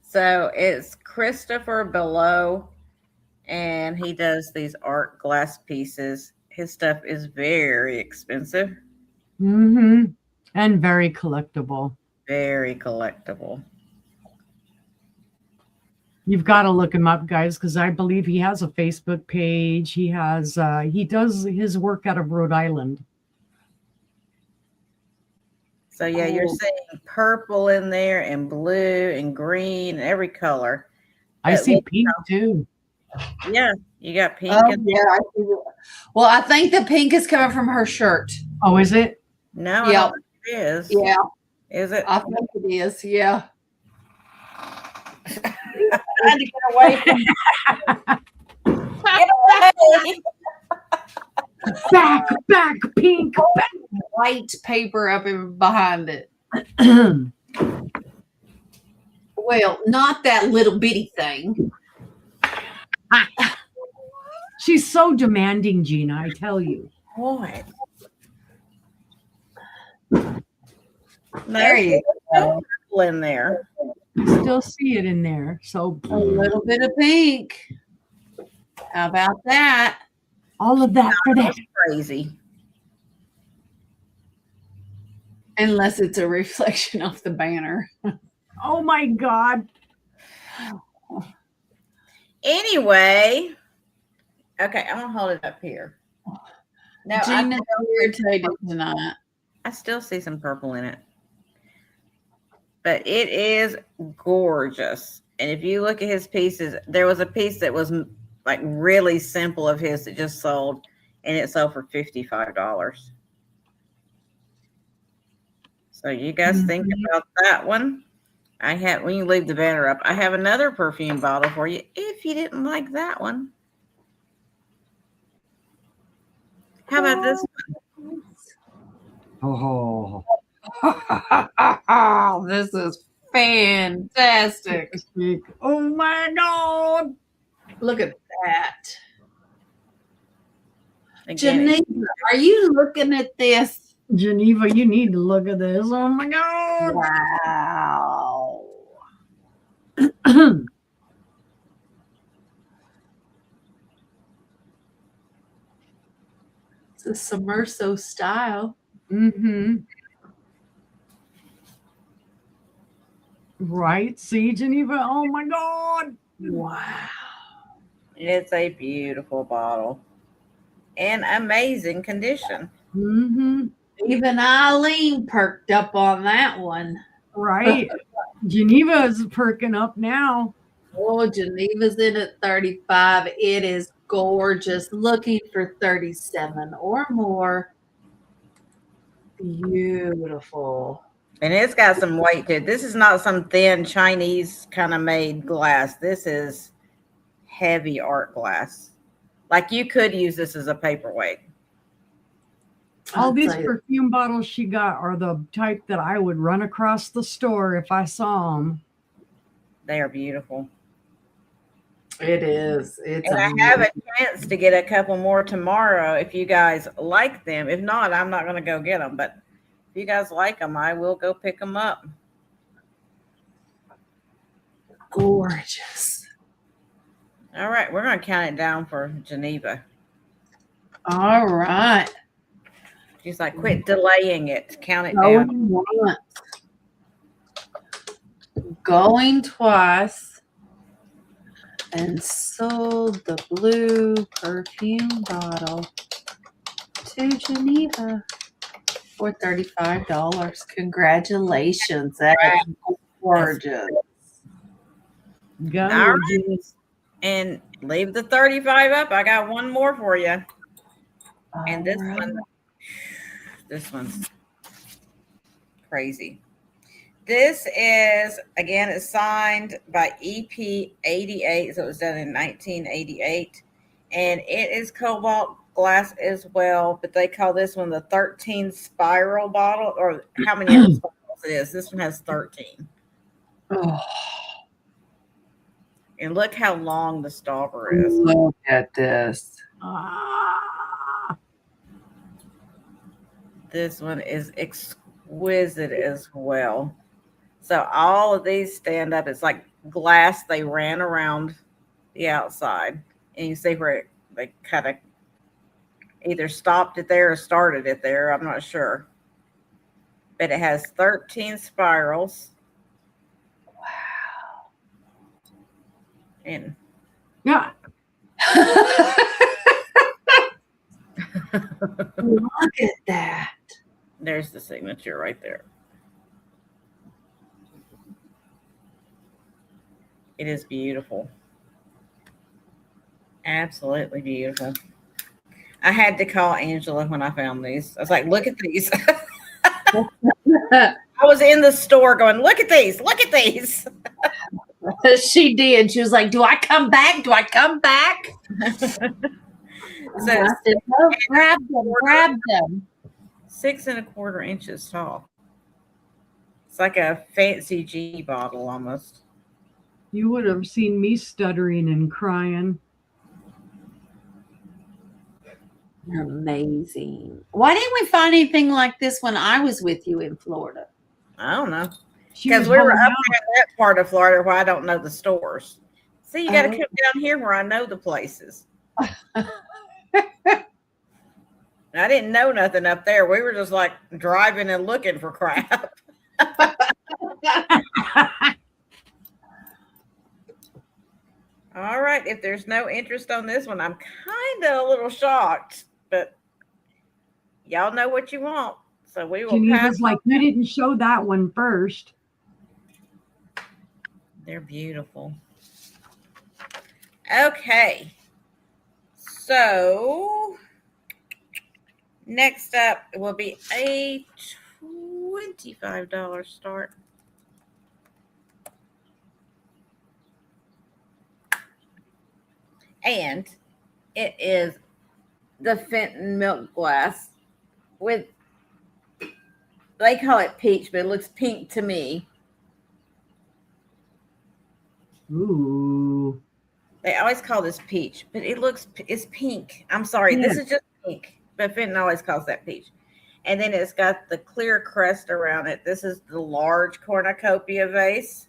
So it's Christopher Below, and he does these art glass pieces. His stuff is very expensive. Mm-hmm. And very collectible. Very collectible. You've got to look him up, guys, because I believe he has a Facebook page. He does his work out of Rhode Island. So yeah, you're seeing purple in there and blue and green and every color. I see pink too. Yeah, you got pink. Oh, yeah. I see. Well, I think the pink is coming from her shirt. Oh, is it? No, Yeah. I don't think it is. Yeah. Is it? I think it is. Yeah. Trying to get away from get away. Back, pink, back. White paper up in behind it. Well, not that little bitty thing. She's so demanding, Gina, I tell you. What? There you go. In there. I still see it in there. So A little bit of pink. How about that? all of that for that. That's crazy. Unless it's a reflection off the banner. Oh my God. Anyway, okay, I'm gonna hold it up here. No, Gina's irritated tonight. I still see some purple in it, but it is gorgeous. And if you look at his pieces, there was a piece that was like really simple of his that just sold, and it sold for $55. So you guys think about that one. When you leave the banner up, I have another perfume bottle for you if you didn't like that one. How about this one? Oh, This is fantastic. oh my God. Look at that. Again, Geneva, are you looking at this? Geneva, you need to look at this. Oh my God. Wow. It's a Submerso style. Mm-hmm. Right? See, Geneva? Oh my God. Wow. it's a beautiful bottle and amazing condition. Mm-hmm. Even Eileen perked up on that one. Right. Geneva is perking up now. Oh, Geneva's in at 35. It is gorgeous. Looking for 37 or more. Beautiful. And it's got some weight to it. This is not some thin Chinese kind of made glass. This is heavy art glass. Like you could use this as a paperweight. All these perfume bottles she got are the type that I would run across the store if I saw them. They are beautiful. It is. It's And I have a chance to get a couple more tomorrow if you guys like them. If not, I'm not going to go get them. But if you guys like them, I will go pick them up. gorgeous. All right, we're going to count it down for Geneva. All right. She's like, quit delaying it. Count it down. Once. Going twice. And sold the blue perfume bottle to Geneva for $35. Congratulations. That is gorgeous. Go. All right. And leave the 35 up. I got one more for you. And this one's crazy. This is, again, it's signed by EP88. So it was done in 1988. And it is cobalt glass as well. But they call this one the 13 spiral bottle. Or how many other spirals it is. This one has 13. Oh, And look how long the stopper is. look at this. Ah. This one is exquisite as well. So all of these stand up. It's like glass they ran around the outside. And you see where they kind of either stopped it there or started it there. I'm not sure. But it has 13 spirals. Wow. And Yeah. Look at that. there's the signature right there. It is beautiful. Absolutely beautiful. I had to call Angela when I found these. I was like, look at these. I was in the store going, look at these. Look at these. She did. She was like, do I come back? Do I come back? So I said, no, grab them, grab them. 6 1/4 inches tall. It's like a fancy genie bottle almost. You would have seen me stuttering and crying. Amazing. Why didn't we find anything like this when I was with you in Florida? I don't know. She Because was we were holding up out. there in that part of Florida where I don't know the stores. See, you got to Oh. come down here where I know the places. I didn't know nothing up there. We were just like driving and looking for crap. All right. If there's no interest on this one, I'm kind of a little shocked, but y'all know what you want. So we will pass. Geneva's like, you didn't show that one first. They're beautiful. Okay. So next up will be a $25 start. And it is the Fenton milk glass with, they call it peach, but it looks pink to me. Ooh. They always call this peach, but it's pink. I'm sorry. Yeah. This is just pink, but Fenton always calls that peach. And then it's got the clear crest around it. This is the large cornucopia vase.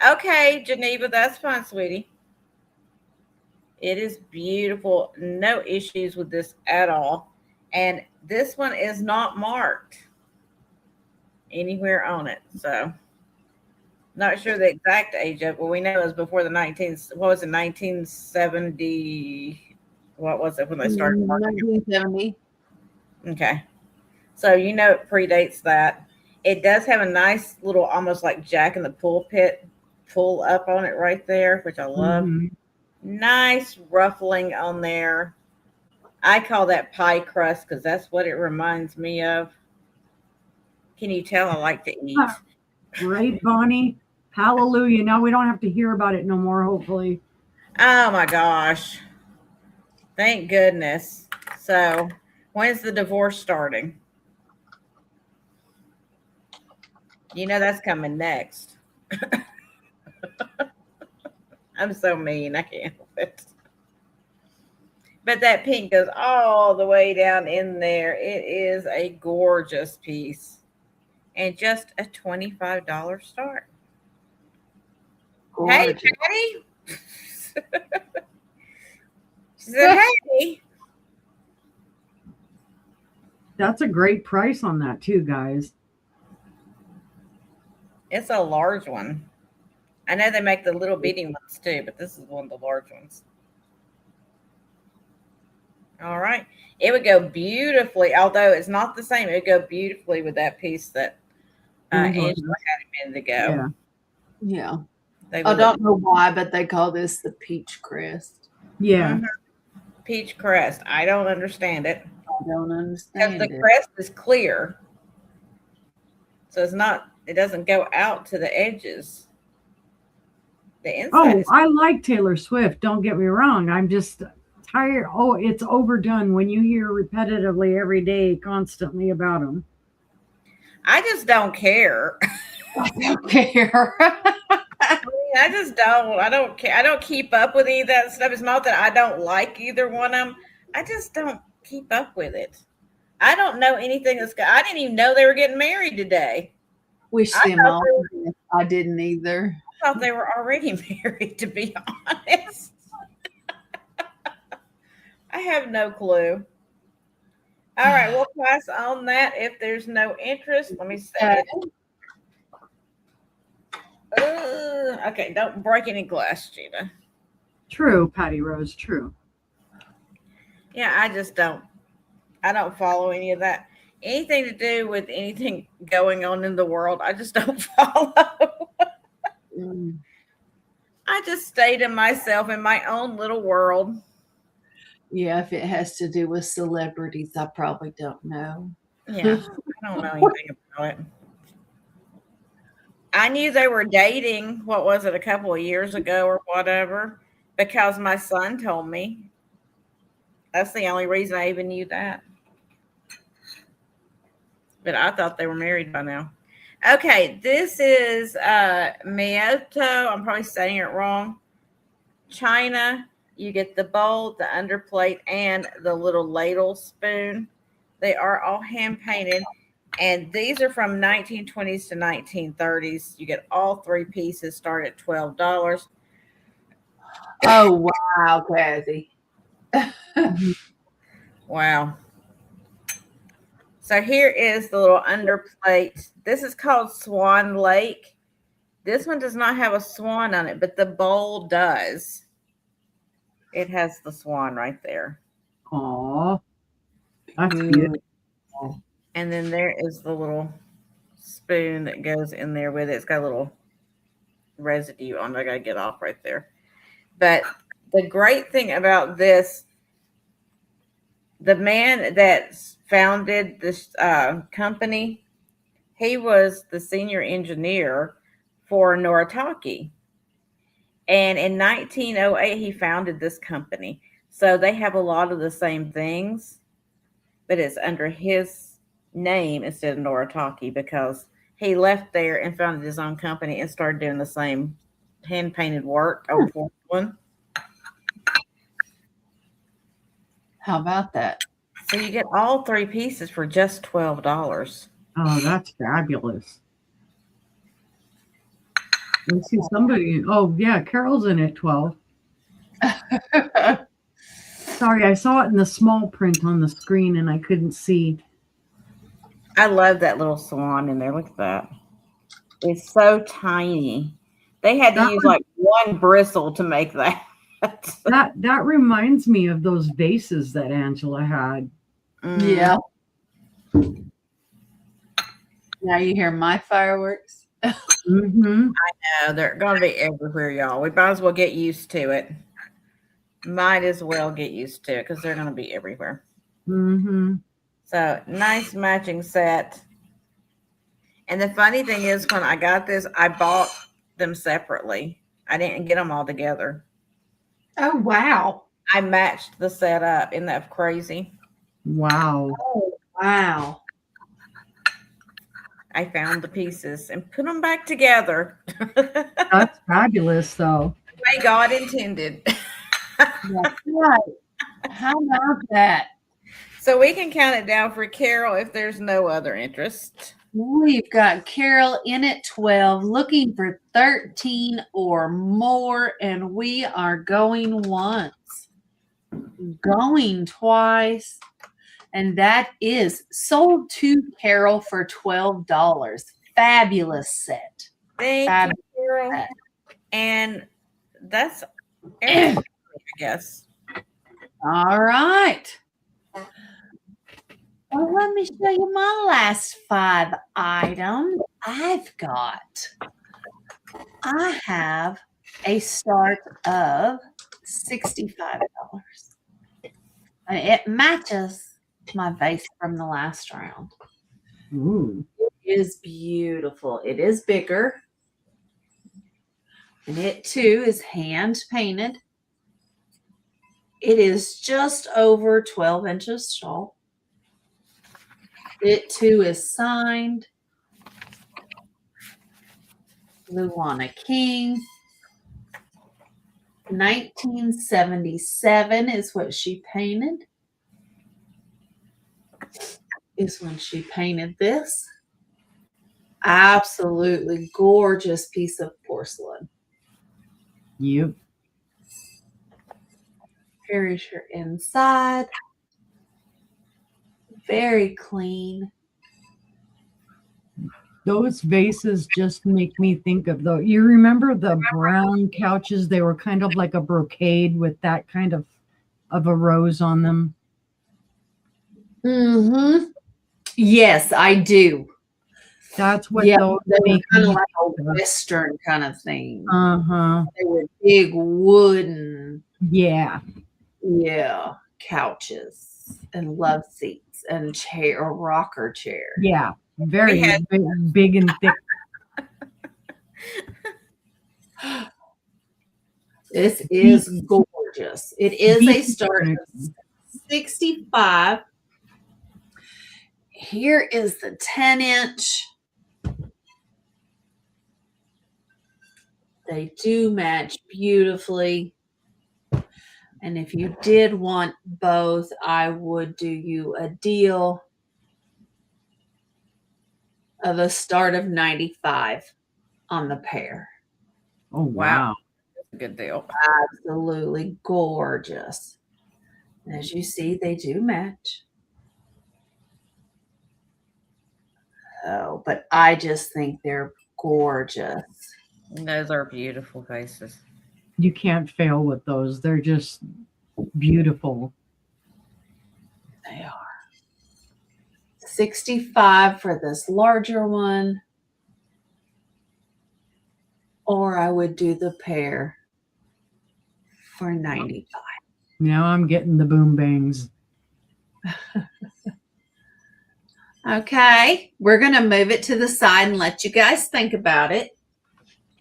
Okay, Geneva, that's fine, sweetie. It is beautiful. No issues with this at all. And this one is not marked anywhere on it. So not sure the exact age of it, but we know it was before the 1970. What was it when they started marketing? 1970. Okay. So you know it predates that. It does have a nice little, almost like Jack in the Pulpit pull up on it right there, which I love. Mhm. Nice ruffling on there. I call that pie crust because that's what it reminds me of. Can you tell I like to eat? Right, Bonnie? Hallelujah. Now we don't have to hear about it no more, hopefully. Oh my gosh. Thank goodness. So when's the divorce starting? You know that's coming next. I'm so mean. I can't help it. But that pink goes all the way down in there. It is a gorgeous piece. And just a $25 start. Hey, Gorgeous. Patty. She said, hey. That's a great price on that too, guys. It's a large one. I know they make the little bitty ones too, but this is one of the large ones. All right. It would go beautifully, although it's not the same. It would go beautifully with that piece that Angela had a minute ago. Yeah. Yeah. They I would don't know why, but they call this the peach crest. Yeah. Mhm. Peach crest. I don't understand it. I don't Because understand the it. crest is clear. So it doesn't go out to the edges. The inside Oh, is I like Taylor Swift. Don't get me wrong. I'm just tired. Oh, it's overdone when you hear repetitively every day, constantly about them. I just don't care. I don't care. I just don't. I don't care. I don't keep up with any of that stuff. It's not that I don't like either one of them. I just don't keep up with it. I don't know anything that's. I didn't even know they were getting married today. Wish I them thought all. they were, I didn't either. I thought they were already married. To be honest, I have no clue. All right, we'll pass on that if there's no interest. Let me set Okay. it. Okay, don't break any glass, Gina. True, Patty Rose, true. Yeah, I just don't. I don't follow any of that. Anything to do with anything going on in the world, I just don't follow. Mm. I just stay to myself in my own little world. Yeah, if it has to do with celebrities, I probably don't know. Yeah, I don't know anything about it. I knew they were dating, what was it, a couple of years ago or whatever, because my son told me. That's the only reason I even knew that. But I thought they were married by now. Okay, this is Miyoto. I'm probably saying it wrong. China. You get the bowl, the underplate, and the little ladle spoon. They are all hand painted. And these are from 1920s to 1930s. You get all three pieces, start at $12. Oh, wow, Kathy. Wow. So here is the little underplate. This is called Swan Lake. This one does not have a swan on it, but the bowl does. It has the swan right there. Aw, that's beautiful. And then there is the little spoon that goes in there with it. It's got a little residue on it. I got to get off right there. But the great thing about this, the man that founded this company, he was the senior engineer for Noritake. And in 1908, he founded this company. So they have a lot of the same things, but it's under his name instead of Noritake because he left there and founded his own company and started doing the same hand painted work over porcelain. How about that? So you get all three pieces for just $12. Oh, that's fabulous. I see somebody. Oh, yeah, Carol's in at 12. Sorry, I saw it in the small print on the screen and I couldn't see. I love that little swan in there. Look at that. It's so tiny. They had to use like one bristle to make that. That reminds me of those vases that Angela had. Yeah. Now you hear my fireworks. Mm-hmm. I know they're going to be everywhere, y'all. We might as well get used to it. Might as well get used to it because they're going to be everywhere. Mm-hmm. So nice matching set. And the funny thing is, when I got this, I bought them separately. I didn't get them all together. Oh, wow. I matched the set up. Isn't that crazy? Wow. Oh, wow. I found the pieces and put them back together. That's fabulous, though. The way God intended. That's right. How about that? So we can count it down for Carol if there's no other interest. We've got Carol in at 12, looking for 13 or more, and we are going once, going twice, and that is sold to Carol for $12. Fabulous set. Thank you, Carol. And that's everything, I guess. All right. Well, let me show you my last 5 items. I have a start of $65. And it matches my vase from the last round. Ooh. It is beautiful. It is bigger. And it too is hand painted. It is just over 12 inches tall. It too is signed Luana King. 1977 is what she painted. is when she painted this. Absolutely gorgeous piece of porcelain. Yep. Here's your inside. Very clean. Those vases just make me think of you remember the brown couches? They were kind of like a brocade with that kind of a rose on them. Mm-hmm. Yes, I do. That's what Yeah, those they were make kind of me like a think of. Western kind of thing. Uh-huh. They were big wooden, Yeah. couches and love seats and chair or rocker chair. Yeah. Very had- big and thick. This is gorgeous. It is a start of 65. Here is the 10-inch. They do match beautifully. And if you did want both, I would do you a deal of a start of 95 on the pair. Oh, wow. That's a good deal. Absolutely gorgeous. As you see, they do match. Oh, but I just think they're gorgeous. Those are beautiful vases. You can't fail with those. They're just beautiful. They are. 65 for this larger one. Or I would do the pair for 95. Now I'm getting the boom bangs. Okay, we're going to move it to the side and let you guys think about it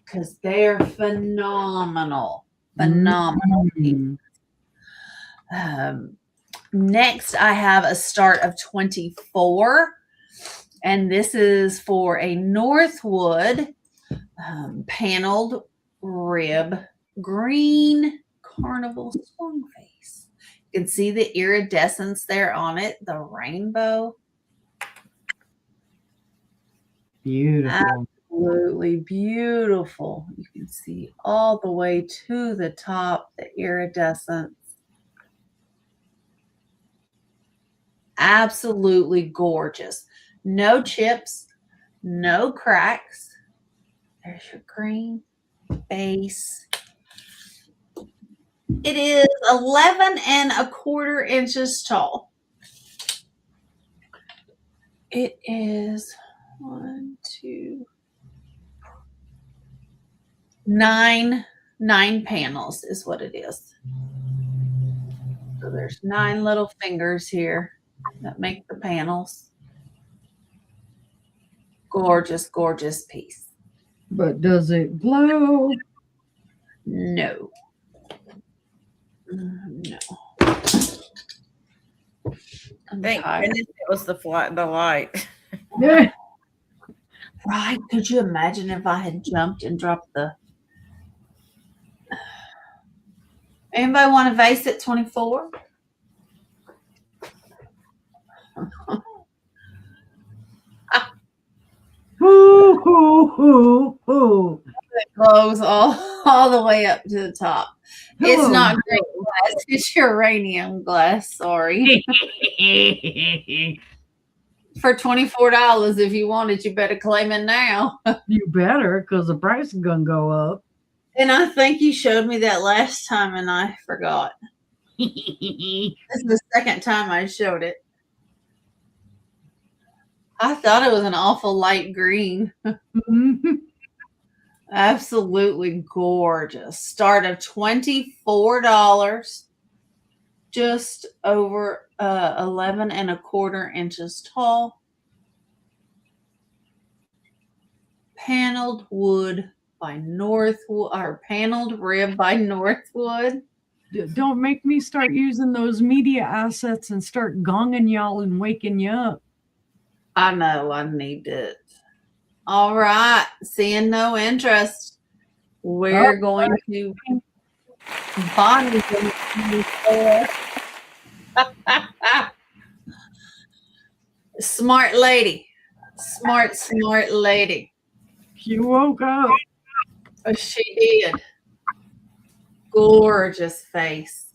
because they're phenomenal. Phenomenal. Mm. Next, I have a start of 24, and this is for a Northwood paneled rib green carnival swung face. You can see the iridescence there on it, the rainbow. Beautiful. Absolutely beautiful. You can see all the way to the top, the iridescence. Absolutely gorgeous. No chips, no cracks. There's your green base. It is 11¼ inches tall. It is 9 panels is what it is. So there's 9 little fingers here that make the panels. Gorgeous, gorgeous piece. But does it glow? No. No. Thank goodness it was the light. Yeah. Right. Could you imagine if I had jumped and dropped the... Anybody want a vase at 24? Hoo, hoo, hoo, hoo. It glows all the way up to the top. It's Hello. not great glass. It's uranium glass. Sorry. For $24, if you want it, you better claim it now. You better, because the price is going to go up. And I think you showed me that last time and I forgot. This is the second time I showed it. I thought it was an awful light green. Absolutely gorgeous. Start of $24. Just over 11¼ inches tall. Paneled wood by Northwood, or paneled rib by Northwood. Don't make me start using those media assets and start gonging y'all and waking you up. I know, I need it. All right, seeing no interest. We're going to Bonnie's going to Smart lady. Smart lady. She woke up. Oh, she did. Gorgeous face.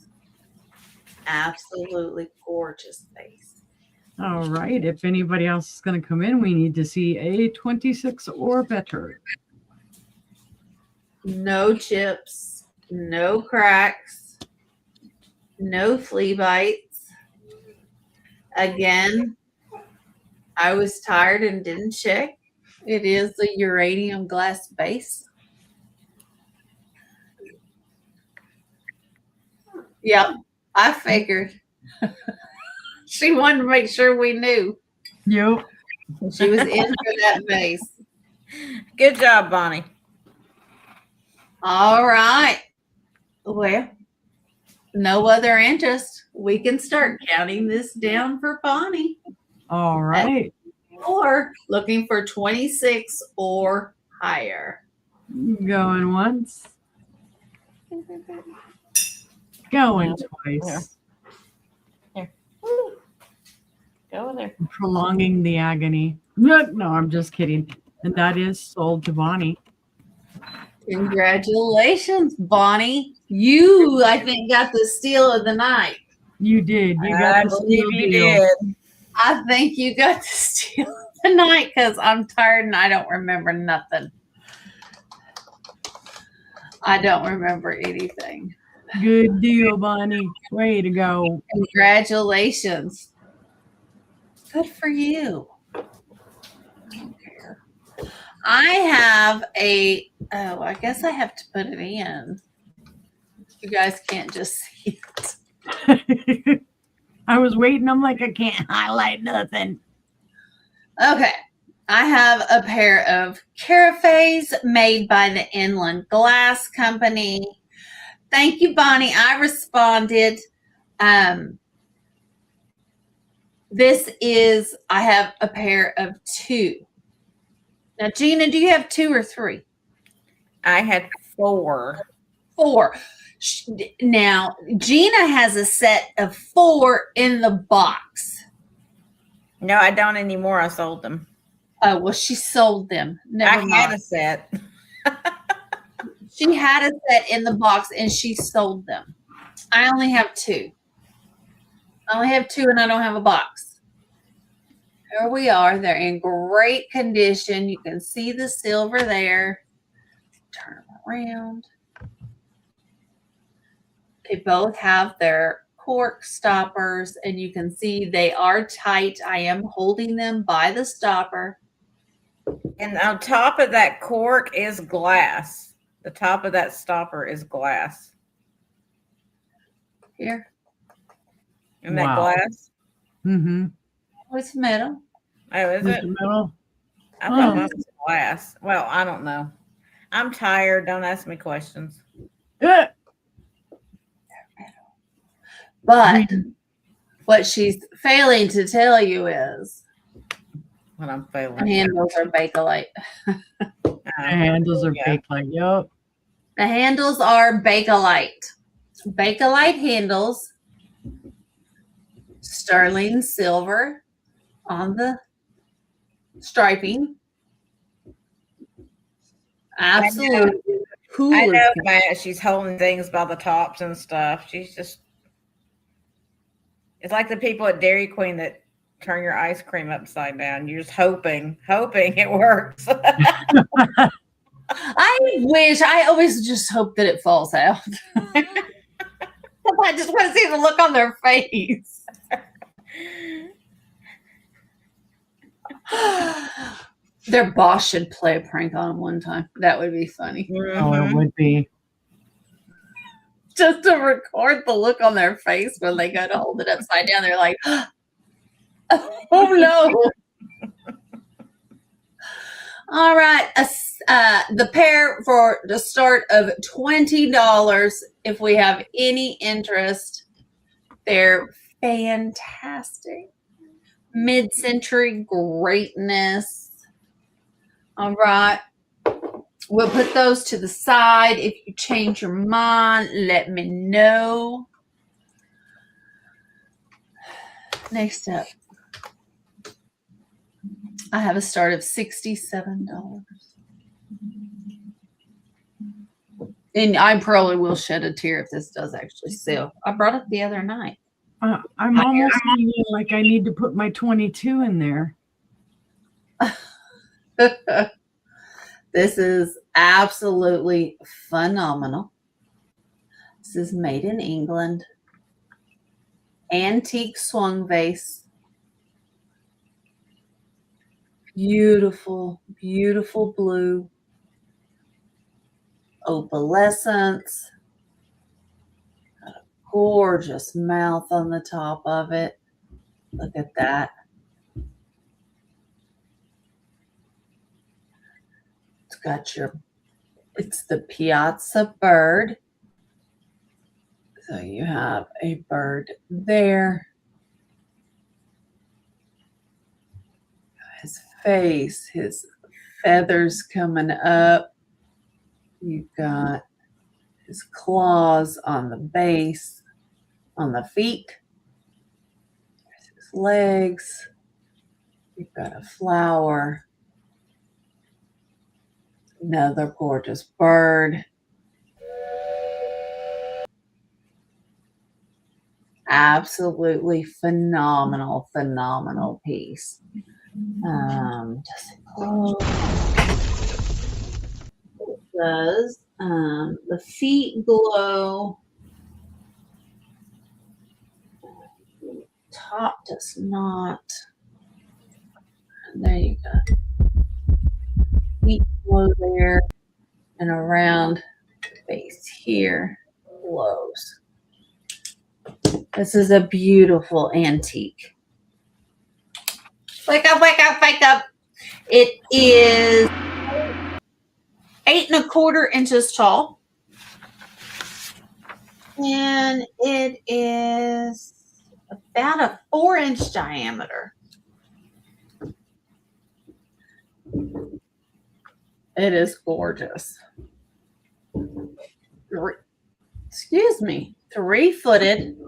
Absolutely gorgeous face. All right. If anybody else is going to come in, we need to see a 26 or better. No chips, no cracks, no flea bites. Again, I was tired and didn't check. It is the uranium glass base. Yep, I figured. She wanted to make sure we knew. Yep. She was in for that base. Good job, Bonnie. All right. Well, no other interest. We can start counting this down for Bonnie. All right. Or looking for 26 or higher. Going once. Going twice. Go in there. Prolonging the agony. No, I'm just kidding. And that is sold to Bonnie. Congratulations, Bonnie. You, I think, got the steal of the night. You did. You I got the believe steal you deal. did. I think you got the steal of the night because I'm tired and I don't remember nothing. I don't remember anything. Good deal, Bonnie. Way to go. Congratulations. Good for you. I don't care. I have I guess I have to put it in. You guys can't just see it. I was waiting. I'm like, I can't highlight nothing. Okay. I have a pair of carafes made by the Inland Glass Company. Thank you, Bonnie. I responded. I have a pair of 2. Now, Gina, do you have 2 or 3? I had 4. 4. Now, Gina has a set of 4 in the box. No, I don't anymore. I sold them. Oh, well, she sold them. Never mind. I had a set. She had a set in the box and she sold them. I only have 2. I only have 2 and I don't have a box. Here we are. They're in great condition. You can see the silver there. Turn them around. They both have their cork stoppers and you can see they are tight. I am holding them by the stopper. And on top of that cork is glass. The top of that stopper is glass. Here. Isn't that glass? Mm-hmm. Oh, it's metal. Oh, is it? Metal? I thought that was glass. Well, I don't know. I'm tired. Don't ask me questions. But what she's failing to tell you is What I'm failing. the handles are Bakelite. The handles are Bakelite. Yep. The handles are Bakelite. Bakelite handles. Sterling silver on the striping. Absolutely. I know that she's holding things by the tops and stuff. She's just, it's like the people at Dairy Queen that turn your ice cream upside down. You're just hoping it works. I always just hope that it falls out. I just want to see the look on their face. Their boss should play a prank on them one time. That would be funny. Oh, it would be. Just to record the look on their face when they go to hold it upside down. They're like, oh no. All right. The pair for the start of $20. If we have any interest, they're fantastic. Mid-century greatness. All right. We'll put those to the side. If you change your mind, let me know. Next up. I have a start of $67. And I probably will shed a tear if this does actually sell. I brought it the other night. I'm almost feeling like I need to put my 22 in there. This is absolutely phenomenal. This is made in England. Antique swung vase. Beautiful, beautiful blue. Opalescence. Got a gorgeous mouth on the top of it. Look at that. It's got it's the Piazza bird. So you have a bird there. His face, his feathers coming up. You've got his claws on the base, on the feet. There's his legs. You've got a flower. Another gorgeous bird. Absolutely phenomenal, phenomenal piece. Just it does. The feet glow. Top does not. There you go. Feet glow there and around the base here glows. This is a beautiful antique. Wake up, wake up, wake up. It is 8 1/4 inches tall. And it is about a 4-inch diameter. It is gorgeous. Excuse me, 3-footed.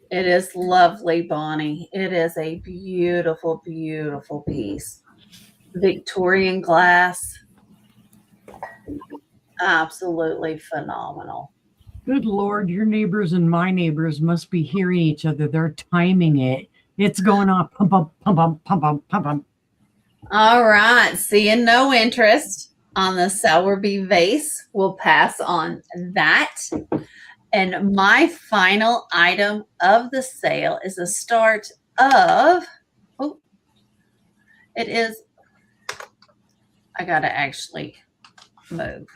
It is lovely, Bonnie. It is a beautiful, beautiful piece. Victorian glass. Absolutely phenomenal. Good Lord, your neighbors and my neighbors must be hearing each other. They're timing it. It's going off. Pump, pump, pump, pump, pump, pump, pump, pump. All right. Seeing no interest on the Sowerby vase, we'll pass on that. And my final item of the sale is a start of, it is, I got to actually move.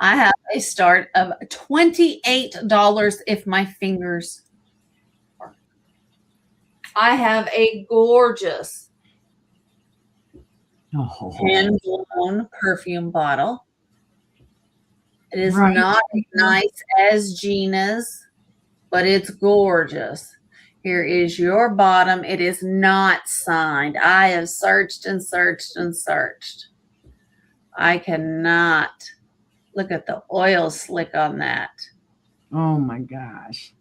I have a start of $28 if my fingers work. I have a gorgeous hand-blown perfume bottle. It is not as nice as Gina's, but it's gorgeous. Here is your bottom. It is not signed. I have searched and searched and searched. I cannot. Look at the oil slick on that. Oh my gosh.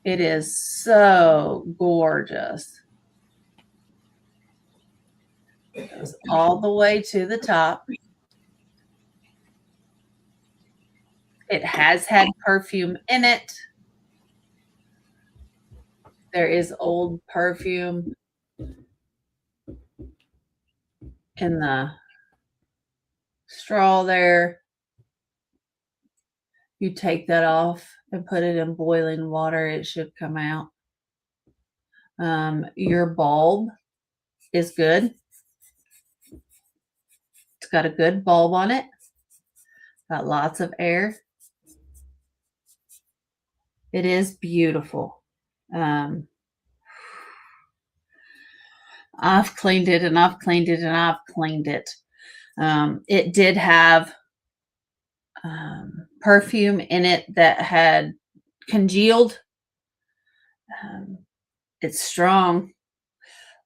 It is so gorgeous. It goes all the way to the top. It has had perfume in it. There is old perfume in the straw there. You take that off and put it in boiling water. It should come out. Your bulb is good. It's got a good bulb on it. Got lots of air. It is beautiful. I've cleaned it and I've cleaned it and I've cleaned it. It did have perfume in it that had congealed. It's strong.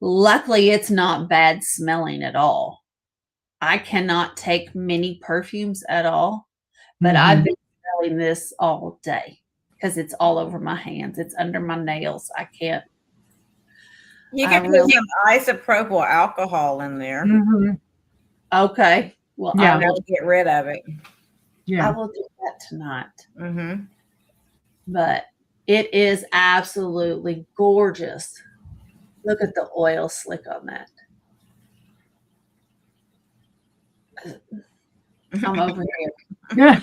Luckily, it's not bad smelling at all. I cannot take many perfumes at all, but I've been smelling this all day. because it's all over my hands. It's under my nails. I can't. You I can put really- some isopropyl alcohol in there. Mm-hmm. Okay. Well, Yeah. That'll get rid of it. I Yeah. will do that tonight. Mm-hmm. But it is absolutely gorgeous. Look at the oil slick on that. I'm over here.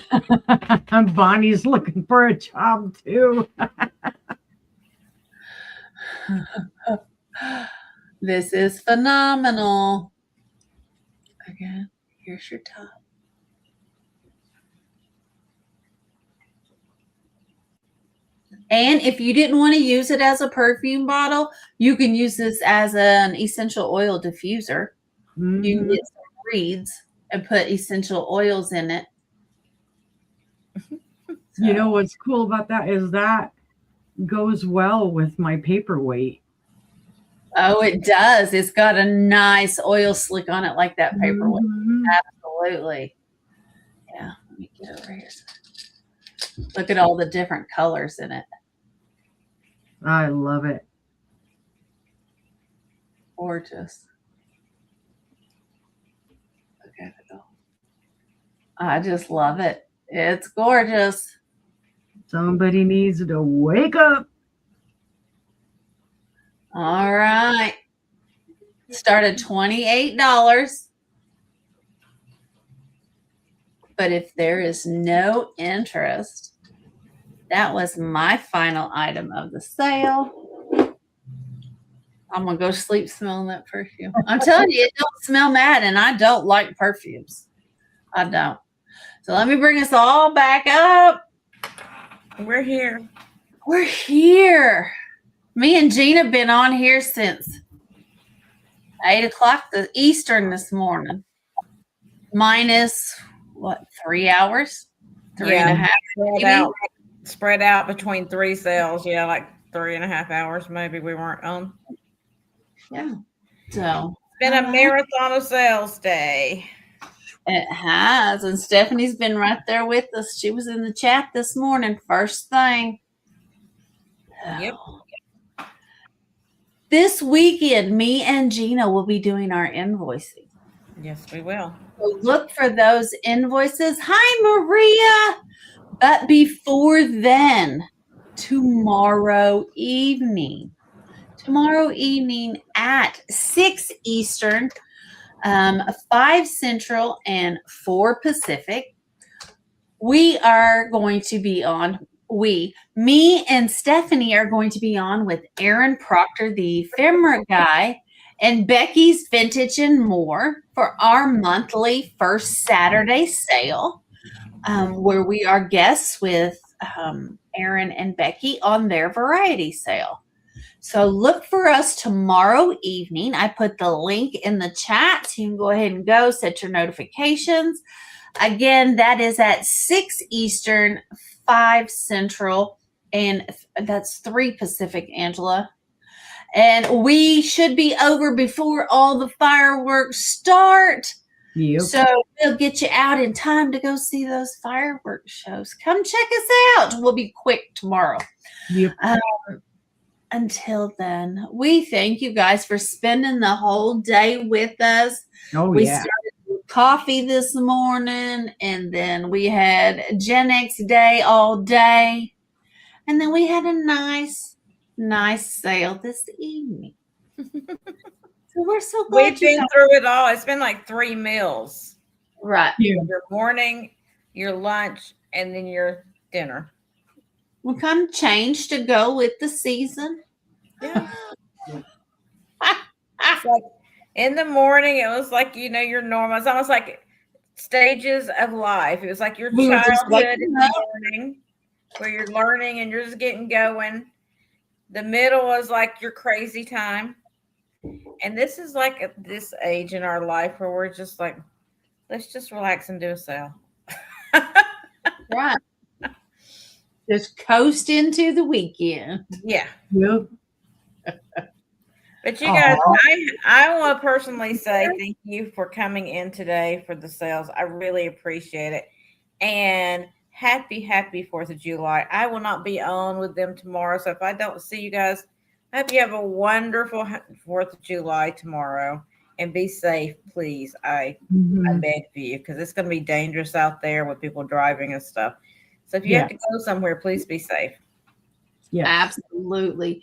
Bonnie's looking for a job too. This is phenomenal. Again, here's your top. And if you didn't want to use it as a perfume bottle, you can use this as an essential oil diffuser. You can Mhm. get some reeds and put essential oils in it. You know what's cool about that is that goes well with my paperweight. Oh, it does. It's got a nice oil slick on it like that paperweight. Mhm. Absolutely. Yeah, let me get over here. Look at all the different colors in it. I love it. Gorgeous. Look at it all. I just love it. It's gorgeous. Somebody needs to wake up. All right. Start at $28. But if there is no interest, that was my final item of the sale. I'm going to go sleep smelling that perfume. I'm telling you, it don't smell bad, and I don't like perfumes. I don't. So let me bring us all back up. We're here. We're here. Me and Gina have been on here since 8 o'clock the Eastern this morning. Minus, what, 3 hours? Three and a half. Spread out between 3 sales. Yeah, like 3.5 hours maybe we weren't on. Yeah. So It's been a marathon of sales day. it has. And Stephanie's been right there with us. She was in the chat this morning, first thing. Yep. This weekend, me and Gina will be doing our invoicing. Yes, we will. So look for those invoices. Hi, Maria. But before then, tomorrow evening at 6 Eastern, 5 Central, and 4 Pacific, we are going to be on. Me and Stephanie are going to be on with Aaron Proctor, the ephemera guy, and Becky's Vintage and More for our monthly first Saturday sale, where we are guests with Aaron and Becky on their variety sale. So look for us tomorrow evening. I put the link in the chat. So you can go ahead and go set your notifications. Again, that is at 6 Eastern, 5 Central, and that's 3 Pacific, Angela. And we should be over before all the fireworks start. Yep. So we'll get you out in time to go see those fireworks shows. Come check us out. We'll be quick tomorrow. Yep. Until then, we thank you guys for spending the whole day with us. Oh, We yeah. started with coffee this morning, and then we had Gen X Day all day. And then we had a nice sale this evening. So we're so glad We've been through it all. It's been like 3 meals. right. Yeah. Your morning, your lunch, and then your dinner. We kind of changed to go with the season. Yeah. It's like in the morning, it was like, your normal. It's almost like stages of life. It was like your We were just childhood in waking the up. morning, where you're learning and you're just getting going. The middle was like your crazy time. And this is like at this age in our life where we're just like, let's just relax and do a sale. Right. Just coast into the weekend. Yeah. Yep. But you guys, I want to personally say thank you for coming in today for the sales. I really appreciate it. And happy 4th of July. I will not be on with them tomorrow. So if I don't see you guys, I hope you have a wonderful 4th of July tomorrow and be safe, please. I beg for you because it's going to be dangerous out there with people driving and stuff. So if you have to go somewhere, please be safe. Yes. Absolutely.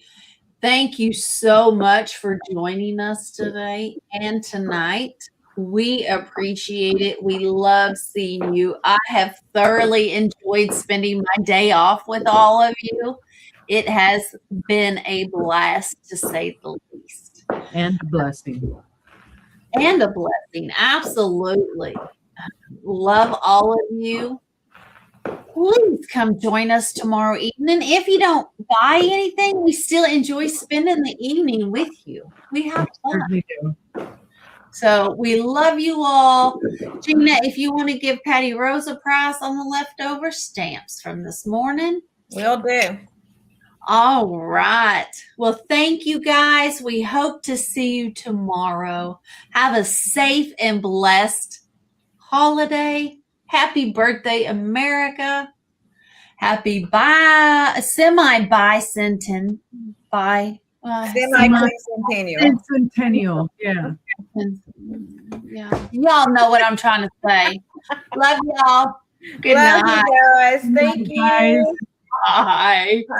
Thank you so much for joining us today and tonight. We appreciate it. We love seeing you. I have thoroughly enjoyed spending my day off with all of you. It has been a blast, to say the least. And a blessing. And a blessing. Absolutely. Love all of you. Please come join us tomorrow evening. If you don't buy anything, we still enjoy spending the evening with you. We have fun. Certainly do. So we love you all. Gina, if you want to give Patty Rose a prize on the leftover stamps from this morning. Will do. All right. Well, thank you guys. We hope to see you tomorrow. Have a safe and blessed holiday. Happy birthday, America. Happy semi-bicentennial. Centennial. Yeah. Yeah. Y'all know what I'm trying to say. Love y'all. Good Love night. you guys. Thank you. Guys. Bye. Bye.